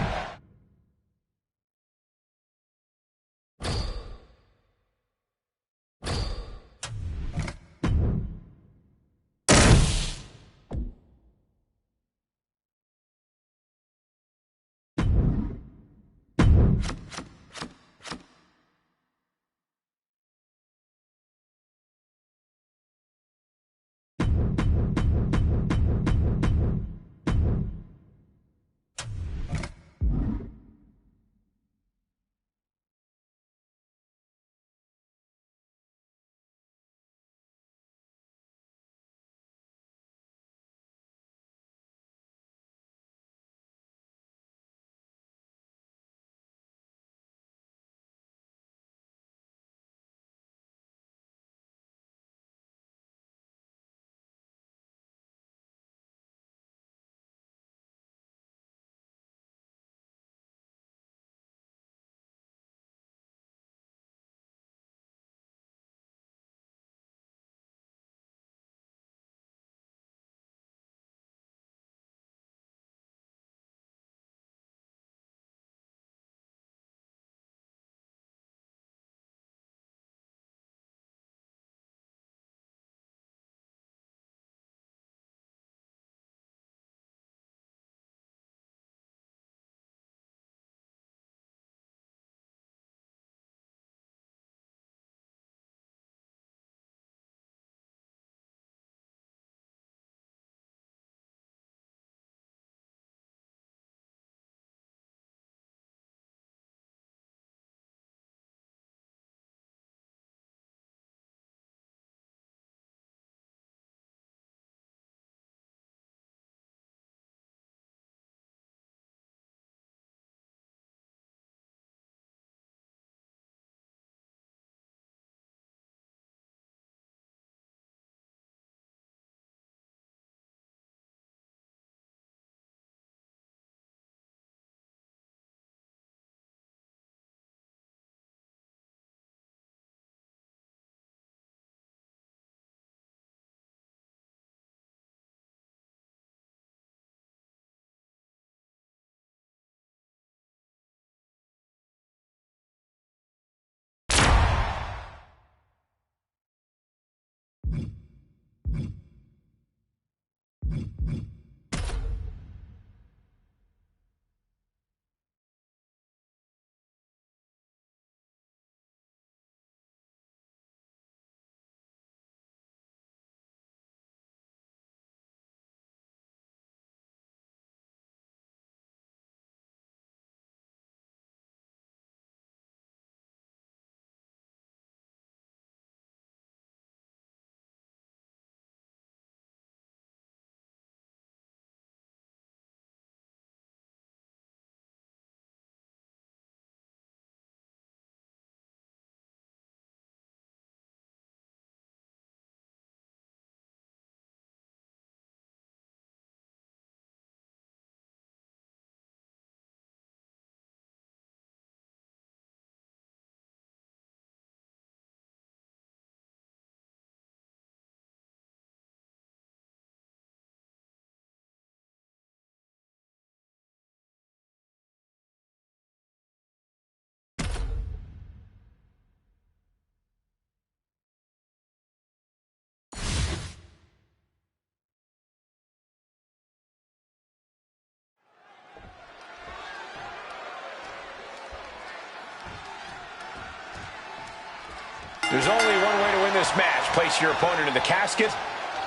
There's only one way to win this match. Place your opponent in the casket,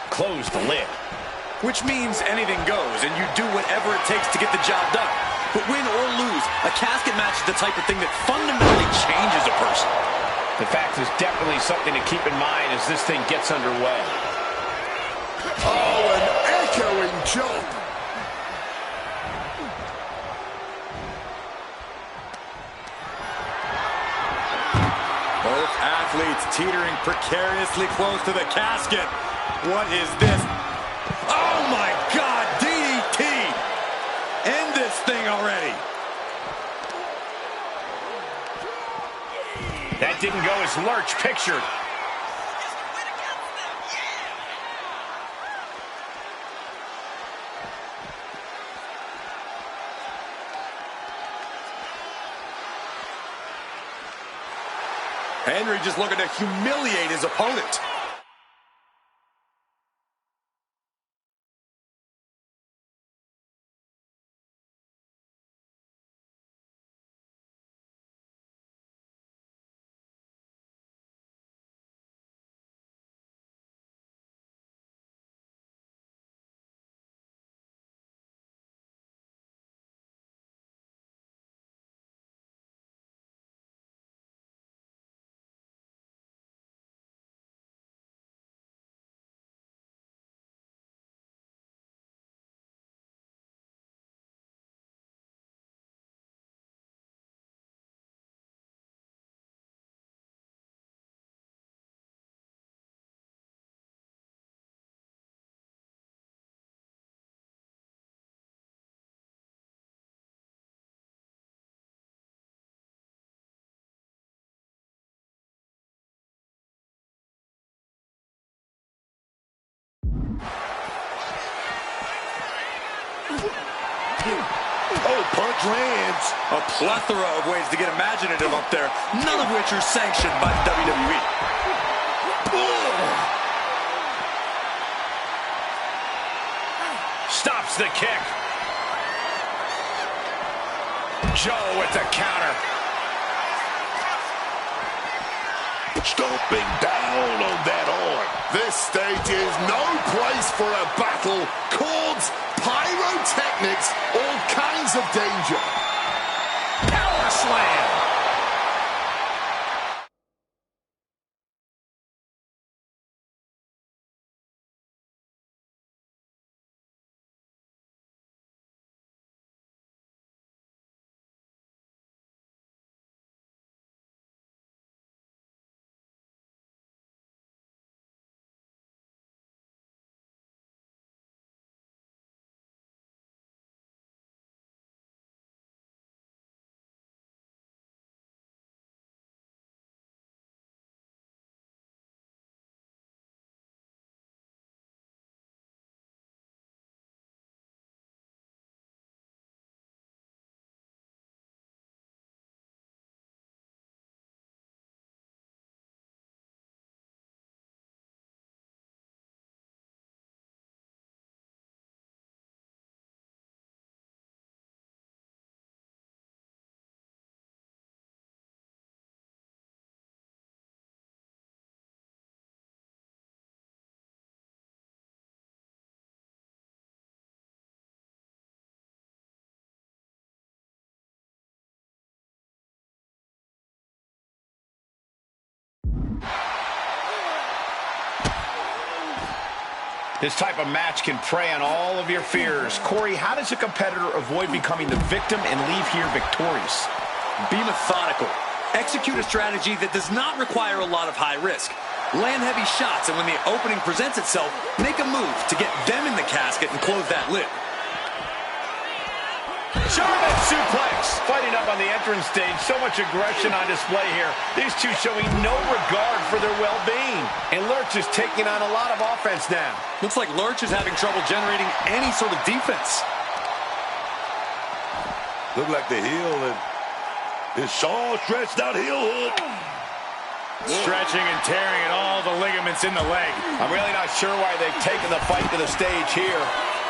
close the lid. Which means anything goes, and you do whatever it takes to get the job done. But win or lose, a casket match is the type of thing that fundamentally changes a person. The fact is definitely something to keep in mind as this thing gets underway. Oh, an echoing jump. Both athletes teetering precariously close to the casket. What is this? Oh my God, DDT! End this thing already. That didn't go as Lurch pictured. Henry just looking to humiliate his opponent. Oh, punch lands. A plethora of ways to get imaginative up there, none of which are sanctioned by the WWE. Stops the kick. Joe with the counter. Stomping down on that arm. This stage is no place for a battle. Cords, pyrotechnics, all kinds of danger. Power slam. This type of match can prey on all of your fears. Corey, how does a competitor avoid becoming the victim and leave here victorious? Be methodical. Execute a strategy that does not require a lot of high risk. Land heavy shots, and when the opening presents itself, make a move to get them in the casket and close that lid. German suplex. Fighting up on the entrance stage. So much aggression on display here. These two showing no regard for their well-being. And Lurch is taking on a lot of offense now. Looks like Lurch is having trouble generating any sort of defense. Look like the heel and his Shaw stretched out heel hook. Stretching and tearing at all the ligaments in the leg. I'm really not sure why they've taken the fight to the stage here.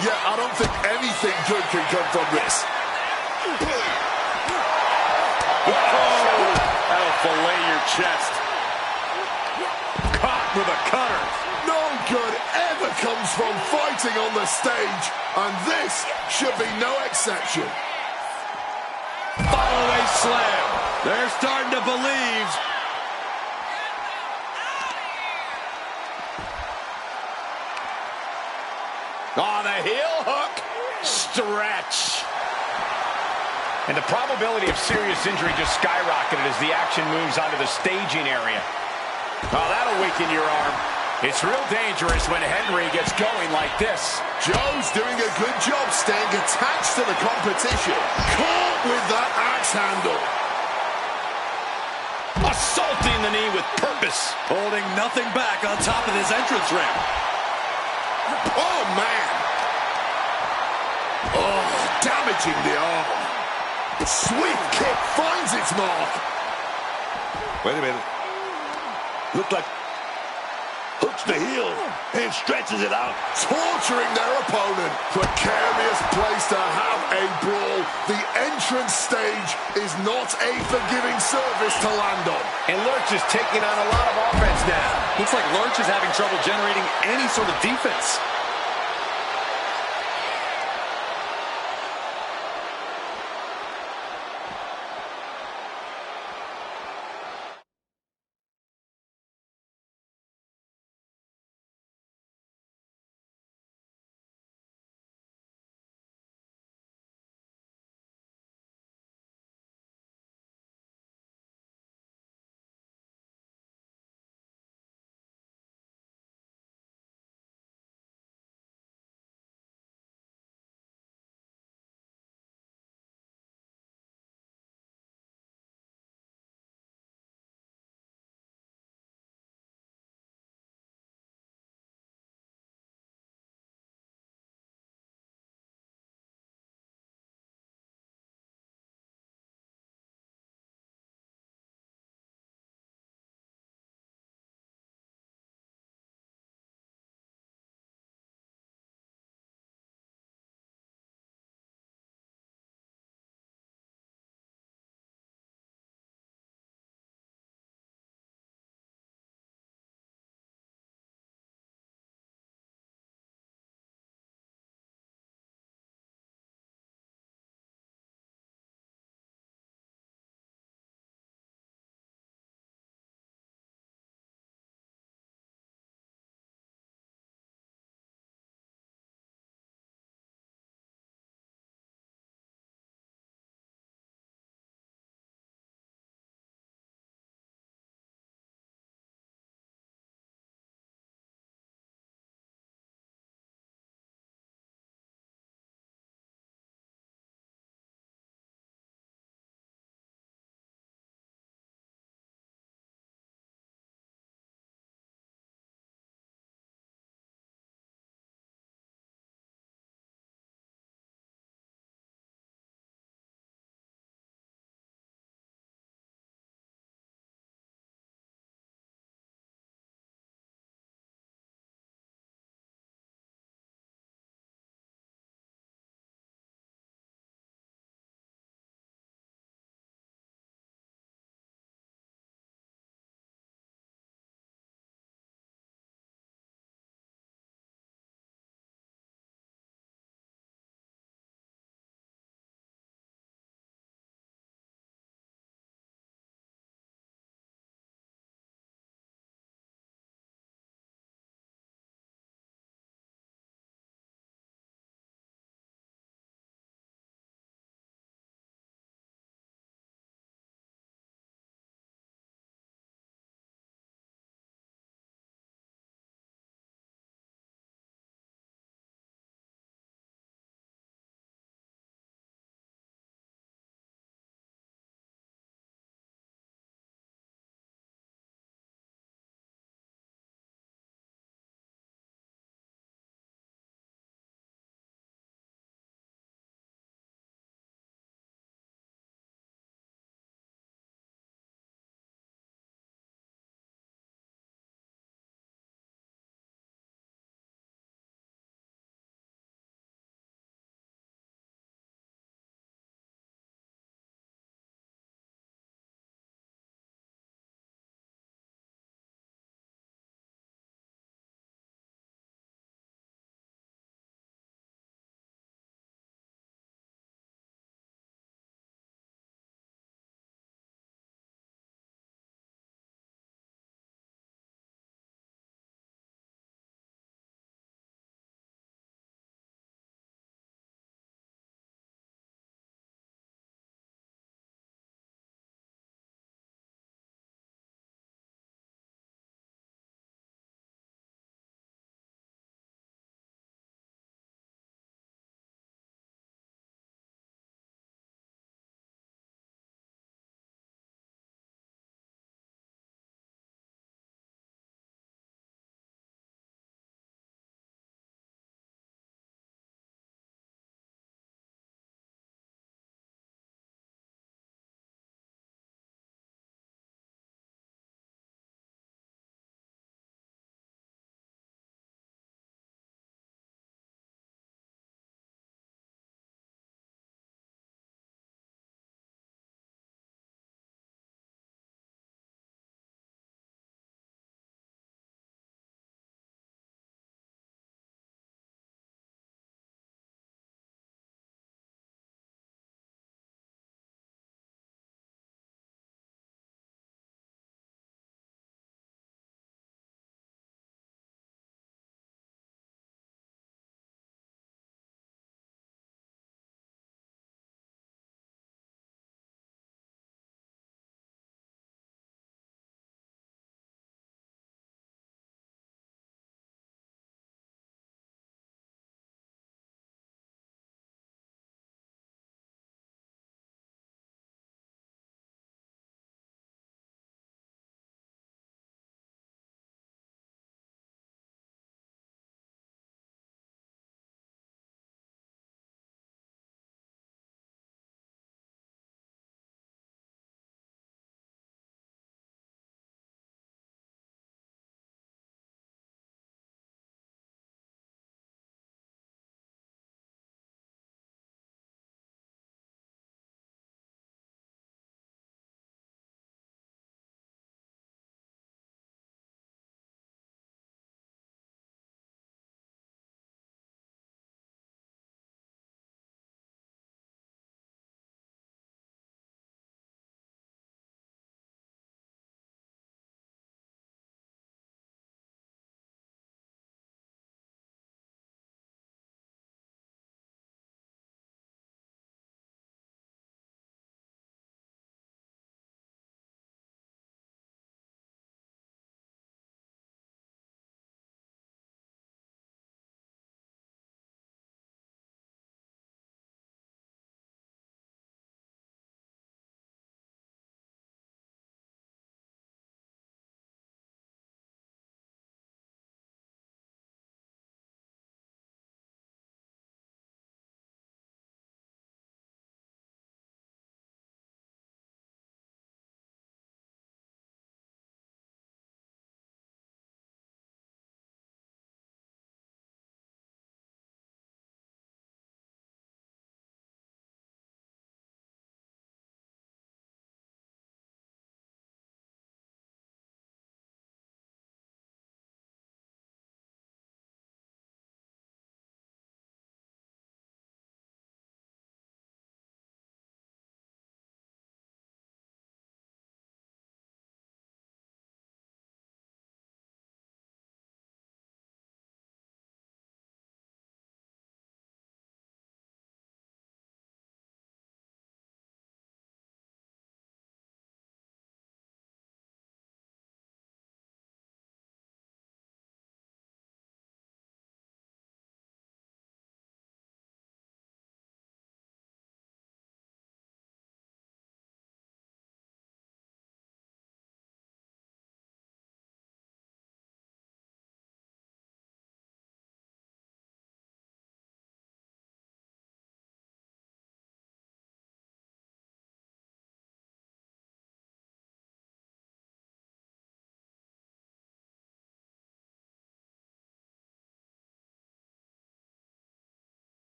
Yeah, I don't think anything good can come from this. That'll fillet your chest. with a cutter. No good ever comes from fighting on the stage, and this should be no exception. Follow-away slam. They're starting to believe. Oh, the heel hook. Stretch. And the probability of serious injury just skyrocketed as the action moves onto the staging area. Oh, that'll weaken your arm. It's real dangerous when Henry gets going like this. Joe's doing a good job staying attached to the competition. Caught with that axe handle. Assaulting the knee with purpose. Holding nothing back on top of this entrance ramp. Oh, man. Oh, damaging the arm. The sweep kick finds its mark. Wait a minute. Looked like hooks the heel and stretches it out. Torturing their opponent. Precarious place to have a brawl. The entrance stage is not a forgiving surface to land on. And Lurch is taking on a lot of offense now. Looks like Lurch is having trouble generating any sort of defense.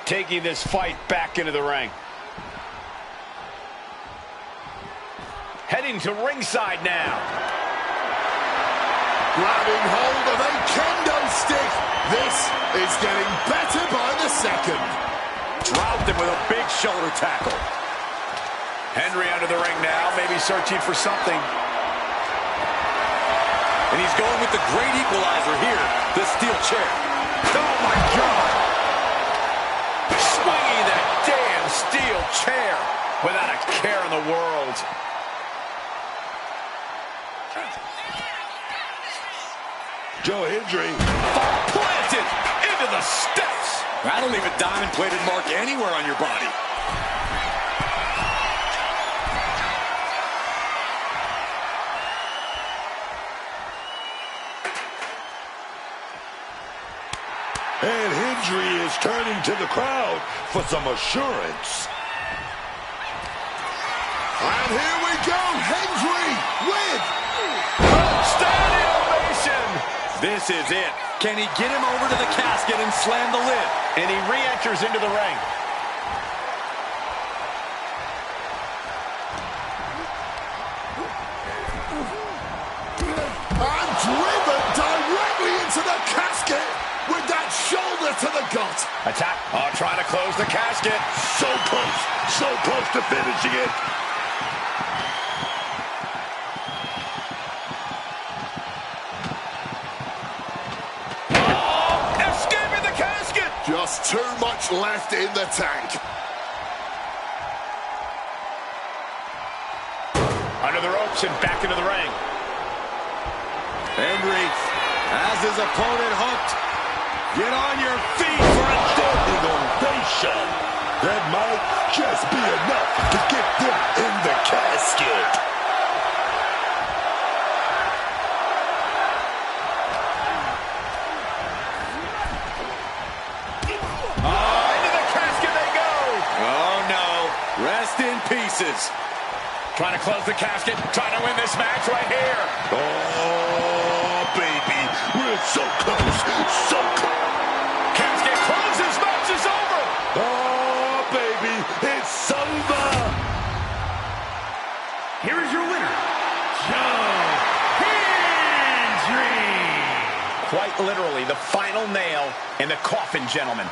taking this fight back into the ring. Heading to ringside now. Grabbing hold of a kendo stick. This is getting better by the second. Dropped him with a big shoulder tackle. Henry under the ring now, maybe searching for something. And he's going with the great equalizer here, the steel chair. Oh, my God. Swinging that damn steel chair without a care in the world. Joe Hendry. Planted into the steps. That'll leave a diamond-plated mark anywhere on your body. And Hendry is turning to the crowd for some assurance. And here we go, Hendry with standing ovation. This is it. Can he get him over to the casket and slam the lid? And he re-enters into the ring. and driven directly into the casket with that shoulder to the gut. Attack. Oh, trying to close the casket. So close to finishing it. Just too much left in the tank. Under the ropes and back into the ring. Hendry has his opponent hooked. Get on your feet for a standing ovation. That might just be enough to get them in the casket. Rest in pieces. Trying to close the casket, trying to win this match right here. Oh, baby, we're so close, so close. Casket closes, match is over. Oh, baby, it's over. Here is your winner, Joe Hendry. Quite literally, the final nail in the coffin, gentlemen.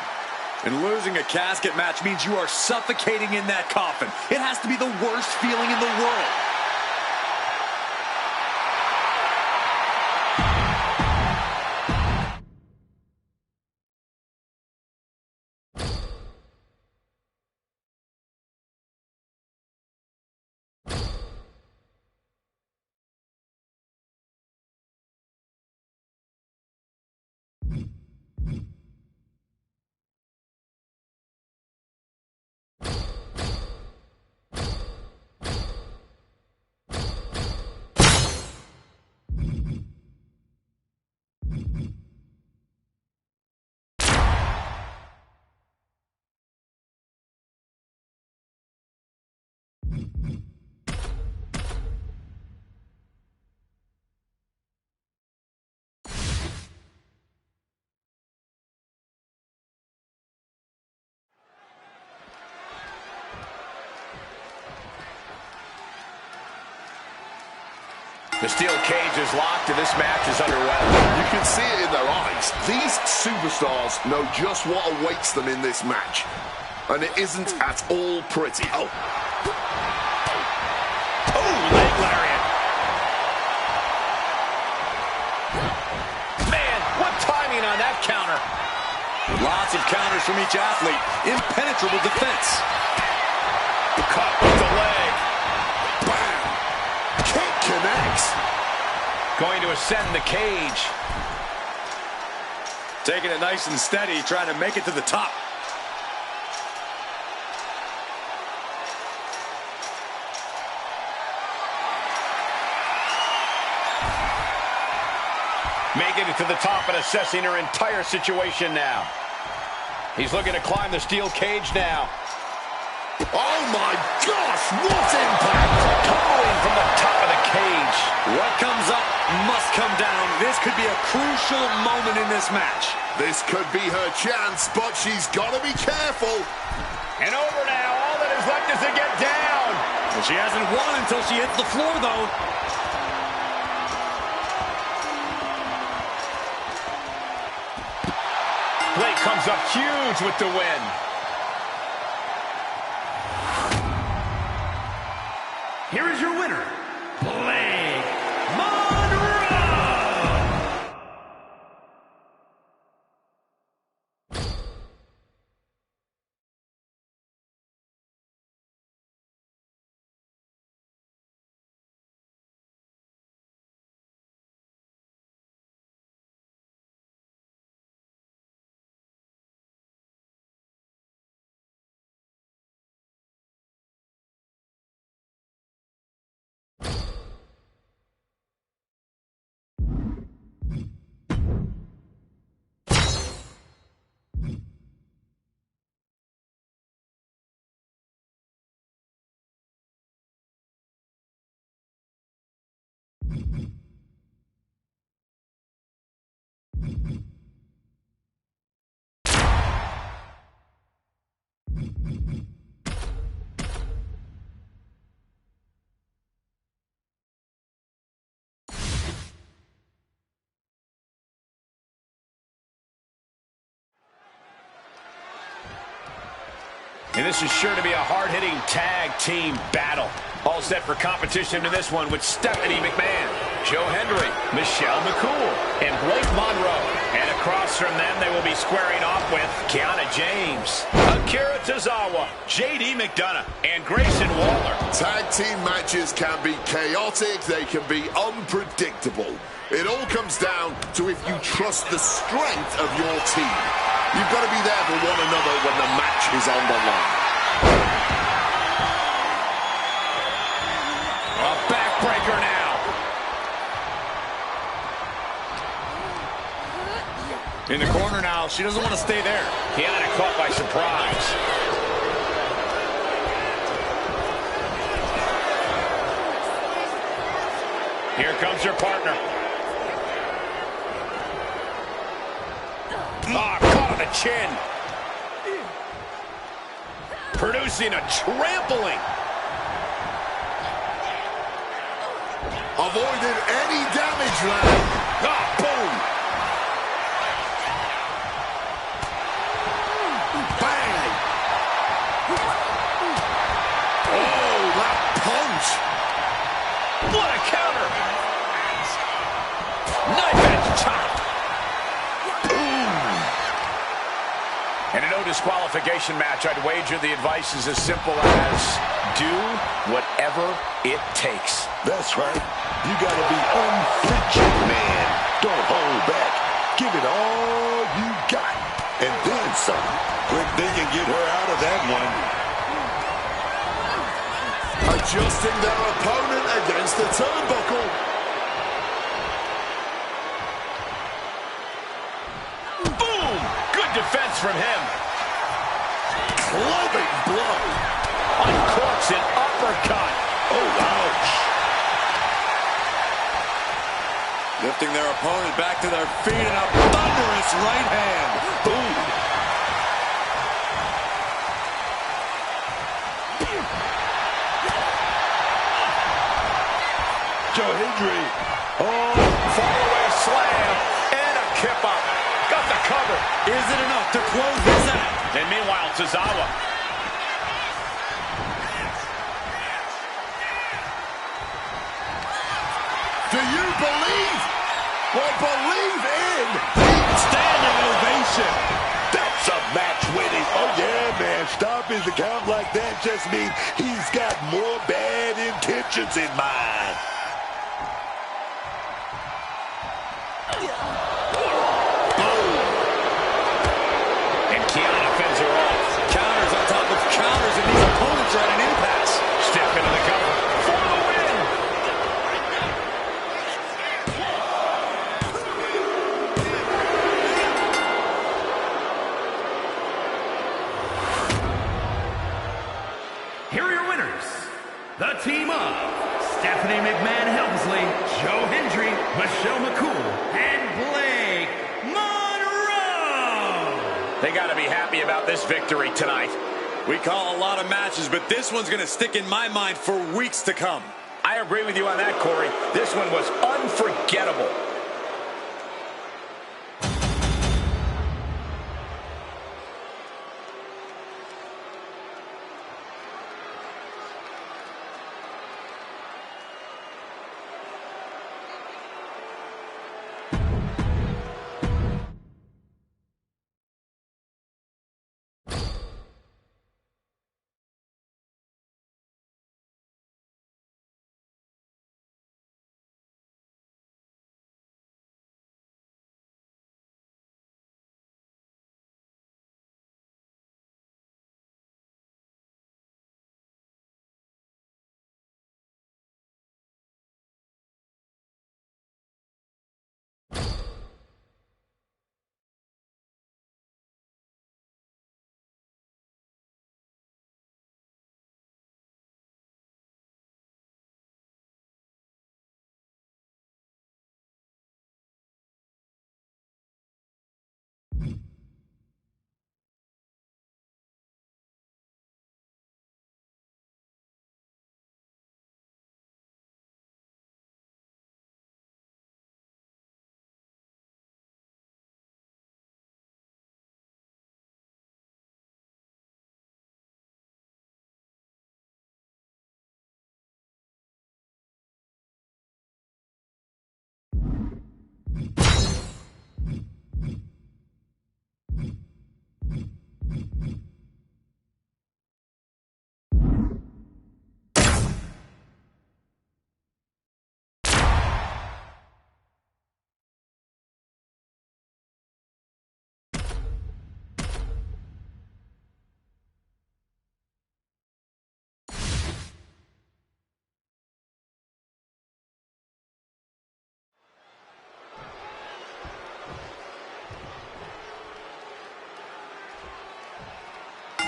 And losing a casket match means you are suffocating in that coffin. It has to be the worst feeling in the world. The steel cage is locked and this match is underway. You can see it in their eyes. These superstars know just what awaits them in this match. And it isn't at all pretty. Oh, leg lariat. Man, what timing on that counter. Lots of counters from each athlete. Impenetrable defense. Caught with the leg. Bam! Kick connects. Going to ascend the cage. Taking it nice and steady, trying to make it to the top. Making it to the top and assessing her entire situation now. He's looking to climb the steel cage now. Oh my gosh, what impact! Tumbling from the top of the cage. What comes up must come down. This could be a crucial moment in this match. This could be her chance, but she's got to be careful. And over now. All that is left is to get down. Well, she hasn't won until she hits the floor, though. Blake comes up huge with the win. Here is your winner, Blake Monroe. And this is sure to be a hard-hitting tag team battle. All set for competition in this one with Stephanie McMahon, Joe Hendry, Michelle McCool, and Blake Monroe. And across from them, they will be squaring off with Kiana James, Akira Tozawa, J.D. McDonough, and Grayson Waller. Tag team matches can be chaotic, they can be unpredictable. It all comes down to if you trust the strength of your team. You've got to be there for one another when the match is on the line. A backbreaker now. In the corner now. She doesn't want to stay there. Kiana caught by surprise. Here comes her partner. Ah, caught on the chin. Producing a trampling. Avoided any damage now. Ah, boom. Bang. Oh, that punch. What a counter. Knife edge chop. In a no disqualification match, I'd wager the advice is as simple as do whatever it takes. That's right. You got to be unflinching, man. Don't hold back. Give it all you got. And then some. Quick thinking, get her out of that one. Adjusting their opponent against the turnbuckle. Boom! Good defense from him. Clubbing blow. Uncorks an uppercut. Oh, ouch. Lifting their opponent back to their feet and a thunderous right hand. Boom. Joe Hendry. Oh, fallaway slam and a kip up. Got the cover. Is it enough to close this out? And meanwhile, Tozawa. Do you believe? Well, believe in. Standing ovation. That's a match winning. Oh, yeah, man. Stopping the count like that just means he's got more bad intentions in mind. And Kiana fends her off. Counters on top of counters, and these opponents are at an impasse. Step into the cover for the win. Here are your winners, the team of Stephanie McMahon Helmsley, Joe Hendry, got to be happy about this victory tonight. We call a lot of matches, but this one's going to stick in my mind for weeks to come. I agree with you on that, Corey. This one was unforgettable.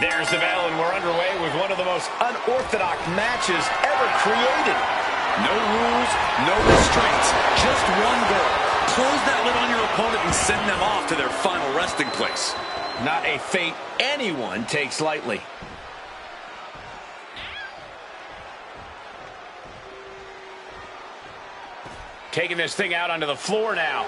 There's the bell, and we're underway with one of the most unorthodox matches ever created. No rules, no restraints, just one goal. Close that lid on your opponent and send them off to their final resting place. Not a fate anyone takes lightly. Taking this thing out onto the floor now.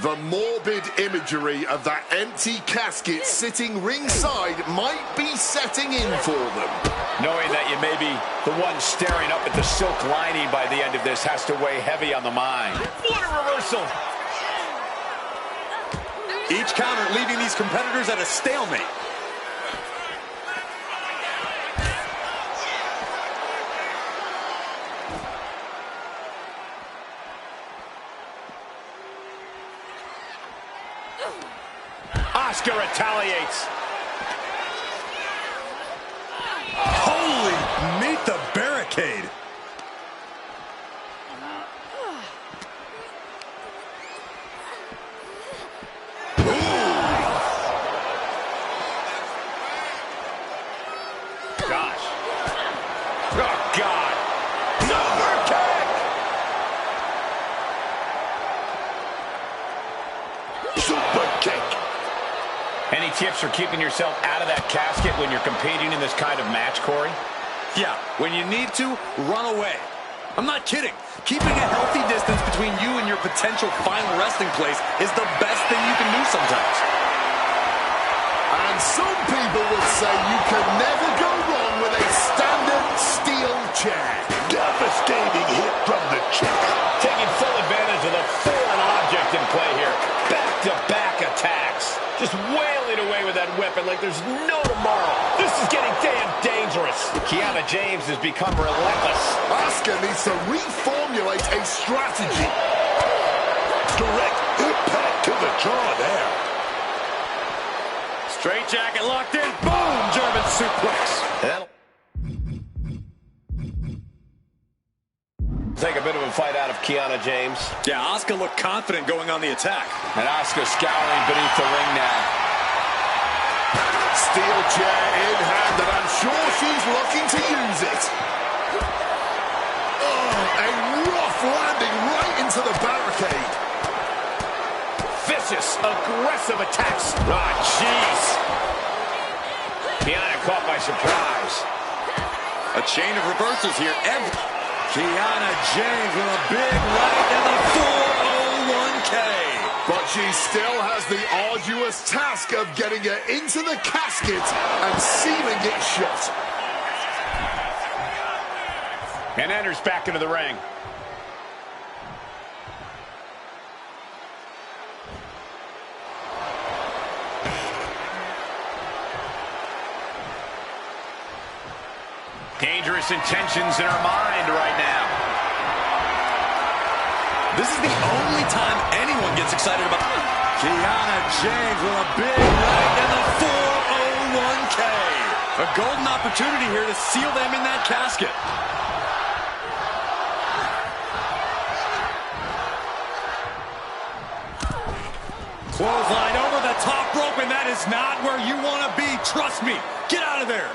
The morbid imagery of that empty casket sitting ringside might be setting in for them. Knowing that you may be the one staring up at the silk lining by the end of this has to weigh heavy on the mind. What a reversal! Each counter leaving these competitors at a stalemate. Oscar retaliates. Holy, meet the barricade. Gosh. Oh, God. Super kick. Super kick. Any tips for keeping yourself out of that casket when you're competing in this kind of match, Corey? Yeah, when you need to, run away. I'm not kidding. Keeping a healthy distance between you and your potential final resting place is the best thing you can do sometimes. And some people would say you can never go wrong with a standard steel chair. Devastating hit from the chair. Taking full advantage of the foreign object in play here. Back-to-back attacks. Just wailing away with that weapon like there's no tomorrow. This is getting damn dangerous. this. Kiana James has become relentless. Asuka needs to reformulate a strategy. Direct impact to the jaw there. Straight jacket locked in. Boom! German suplex. Take a bit of a fight out of Kiana James. Yeah, Asuka looked confident going on the attack. And Asuka scouring beneath the ring now. Steel chair in hand, and I'm sure she's looking to use it. Oh, a rough landing right into the barricade. Vicious, aggressive attacks. Ah, jeez. Kiana caught by surprise. A chain of reversals here. Kiana James with a big right in the 401k. But she still has the arduous task of getting it into the casket and sealing it shut. And enters back into the ring. Dangerous intentions in her mind right now. This is the only time anyone gets excited about. Kiana James with a big right in the 401k. A golden opportunity here to seal them in that casket. Clothesline over the top rope, and that is not where you want to be. Trust me. Get out of there.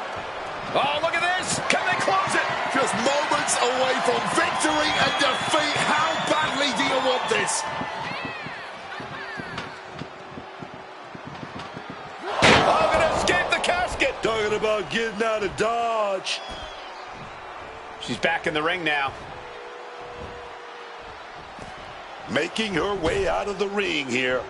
Oh, look at this. Can they close it? Just moments away from victory and defeat. How badly do you want this? Oh, gonna escape the casket. Talking about getting out of Dodge. She's back in the ring now. Making her way out of the ring here.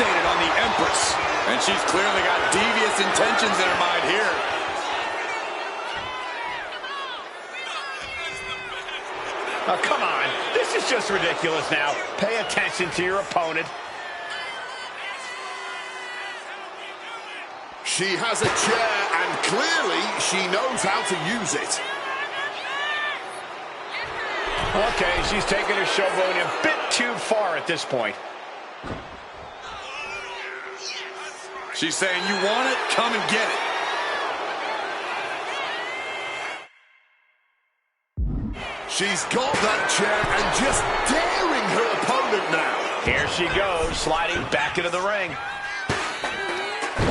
On the Empress, and she's clearly got devious intentions in her mind here. Oh, come on. This is just ridiculous now. Pay attention to your opponent. She has a chair, and clearly she knows how to use it. Okay, she's taking her showboat a bit too far at this point. She's saying, you want it? Come and get it. She's got that chair and just daring her opponent now. Here she goes, sliding back into the ring.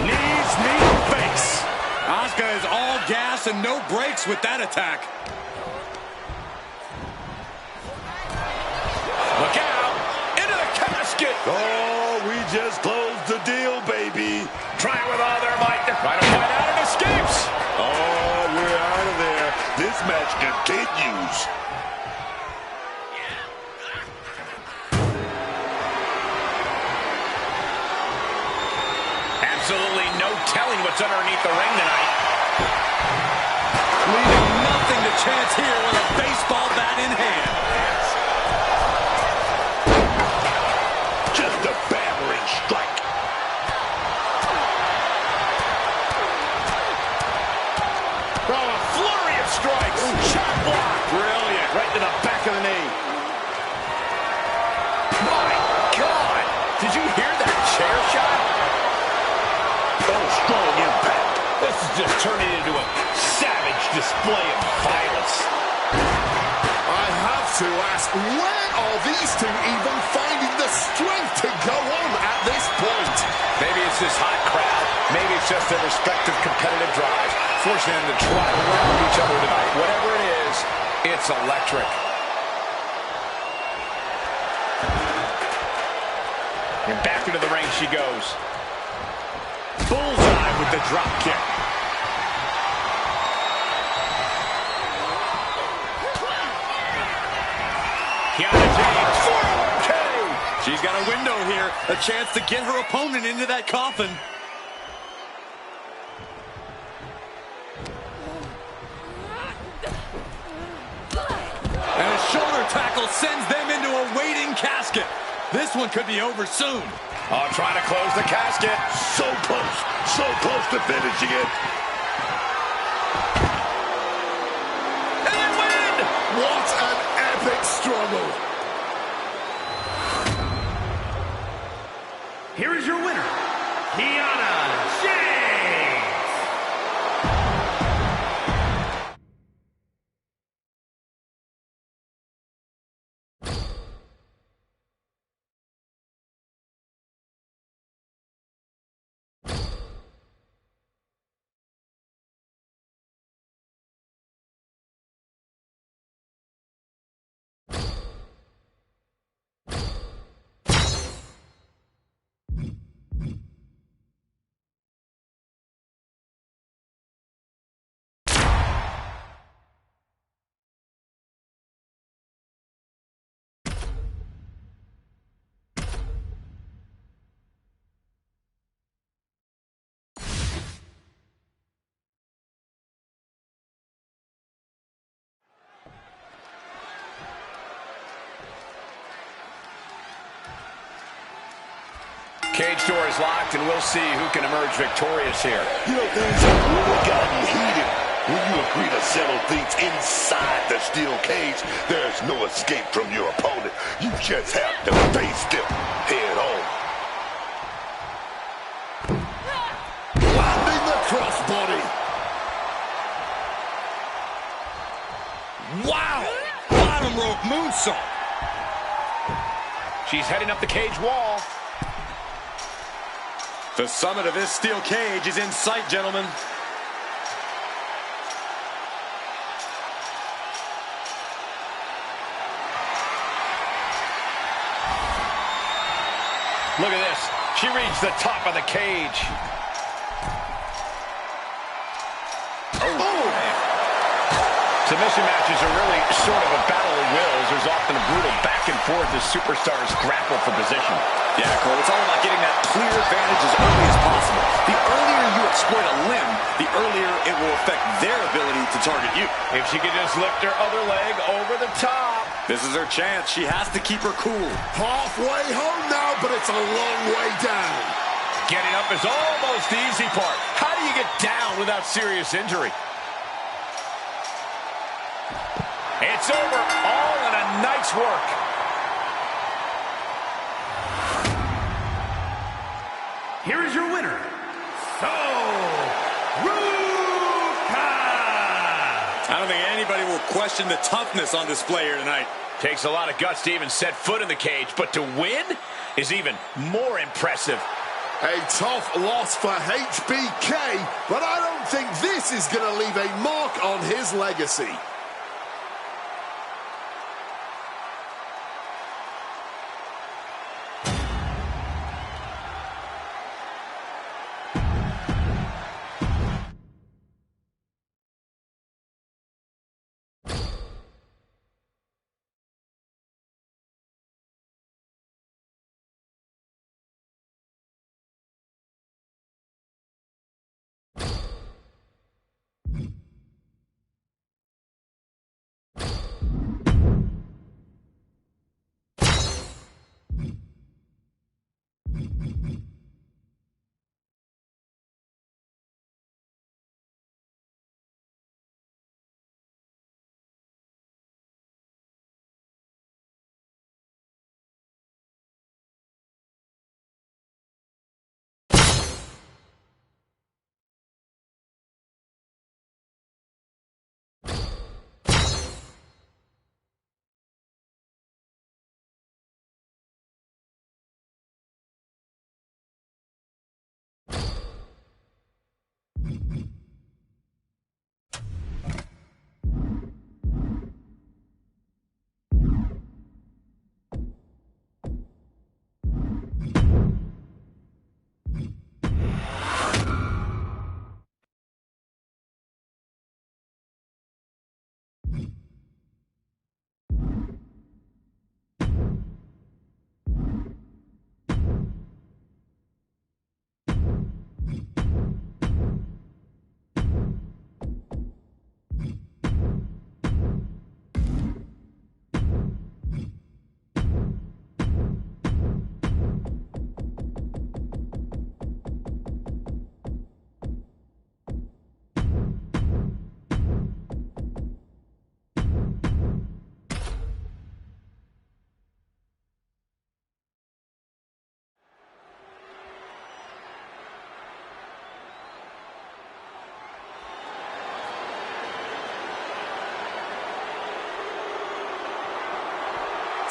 Knees, knee, face. Asuka is all gas and no brakes with that attack. Look out! Into the casket! Oh, we just closed the deal, baby. Trying with all their might to try to fight out and escapes. Oh, we're out of there. This match continues. Absolutely no telling what's underneath the ring tonight. Leaving nothing to chance here with a baseball bat in hand. Just a battering strike. Strikes. Shot block. Brilliant. Right to the back of the knee. My God. Did you hear that chair shot? Oh, strong impact. This is just turning into a savage display of violence. I have to ask, where are these two even finding the strength to go on at this point? Maybe it's this hot crowd. Maybe it's just their respective competitive drives, forcing them to try to round each other tonight. Whatever it is, it's electric. And back into the ring she goes. Bullseye with the drop kick. Kiana James, 401k. She's got a window here, a chance to get her opponent into that coffin. And a shoulder tackle sends them into a waiting casket. This one could be over soon. Oh, trying to close the casket. So close to finishing it. And they win! What an epic struggle. Here is your winner, Kiana James. Cage door is locked, and we'll see who can emerge victorious here. You know, things have really gotten you heated. When you agree to settle things inside the steel cage, there's no escape from your opponent. You just have to face them head on. Landing the crossbody. Wow! Bottom rope moonsault. She's heading up the cage wall. The summit of this steel cage is in sight, gentlemen. Look at this. She reached the top of the cage. Submission matches are really sort of a battle of wills. There's often a brutal back and forth as superstars grapple for position. Yeah, Cole, it's all about getting that clear advantage as early as possible. The earlier you exploit a limb, the earlier it will affect their ability to target you. If she could just lift her other leg over the top. This is her chance. She has to keep her cool. Halfway home now, but it's a long way down. Getting up is almost the easy part. How do you get down without serious injury? It's over, all in a night's work. Here is your winner, I don't think anybody will question the toughness on display here tonight. Takes a lot of guts to even set foot in the cage, but to win is even more impressive. A tough loss for HBK, but I don't think this is going to leave a mark on his legacy.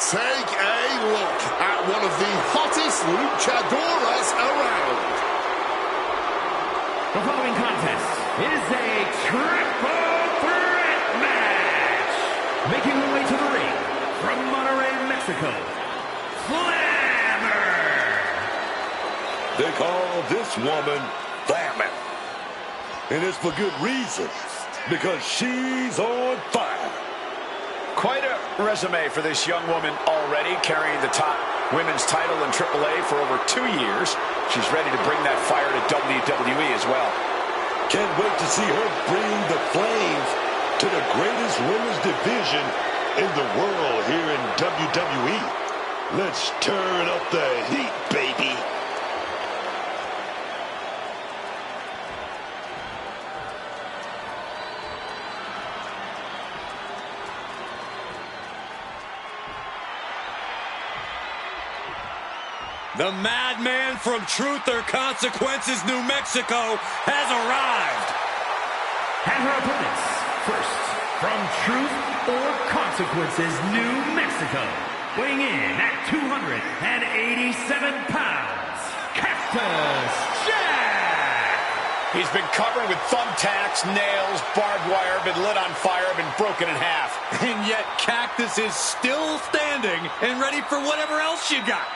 Take a look at one of the hottest luchadoras around. The following contest is a triple threat match. Making her way to the ring from Monterrey, Mexico, Flammer. They call this woman Flammer. And it's for good reason, because she's on fire. Quite a resume for this young woman already, carrying the top women's title in AAA for over 2 years. She's ready to bring that fire to WWE as well. Can't wait to see her bring the flames to the greatest women's division in the world here in WWE. Let's turn up the heat, baby. The madman from Truth or Consequences, New Mexico, has arrived. And her opponents, first, from Truth or Consequences, New Mexico, weighing in at 287 pounds, Cactus Jack! He's been covered with thumbtacks, nails, barbed wire, been lit on fire, been broken in half. And yet Cactus is still standing and ready for whatever else you got.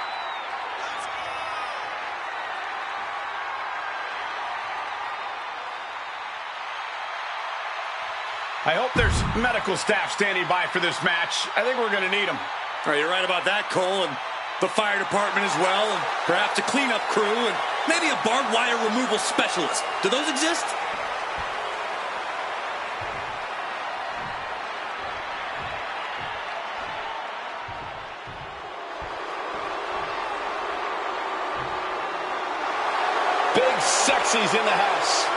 I hope there's medical staff standing by for this match. I think we're going to need them. All right, you're right about that, Cole, and the fire department as well, and perhaps a cleanup crew, and maybe a barbed wire removal specialist. Do those exist? Big Sexy's in the house.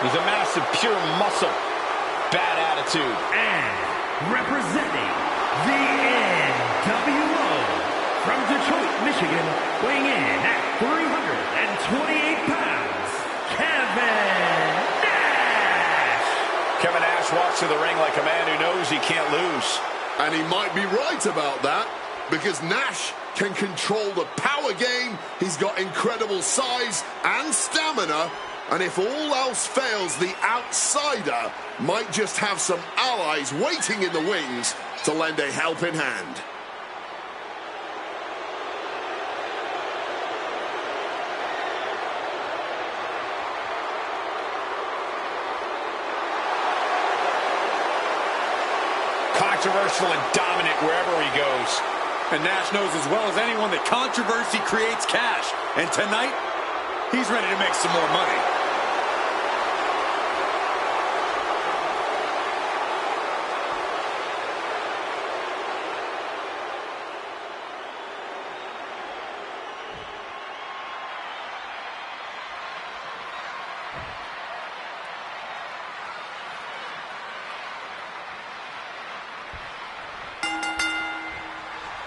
He's a massive pure muscle. Bad attitude. And representing the NWO from Detroit, Michigan, weighing in at 328 pounds, Kevin Nash. Kevin Nash walks to the ring like a man who knows he can't lose. And he might be right about that, because Nash can control the power game. He's got incredible size and stamina. And if all else fails, the outsider might just have some allies waiting in the wings to lend a helping hand. Controversial and dominant wherever he goes. And Nash knows as well as anyone that controversy creates cash. And tonight, he's ready to make some more money.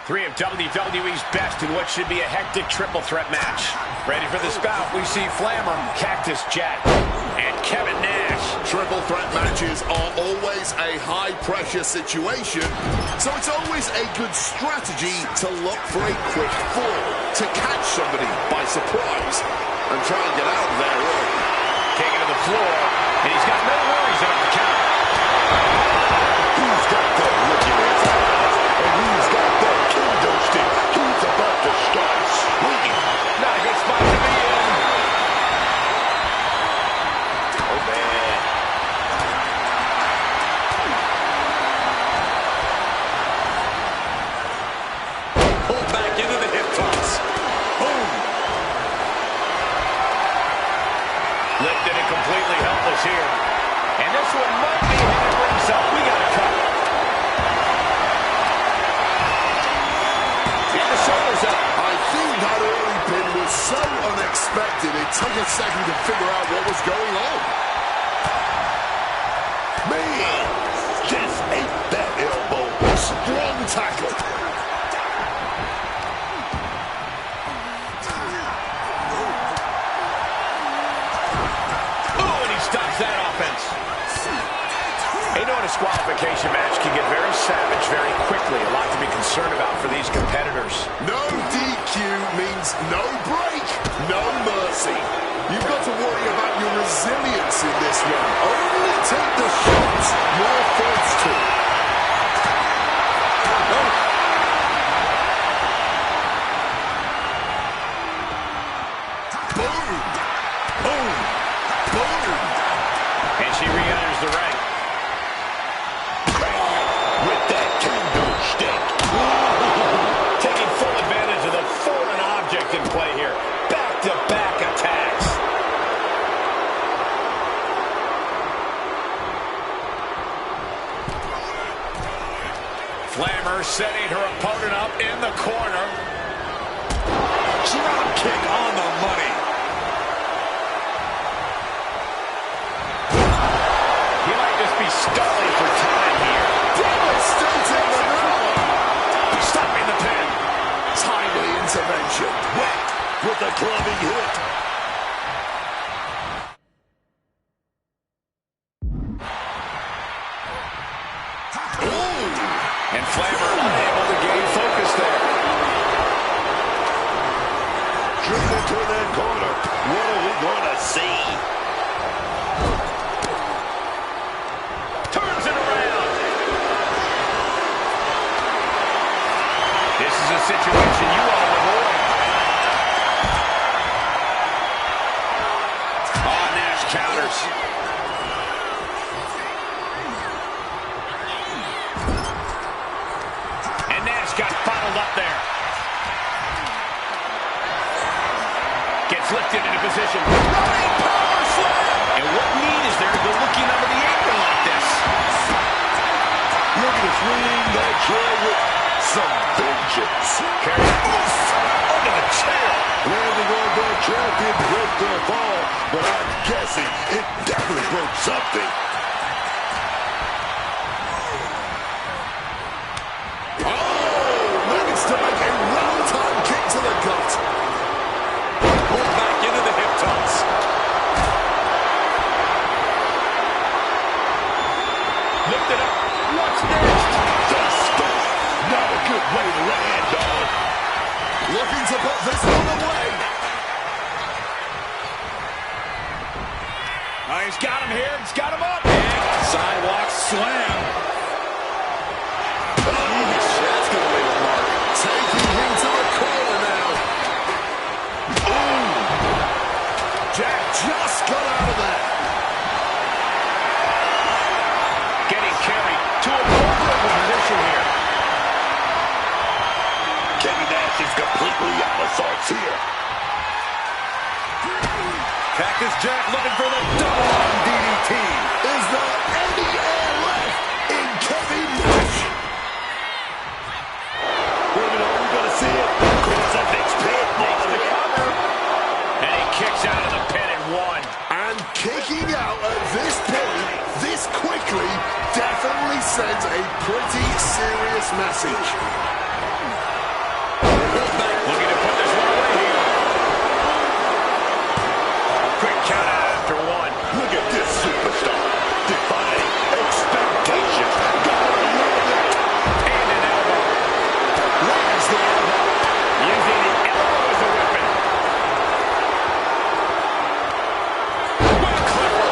Three of WWE's best in what should be a hectic triple threat match. Ready for the spout, we see Flammer, Cactus Jack, and Kevin Nash. Triple threat matches are always a high-pressure situation, so it's always a good strategy to look for a quick fall, to catch somebody by surprise, and try and get out of there early. Taking to the floor, and he's got no worries about the count. He's got that look in his eyes, and he's got that kendo stick. He's about to start swinging. Not a good spot to be in. Oh, man. Pulled back into the hip toss. Boom. Lifted and completely helpless here. And this one might be headed for himself. We got a cut. And the shoulders up. I think that early pin was so unexpected, it took a second to figure out what was going on. Man, just ate that elbow. Strong tackle. Oh, and he stops that offense. A no disqualification match can get very savage very quickly. A lot to be concerned about for the Flamer setting her opponent up in the corner. Drop kick on the money. He might just be stalling for time here. Devastating maneuver. Stopping the pin. Timely intervention. Wet with the clubbing hit. And Flamer unable to gain focus there. Driven to that corner. What are we going to see? Turns it around. This is a situation you want to avoid. Oh, Nash counters. And Nash got bottled up there. Gets lifted into position. Running power slam! And what need is there to go looking under the apron like this? Look at us winning that chair with some vengeance. Carry under the chair. Landing on that chair didn't break their fall, but I'm guessing it definitely broke something. Oh, managed to make a well-timed kick to the gut. Pulled back into the hip toss. Lift it up. What's next? The stomp. Not a good way to land, dog. Looking to put this one away. Oh, he's got him here. He's got him up. And sidewalk slam. That's going to leave a mark. Taking him to the corner now. Ooh. Jack just got out of that. Getting carried to a vulnerable position here. Kenny Nash is completely out of sorts here. Cactus Jack looking for the double arm DDT. Is there any air left in Kenny Nash? Wait a minute, are we going to see it? Crucifix pin. Makes the cover. And he kicks out of the pin and one. And kicking out at this point, this quickly, definitely sends a pretty serious message. Looking to put this one away here. Quick count out after one. Look at this superstar. Defying expectations. Gotta love it. And an elbow. Lands the elbow. Using the elbow as a weapon. What a clipper.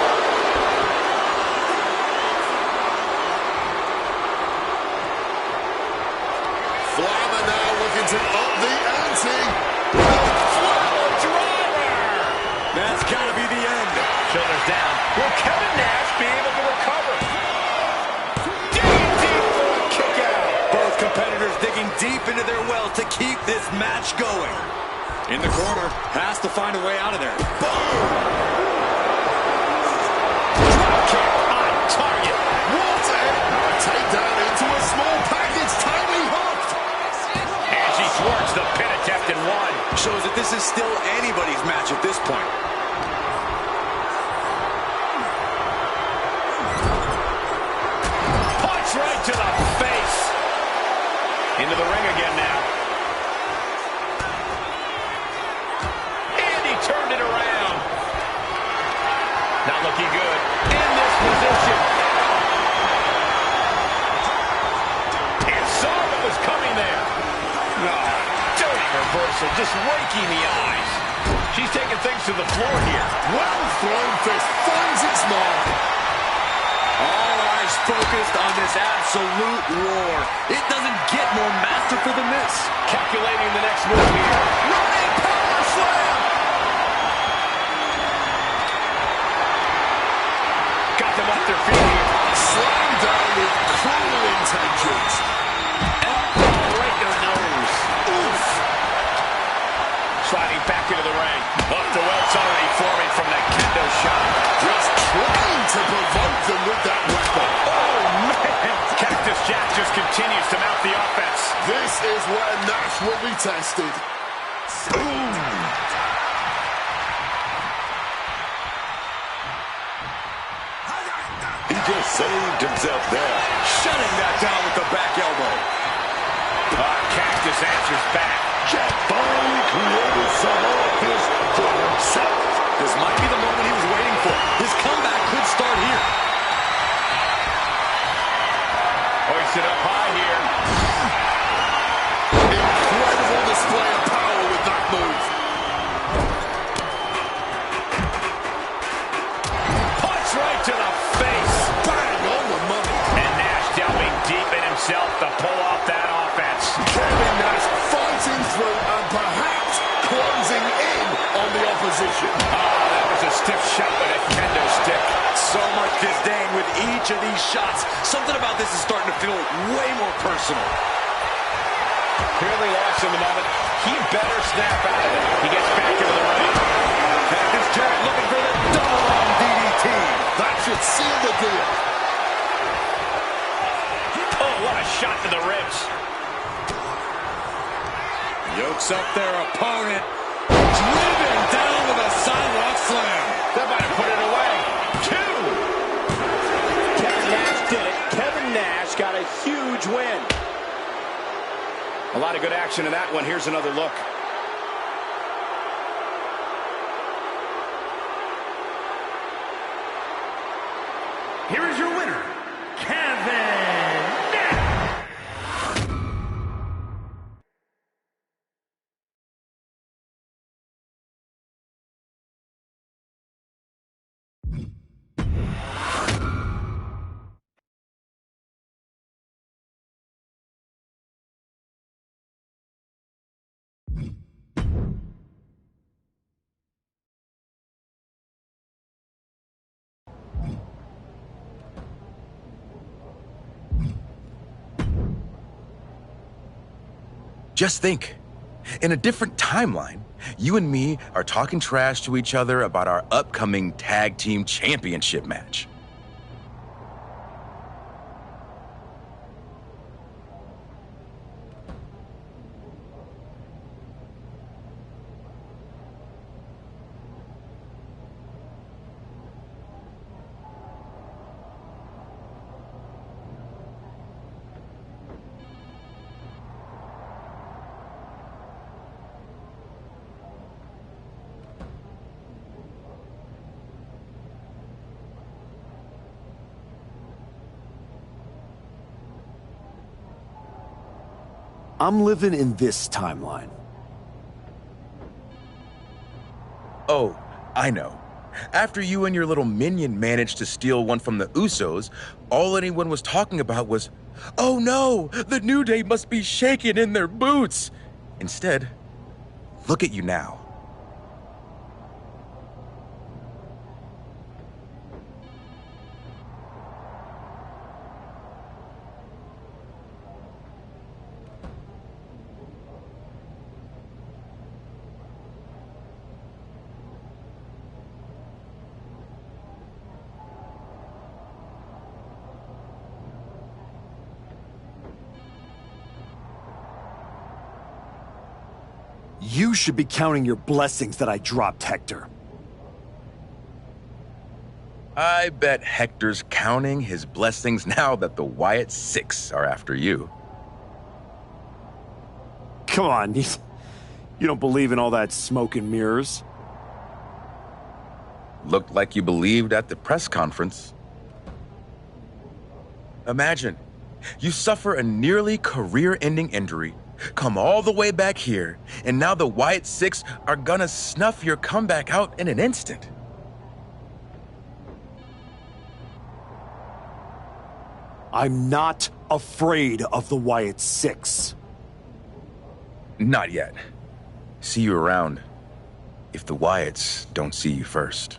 Flamer now looking to up the ante. Flower driver. That's got to be the end. Shoulders down. Will Kevin Nash be able to recover? Digging deep for a kick out. Both competitors digging deep into their well to keep this match going. In the corner, has to find a way out of there. Drop kick on target. What a takedown into a small package. Tightly hooked. And she thwarts the pin attempt in one. Shows that this is still anybody's match at this point. Punch right to the face. Into the ring again now. And he turned it around. Not looking good. In this position. And saw what was coming there. Dirty reversal, just raking the eyes. She's taking things to the floor here. Well thrown fist finds its mark. All eyes focused on this absolute war. It doesn't get more masterful than this. Calculating the next move here. Running power slam. Got them off their feet here. Slam down with cruel intentions. Elbow right in the nose. Oof. Sliding back into the ring. Up to Welts already forming from that kendo shot. Just trying to provoke them with that weapon. Oh, man. Cactus Jack just continues to mount the offense. This is where Nash will be tested. Ooh. He just saved himself there. Shutting that down with the back elbow. Cactus answers back. Jack finally created some offense for himself. This might be the moment he was waiting for. His comeback could start here. Hoisted up high here. Incredible display of power with that move. Punch right to the face. Bang on the money. And Nash delving deep in himself to pull off that offense. Kevin Nash fighting through and perhaps closing in on the opposition. Oh, that was a stiff shot with a kendo stick. So much disdain with each of these shots. Something about this is starting to feel way more personal. Clearly lost in the moment. He better snap out of it. He gets back into the ring. Cactus Jack looking for the double arm DDT. That should seal the deal. Oh, what a shot to the ribs. Yokes up their opponent. Driven down with a sidewalk slam. That might have put it away. 2. Kevin Nash did it. Kevin Nash got a huge win. A lot of good action in that one. Here's another look. Here is your winner, Kevin Nash. Just think, in a different timeline, you and me are talking trash to each other about our upcoming tag team championship match. I'm living in this timeline. Oh, I know. After you and your little minion managed to steal one from the Usos, all anyone was talking about was, "Oh no, the New Day must be shaking in their boots." Instead, look at you now. You should be counting your blessings that I dropped Hector. I bet Hector's counting his blessings now that the Wyatt Six are after you. Come on, you don't believe in all that smoke and mirrors? Looked like you believed at the press conference. Imagine, you suffer a nearly career-ending injury, come all the way back here, and now the Wyatt Six are gonna snuff your comeback out in an instant. I'm not afraid of the Wyatt Six. Not yet. See you around, if the Wyatts don't see you first.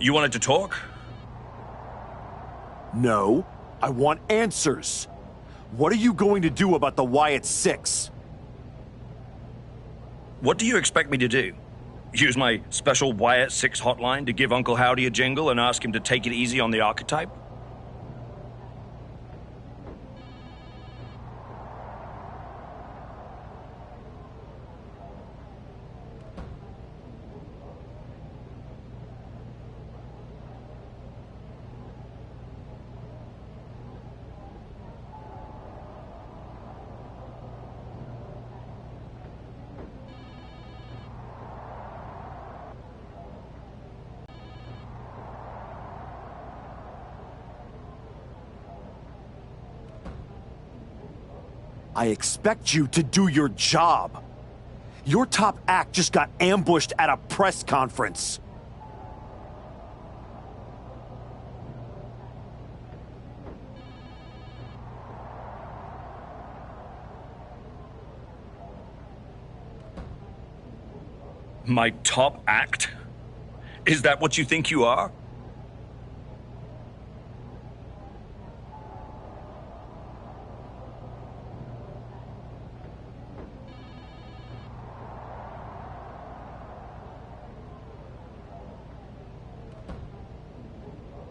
You wanted to talk? No, I want answers. What are you going to do about the Wyatt Six? What do you expect me to do? Use my special Wyatt Six hotline to give Uncle Howdy a jingle and ask him to take it easy on the archetype? I expect you to do your job. Your top act just got ambushed at a press conference. My top act? Is that what you think you are?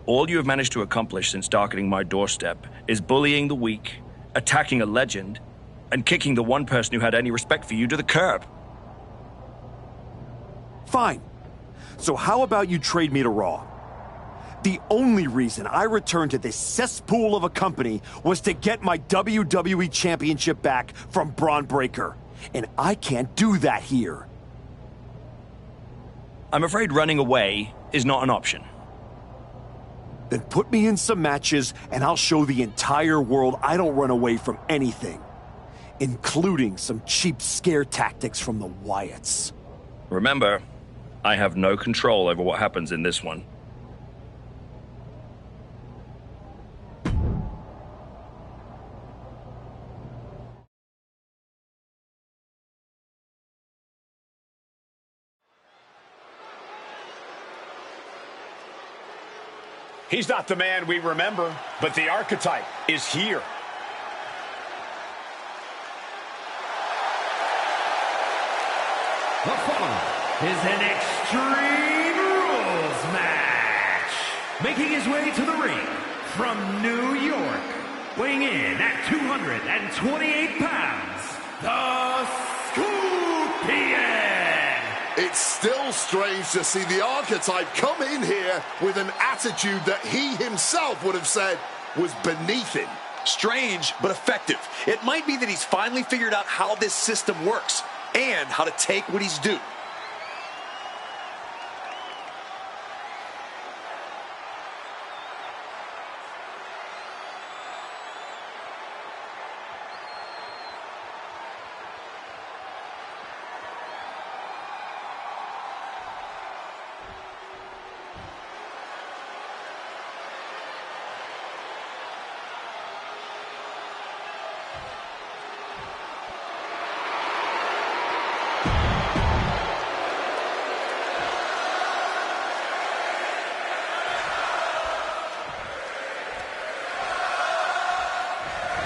All you have managed to accomplish since darkening my doorstep is bullying the weak, attacking a legend, and kicking the one person who had any respect for you to the curb. Fine. So how about you trade me to Raw? The only reason I returned to this cesspool of a company was to get my WWE Championship back from Braun Breaker. And I can't do that here. I'm afraid running away is not an option. Then put me in some matches, and I'll show the entire world I don't run away from anything. Including some cheap scare tactics from the Wyatts. Remember, I have no control over what happens in this one. He's not the man we remember, but the archetype is here. The following is an Extreme Rules match. Making his way to the ring from New York, weighing in at 228 pounds, the Scorpion. It's still strange to see the archetype come in here with an attitude that he himself would have said was beneath him. Strange, but effective. It might be that he's finally figured out how this system works and how to take what he's due.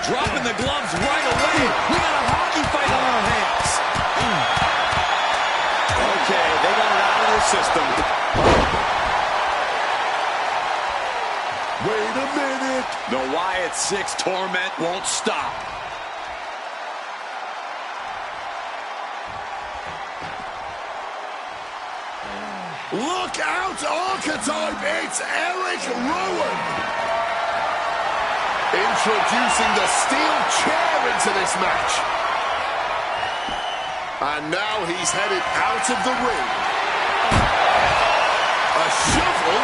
Dropping the gloves right away. We got a hockey fight on our hands. Okay, they got it out of their system. Wait a minute. The Wyatt Six torment won't stop. Look out, archetype. It's Eric Rowan. Introducing the steel chair into this match. And now he's headed out of the ring. A shovel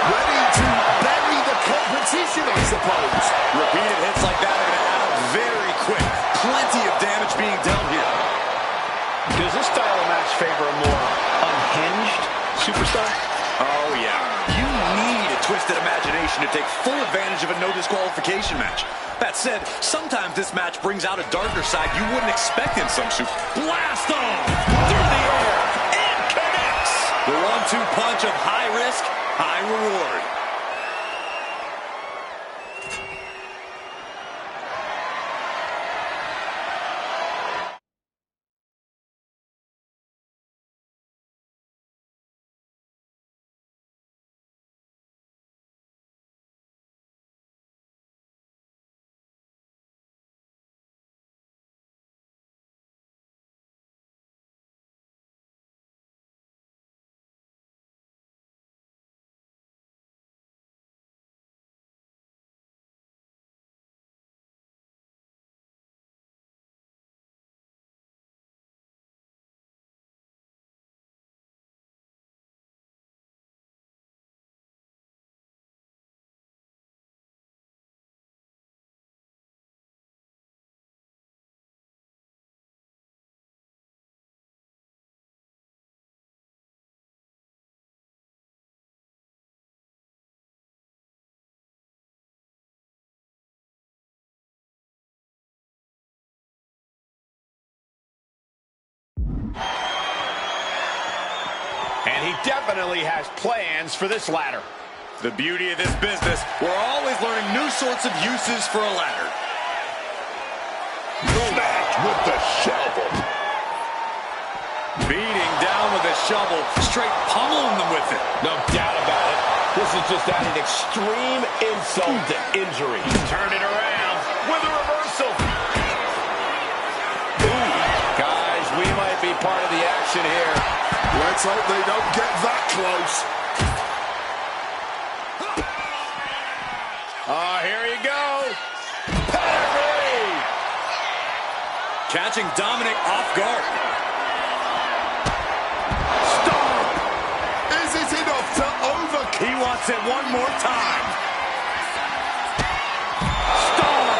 ready to bury the competition, I suppose. Repeated hits like that are going to add up very quick. Plenty of damage being dealt here. Does this style of match favor a more unhinged superstar? Oh, yeah. You need a twisted imagination to take full advantage of a no disqualification match. That said, sometimes this match brings out a darker side you wouldn't expect in some super. Blast off! Through the air! And connects! The 1-2 punch of high risk high reward. And he definitely has plans for this ladder. The beauty of this business, we're always learning new sorts of uses for a ladder. Smacked with the shovel. Beating down with a shovel, straight pummeling them with it. No doubt about it. This is just adding extreme insult to injury. Turn it around with a reversal. Ooh, guys, we might be part of the action here. Let's hope they don't get that close. Here you go. Pedigree. Catching Dominic off guard. Stop! Is it enough to overcome? He wants it one more time. Stop!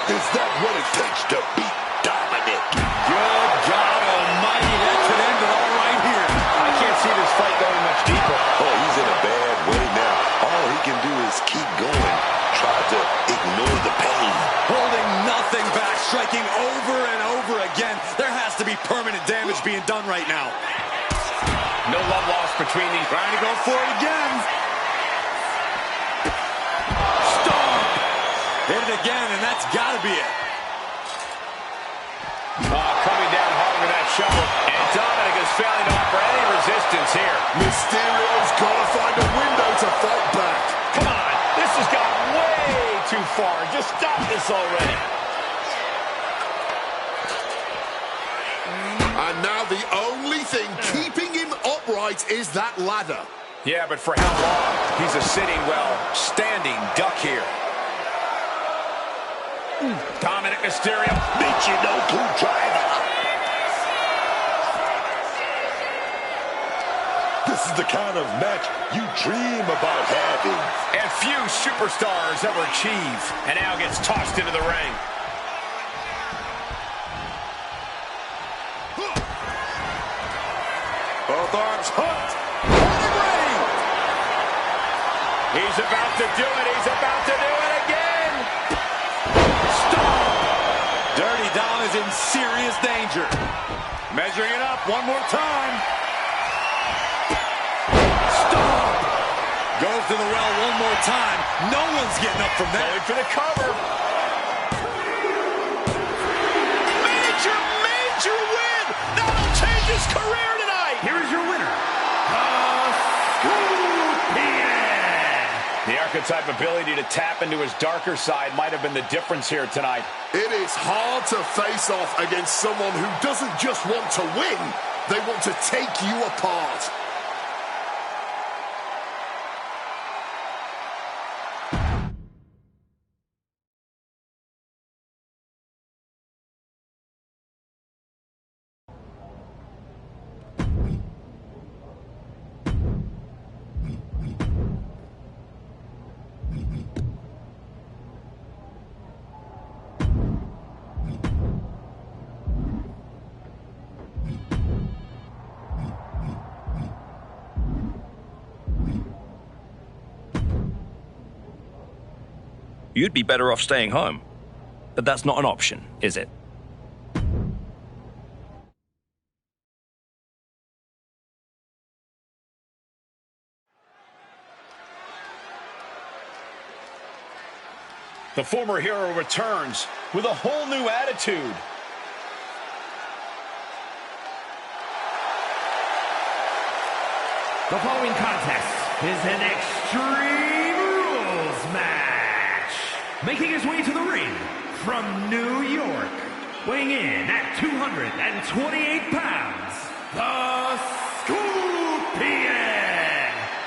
Is that what it takes to beat Dominic? Good God almighty, that could end it all right here. I can't see this fight going much deeper. Oh, he's in a bad way now. All he can do is keep going. Try to ignore the pain. Holding nothing back, striking over and over again. There has to be permanent damage being done right now. No love lost between these. Trying to go for it again. Stop! Hit it again, and that's got to be it. Coming down hard with that shovel. And Dominic is failing to offer any resistance here. Mysterio's got to find a window to fight back. Come on. This has gone way too far. Just stop this already. And now the only thing keeping him upright is that ladder. Yeah, but for how long? He's a sitting, well, standing duck here. Dominic Mysterio. Meet you no clue driver. This is the kind of match you dream about having. And few superstars ever achieve. And now gets tossed into the ring. Both arms hooked. Ready. He's about to do it. He's about to do it again. Stop. Dirty Dom is in serious danger. Measuring it up one more time. Stop. Goes to the well one more time. No one's getting up from there. Going for the cover. Major win. That'll change his career tonight. Here is your winner, the Scorpion. The archetype ability to tap into his darker side might have been the difference here tonight. It is hard to face off against someone who doesn't just want to win, they want to take you apart. You'd be better off staying home. But that's not an option, is it? The former hero returns with a whole new attitude. The following contest is an Extreme Rules match. Making his way to the ring from New York, weighing in at 228 pounds, the Scorpion.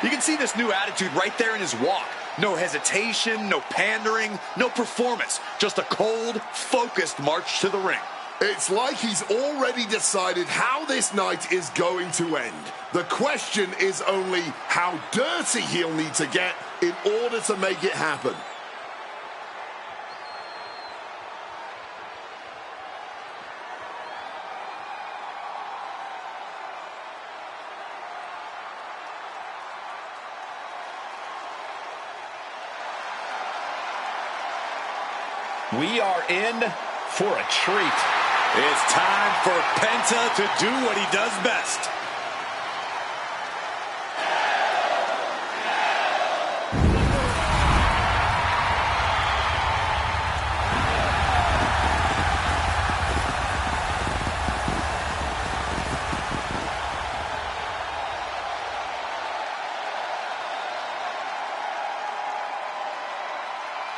You can see this new attitude right there in his walk. No hesitation, no pandering, no performance. Just a cold, focused march to the ring. It's like he's already decided how this night is going to end. The question is only how dirty he'll need to get in order to make it happen. We are in for a treat. It's time for Penta to do what he does best.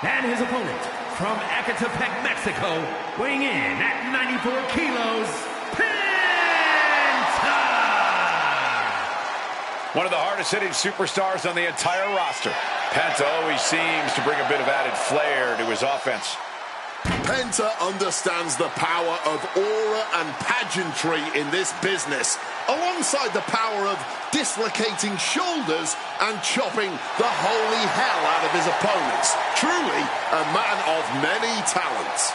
And his opponent, from Ecatepec, Mexico, weighing in at 94 kilos, Penta! One of the hardest-hitting superstars on the entire roster. Penta always seems to bring a bit of added flair to his offense. Penta understands the power of aura and pageantry in this business, alongside the power of dislocating shoulders and chopping the holy hell out of his opponents. Truly a man of many talents.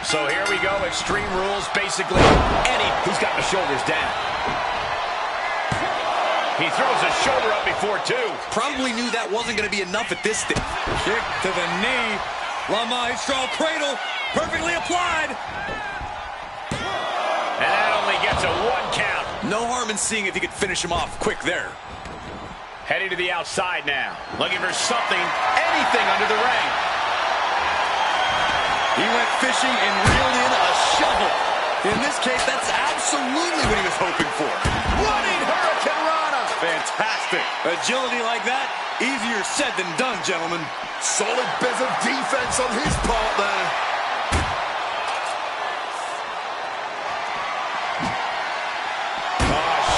So here we go, Extreme Rules, basically he's got the shoulders down. He throws his shoulder up before two. Probably knew that wasn't going to be enough at this stage. Kick to the knee. La Maestro cradle, perfectly applied. And that only gets a 1 count. No harm in seeing if he could finish him off quick there. Heading to the outside now, looking for something, anything under the ring. He went fishing and reeled in a shovel. In this case, that's absolutely what he was hoping for. Running Hurricane Rana. Fantastic. Agility like that, easier said than done, gentlemen. Solid bit of defense on his part there.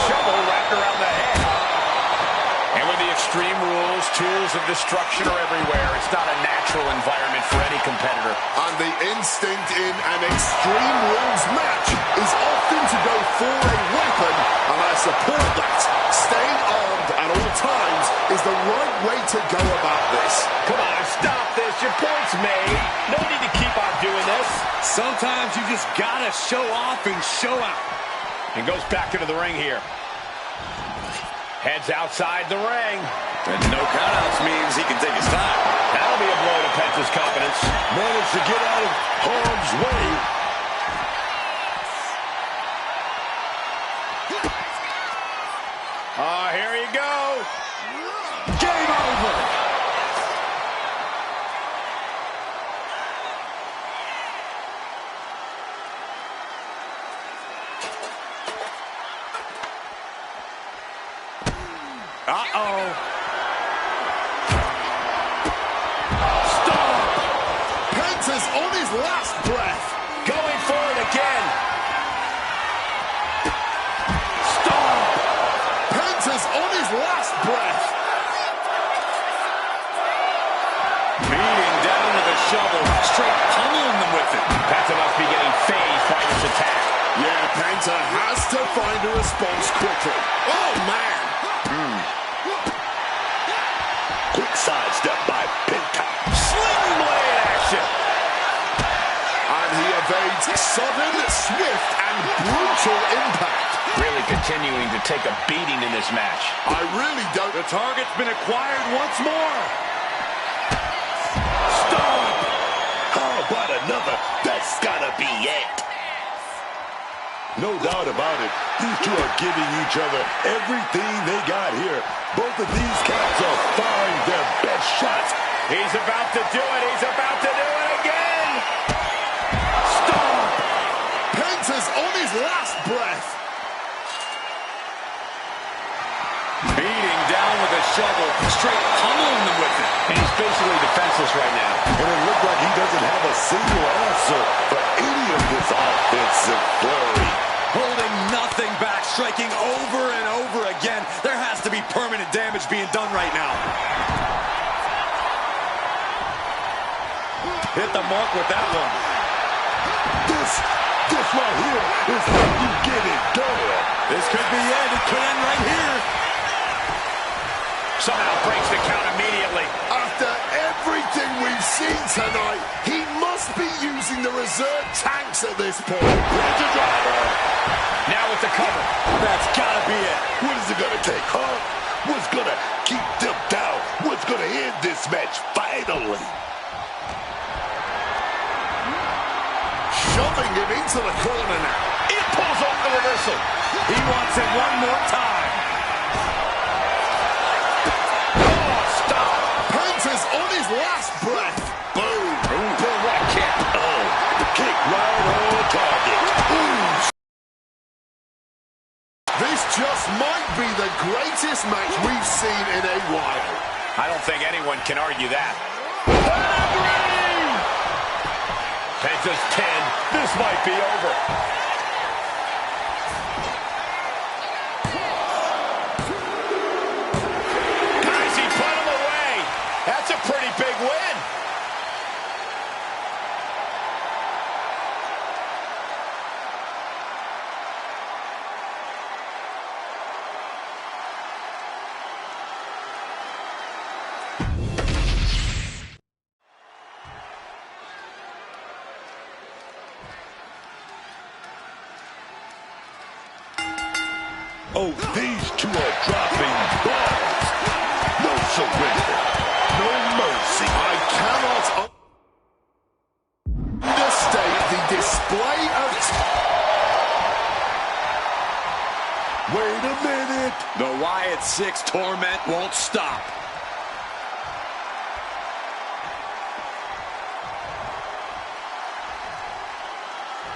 Shovel wrapped around the head. And with the Extreme Rules, tools of destruction are everywhere. It's not a natural environment for any competitor. And the instinct in an Extreme Rules match is often to go for a weapon, and I support that. Staying armed at all times is the right way to go about this. Come on, stop this. Your point's made. No need to keep on doing this. Sometimes you just gotta show off and show out. And goes back into the ring here. Heads outside the ring. And no countouts means he can take his time. That'll be a blow to Penta's confidence. Managed to get out of harm's way. Here you go. Game over. Uh-oh. Stop! Penta's on his last breath. Going for it again. Stop! Penta's on his last breath. Beating down with a shovel, straight pummeling them with it. Penta must be getting phased by this attack. Yeah, Penta has to find a response quickly. Oh, man! Quick sidestep by Penta. Sling blade action. And he evades Sudden, swift, and brutal impact. Really continuing to take a beating in this match. I really don't... The target's been acquired once more. Stop! How about another? That's gotta be it. No doubt about it. These two are giving each other everything they got here. Both of these cats are firing their best shots. He's about to do it. He's about to do it again. Stop! Penta's on his last breath. Beating down with a shovel, straight pummeling them with it. And he's basically defenseless right now. And it looked like he doesn't have a single answer for any of this offensive flurry. Holding nothing back, striking over and over again. There has to be permanent damage being done right now. Hit the mark with that one. This right here is how you get it done. This could be it. It could end right here. Somehow breaks the count immediately. After everything we've seen tonight, he must be using the reserve tanks at this point. Ranger driver. Now with the cover. That's gotta be it. What is it gonna take, huh? What's gonna keep them down? What's gonna end this match finally? Shoving him into the corner now. It pulls off the reversal. He wants it one more time. Oh, stop. Penta's on his last breath. Boom. Boom, what a kick. Oh, the kick right on target. Ooh. This just might be the greatest match we've seen in a while. I don't think anyone can argue that. Penta's 10. This might be over. Guys, he put him away. That's a pretty big win. Oh, these two are dropping balls. No surrender. No mercy. I cannot understate the display of... Wait a minute. The Wyatt 6 torment won't stop.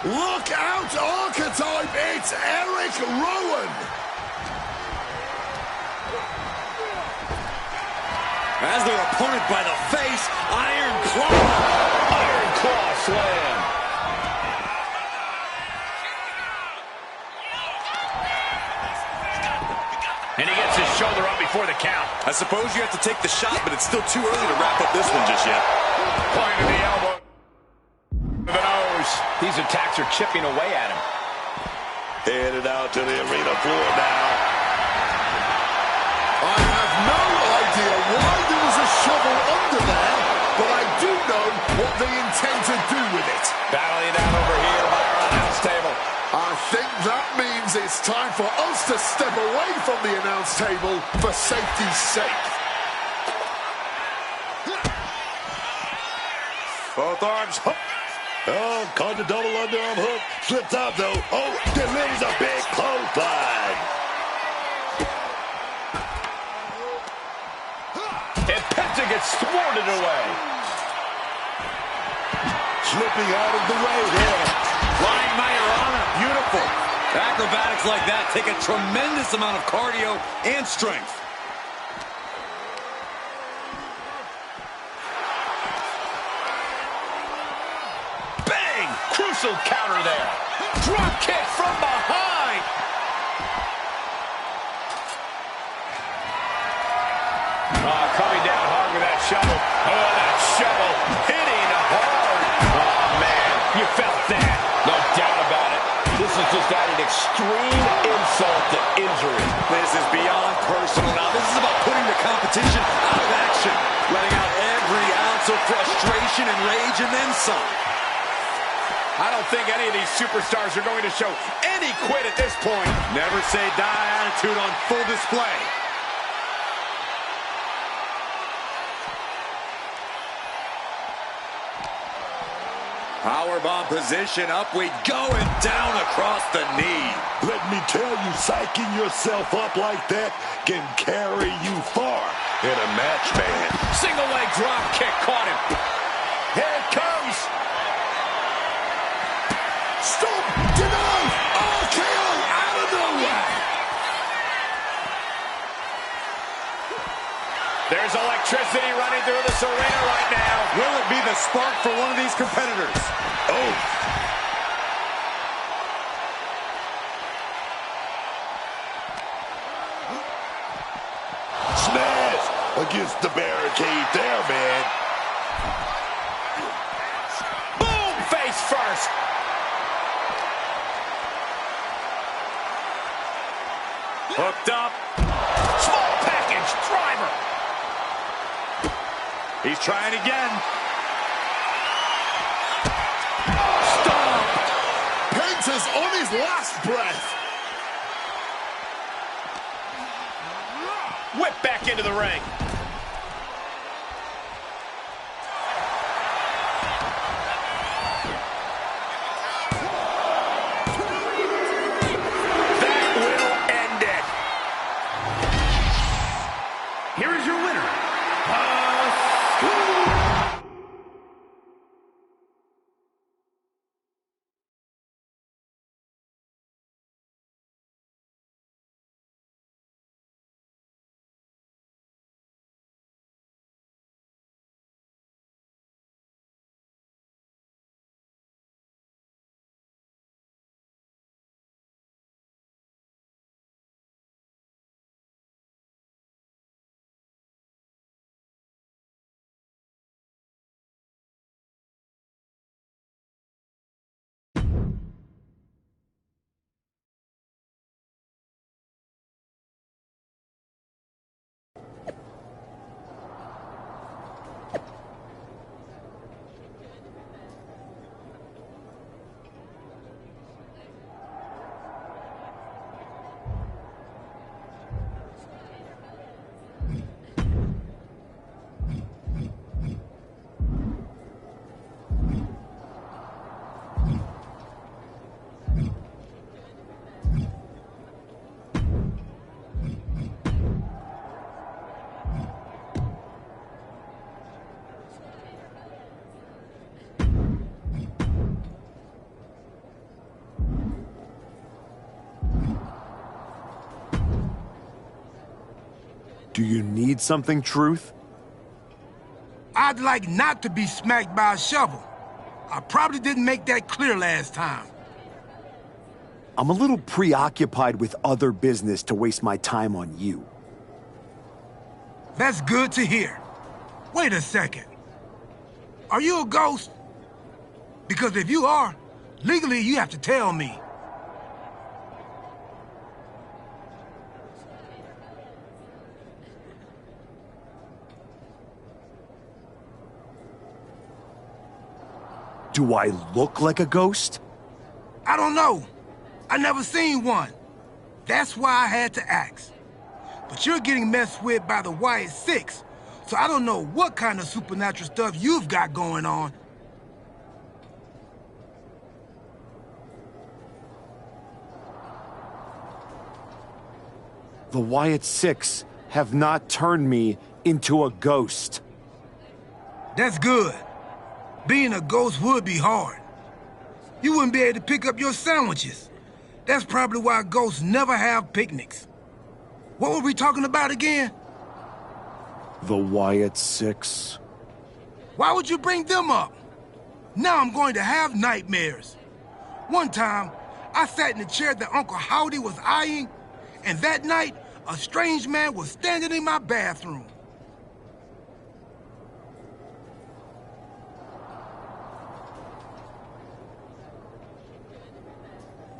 Look out, Archetype! It's Eric Rowan! As their opponent by the face, Iron Claw. Iron Claw slam. And he gets his shoulder up before the count. I suppose you have to take the shot, but it's still too early to wrap up this one just yet. Point to the elbow. The nose. These attacks are chipping away at him. Headed out to the arena floor now. I have no idea why there was a shovel under there, but I do know what they intend to do with it. Battling it out over here by our announce table. I think that means it's time for us to step away from the announce table for safety's sake. Both arms hooked. Oh, caught the double underarm hook. Slipped out, though. Oh, delivers a big clothesline. And Penta gets thwarted away. Slipping out of the way here. Flying Majorana, beautiful. Acrobatics like that take a tremendous amount of cardio and strength. Bang! Crucial counter there. Drop kick from behind. Coming down hard with that shovel. Oh, that shovel hitting hard. Oh, man, you felt that. No doubt about it. This is just adding extreme insult to injury. This is beyond personal now. This is about putting the competition out of action, letting out every ounce of frustration and rage and then some. I don't think any of these superstars are going to show any quit at this point. Never say die attitude on full display. Powerbomb position, up we go, and down across the knee. Let me tell you, psyching yourself up like that can carry you far in a match, man. Single leg drop kick caught him. Here it comes. Stop! Deny! RKO out of nowhere! There's electricity running through this arena right now. Will it be the spark for one of these competitors? Oh! Smash against the barricade there, man. Boom! Face first. Hooked up. Small package driver. He's trying again. Stop! Penta's on his last breath. Whip back into the ring. That will end it. Here is your winner, Do you need something, Truth? I'd like not to be smacked by a shovel. I probably didn't make that clear last time. I'm a little preoccupied with other business to waste my time on you. That's good to hear. Wait a second. Are you a ghost? Because if you are, legally you have to tell me. Do I look like a ghost? I don't know. I never seen one. That's why I had to ask. But you're getting messed with by the Wyatt Six, so I don't know what kind of supernatural stuff you've got going on. The Wyatt Six have not turned me into a ghost. That's good. Being a ghost would be hard. You wouldn't be able to pick up your sandwiches. That's probably why ghosts never have picnics. What were we talking about again? The Wyatt Six. Why would you bring them up? Now I'm going to have nightmares. One time, I sat in the chair that Uncle Howdy was eyeing, and that night, a strange man was standing in my bathroom.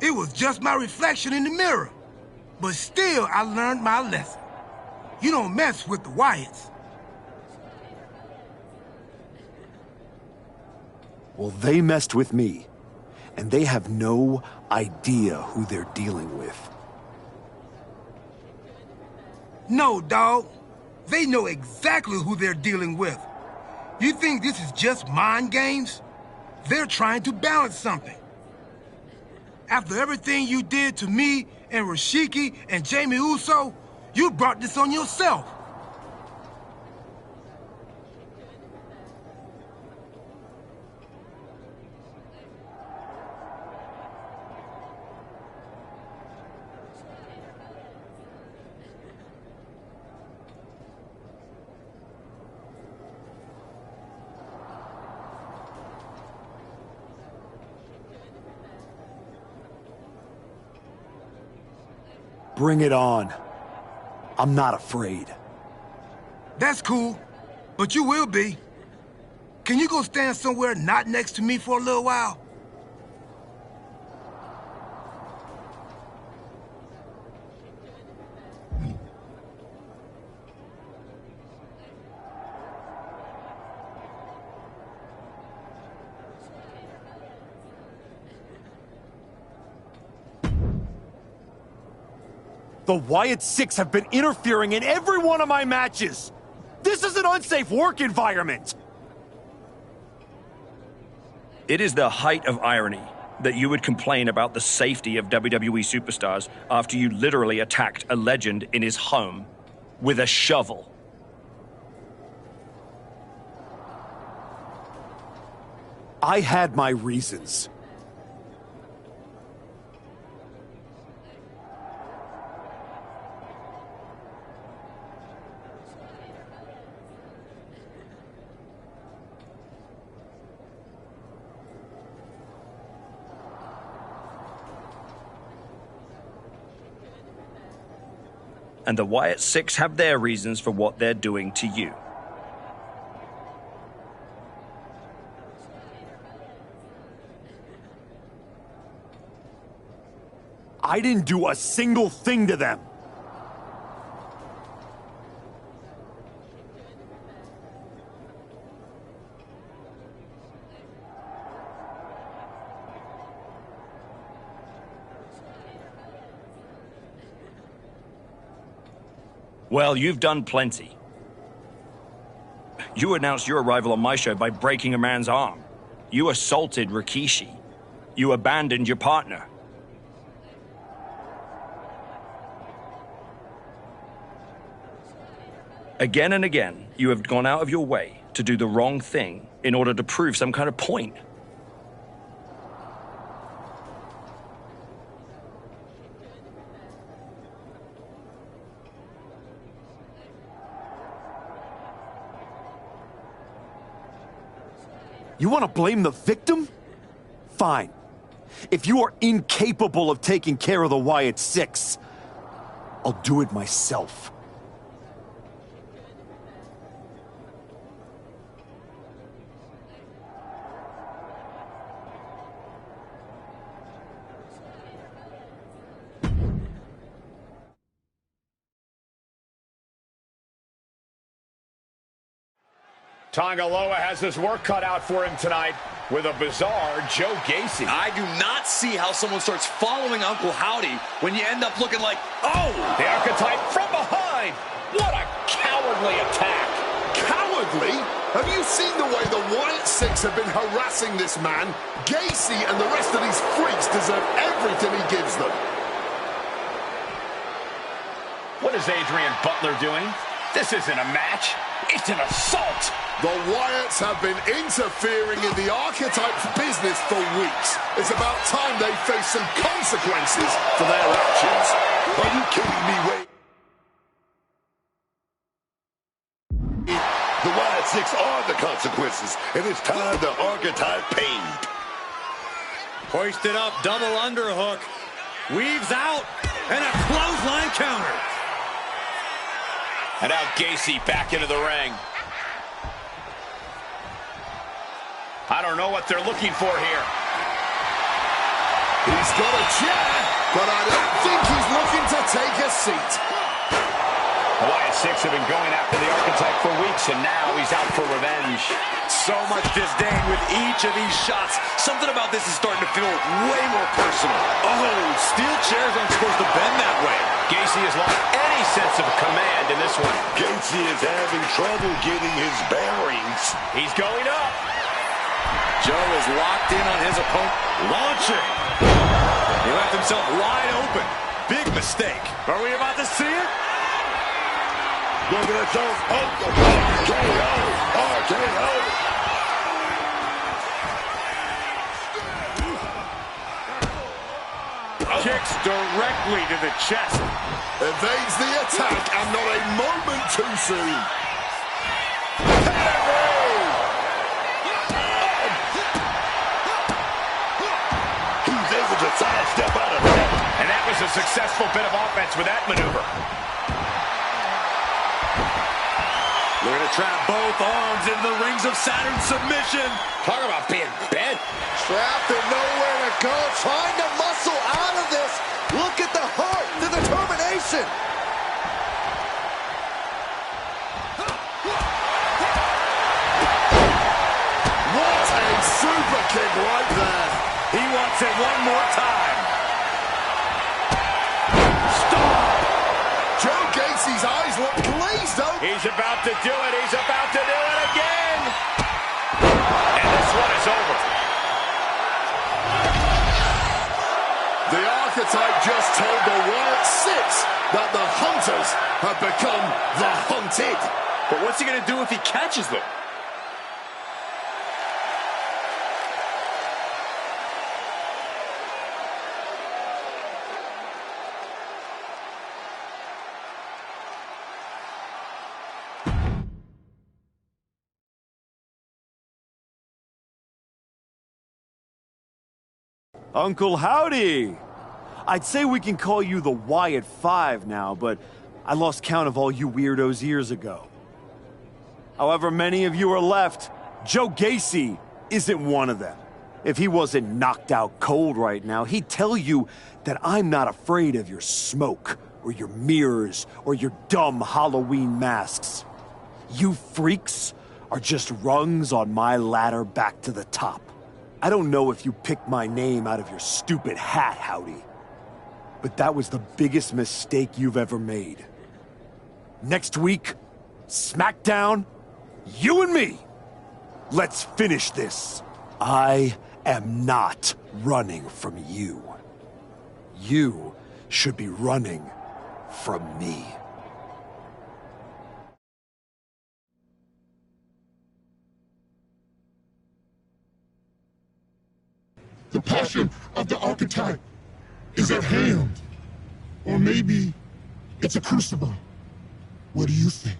It was just my reflection in the mirror. But still, I learned my lesson. You don't mess with the Wyatts. Well, they messed with me, and they have no idea who they're dealing with. No, dawg. They know exactly who they're dealing with. You think this is just mind games? They're trying to balance something. After everything you did to me and Rashiki and Jamie Uso, you brought this on yourself. Bring it on. I'm not afraid. That's cool, but you will be. Can you go stand somewhere not next to me for a little while? The Wyatt Six have been interfering in every one of my matches! This is an unsafe work environment! It is the height of irony that you would complain about the safety of WWE superstars after you literally attacked a legend in his home with a shovel. I had my reasons. And the Wyatt Six have their reasons for what they're doing to you. I didn't do a single thing to them. Well, you've done plenty. You announced your arrival on my show by breaking a man's arm. You assaulted Rikishi. You abandoned your partner. Again and again, you have gone out of your way to do the wrong thing in order to prove some kind of point. You want to blame the victim? Fine. If you are incapable of taking care of the Wyatt Six, I'll do it myself. Tangaloa has his work cut out for him tonight with a bizarre Joe Gacy. I do not see how someone starts following Uncle Howdy when you end up looking like, oh! The archetype from behind. What a cowardly attack. Cowardly? Have you seen the way the Wyatt Six have been harassing this man? Gacy and the rest of these freaks deserve everything he gives them. What is Adrian Butler doing? This isn't a match. It's an assault. The Wyatts have been interfering in the archetype's business for weeks. It's about time they face some consequences for their actions. Are you kidding me? Wait. The Wyatt Six are the consequences, and it's time the archetype paid. Hoisted up, double underhook. Weaves out, and a clothesline counter. And now Gacy back into the ring. I don't know what they're looking for here. He's got a chair, but I don't think he's looking to take a seat. The Wyatt Six have been going after the Archetype for weeks, and now he's out for revenge. So much disdain with each of these shots. Something about this is starting to feel way more personal. Oh, steel chairs aren't supposed to bend that way. Gacy has lost any sense of command in this one. Gacy is having trouble getting his bearings. He's going up. Joe is locked in on his opponent. Launching. He left himself wide open. Big mistake. Are we about to see it? Look at that, RKO. Kicks directly to the chest. Evades the attack, and not a moment too soon. He's able to sidestep out of that. And that was a successful bit of offense with that maneuver. They're going to trap both arms into the rings of Saturn submission. Talk about being bent. Trapped and nowhere to go, trying to muscle out of this. Look at the heart, the determination. What a super kick right there. He wants it one more time. Stop. Joe Gacy's eyes look glazed over. He's about to do it. He's about to do it again. And this one is over. The Archetype just told the Wyatt Six that the Hunters have become the Hunted. But what's he going to do if he catches them? Uncle Howdy! I'd say we can call you the Wyatt Five now, but I lost count of all you weirdos years ago. However many of you are left, Joe Gacy isn't one of them. If he wasn't knocked out cold right now, he'd tell you that I'm not afraid of your smoke, or your mirrors, or your dumb Halloween masks. You freaks are just rungs on my ladder back to the top. I don't know if you picked my name out of your stupid hat, Howdy. But that was the biggest mistake you've ever made. Next week, SmackDown, you and me. Let's finish this. I am not running from you. You should be running from me. The passion of the Archetype is at hand. Or maybe it's a crucible. What do you think?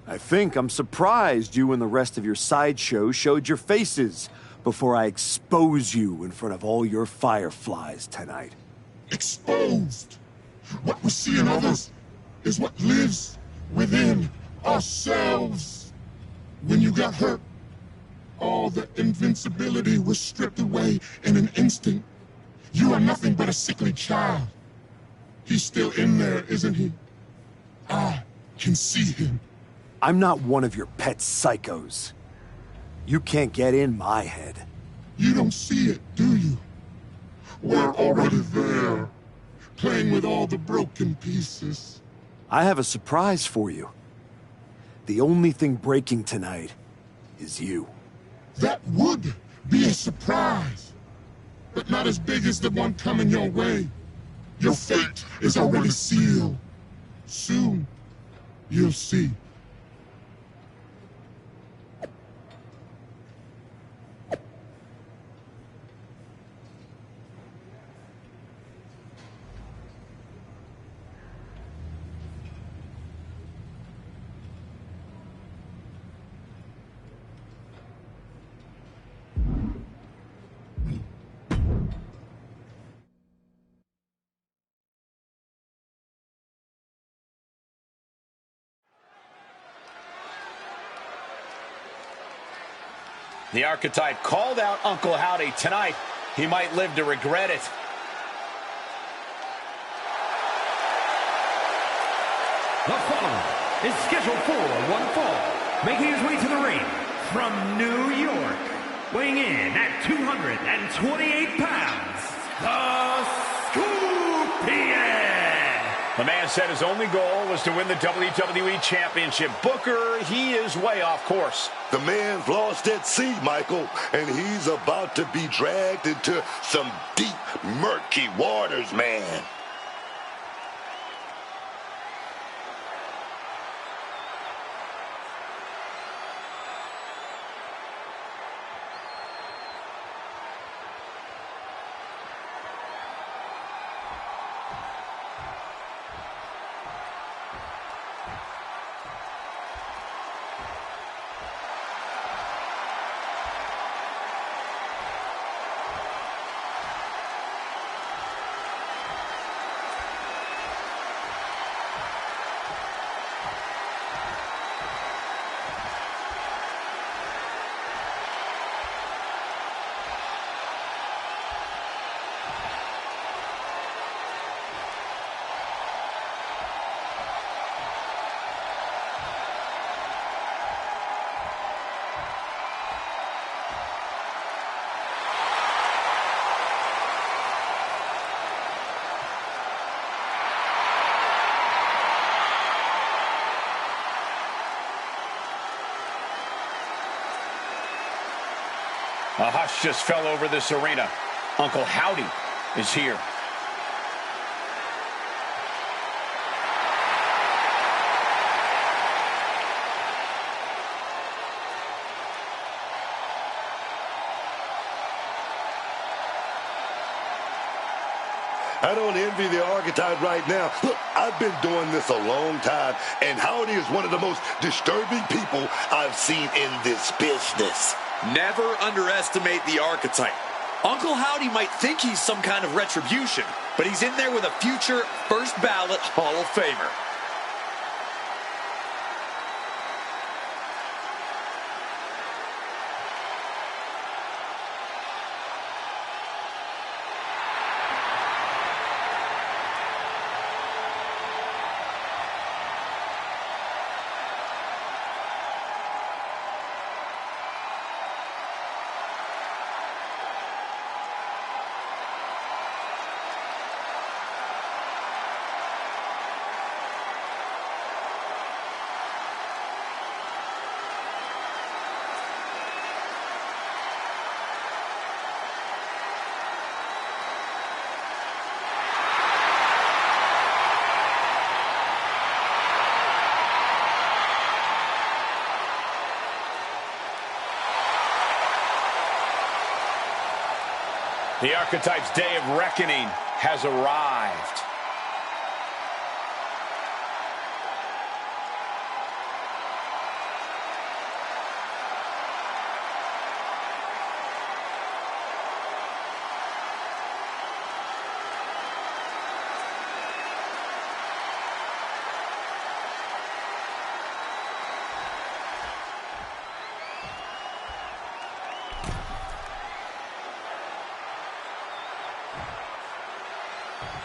I think I'm surprised you and the rest of your sideshow showed your faces before I expose you in front of all your fireflies tonight. Exposed. What we see in others is what lives within ourselves. When you got hurt, all the invincibility was stripped away in an instant. You are nothing but a sickly child. He's still in there, isn't he? I can see him. I'm not one of your pet psychos. You can't get in my head. You don't see it, do you? We're already there, playing with all the broken pieces. I have a surprise for you. The only thing breaking tonight is you. That would be a surprise, but not as big as the one coming your way. Your fate is already sealed. Soon, you'll see. The Archetype called out Uncle Howdy tonight. He might live to regret it. The following is scheduled for one fall, making his way to the ring from New York, weighing in at 228 pounds, the Scorpion! The man said his only goal was to win the WWE Championship. Booker, he is way off course. The man's lost at sea, Michael, and he's about to be dragged into some deep, murky waters, man. A hush just fell over this arena. Uncle Howdy is here. I don't envy the archetype right now. Look, I've been doing this a long time, and Howdy is one of the most disturbing people I've seen in this business. Never underestimate the archetype. Uncle Howdy might think he's some kind of retribution, but he's in there with a future first ballot Hall of Famer. The archetype's day of reckoning has arrived.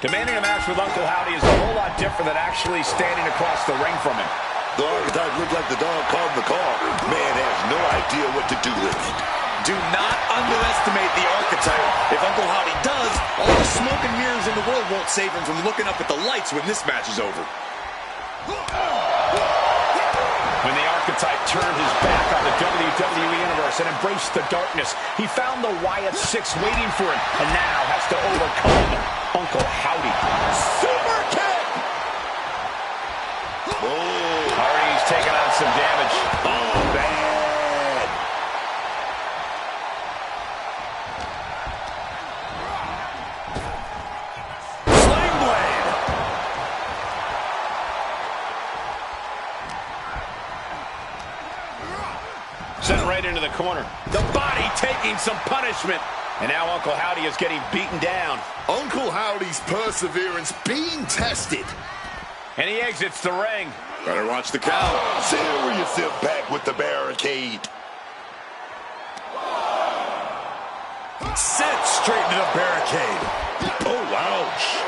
Demanding a match with Uncle Howdy is a whole lot different than actually standing across the ring from him. The archetype looked like the dog caught in the car. Man has no idea what to do with it. Do not underestimate the archetype. If Uncle Howdy does, all the smoke and mirrors in the world won't save him from looking up at the lights when this match is over. When the archetype turned his back on the WWE Universe and embraced the darkness, he found the Wyatt Six waiting for him, and now has to overcome Uncle Howdy. Super kick! Oh, Hardy's taking on some damage. Oh, bad. Sling blade! Sent right into the corner. The body taking some punishment. And now Uncle Howdy is getting beaten down. Uncle Howdy's perseverance being tested. And he exits the ring. Better watch the count. Serious impact with the barricade. Sent straight into the barricade. Oh, ouch.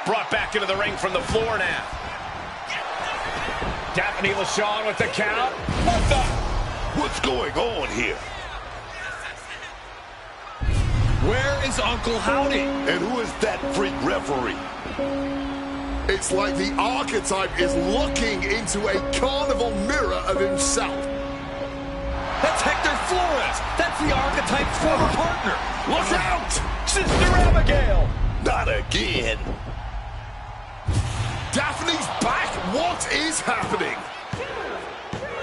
Brought back into the ring from the floor now. Daphne LaShawn with the count. What the? What's going on here? Where is Uncle Howdy? And who is that freak referee? It's like the archetype is looking into a carnival mirror of himself. That's Hector Flores. That's the archetype's former partner. Look out! Sister Abigail! Not again. Daphne's back. What is happening?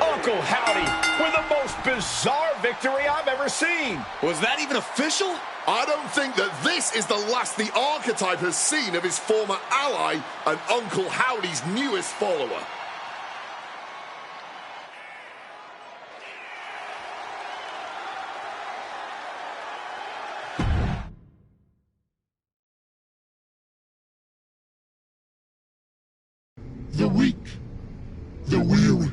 Uncle Howdy with the most bizarre victory I've ever seen. Was that even official? I don't think that this is the last the archetype has seen of his former ally and Uncle Howdy's newest follower. The weak, the weary,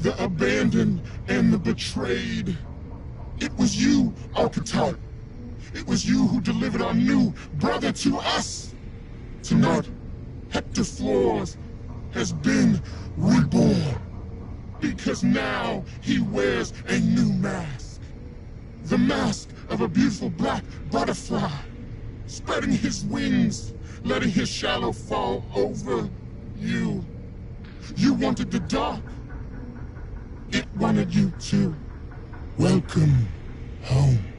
the abandoned, and the betrayed. It was you, archetype. It was you who delivered our new brother to us. Tonight, Hector Flores has been reborn. Because now he wears a new mask. The mask of a beautiful black butterfly, spreading his wings, letting his shadow fall over you. You wanted the dark. It wanted you too. Welcome home.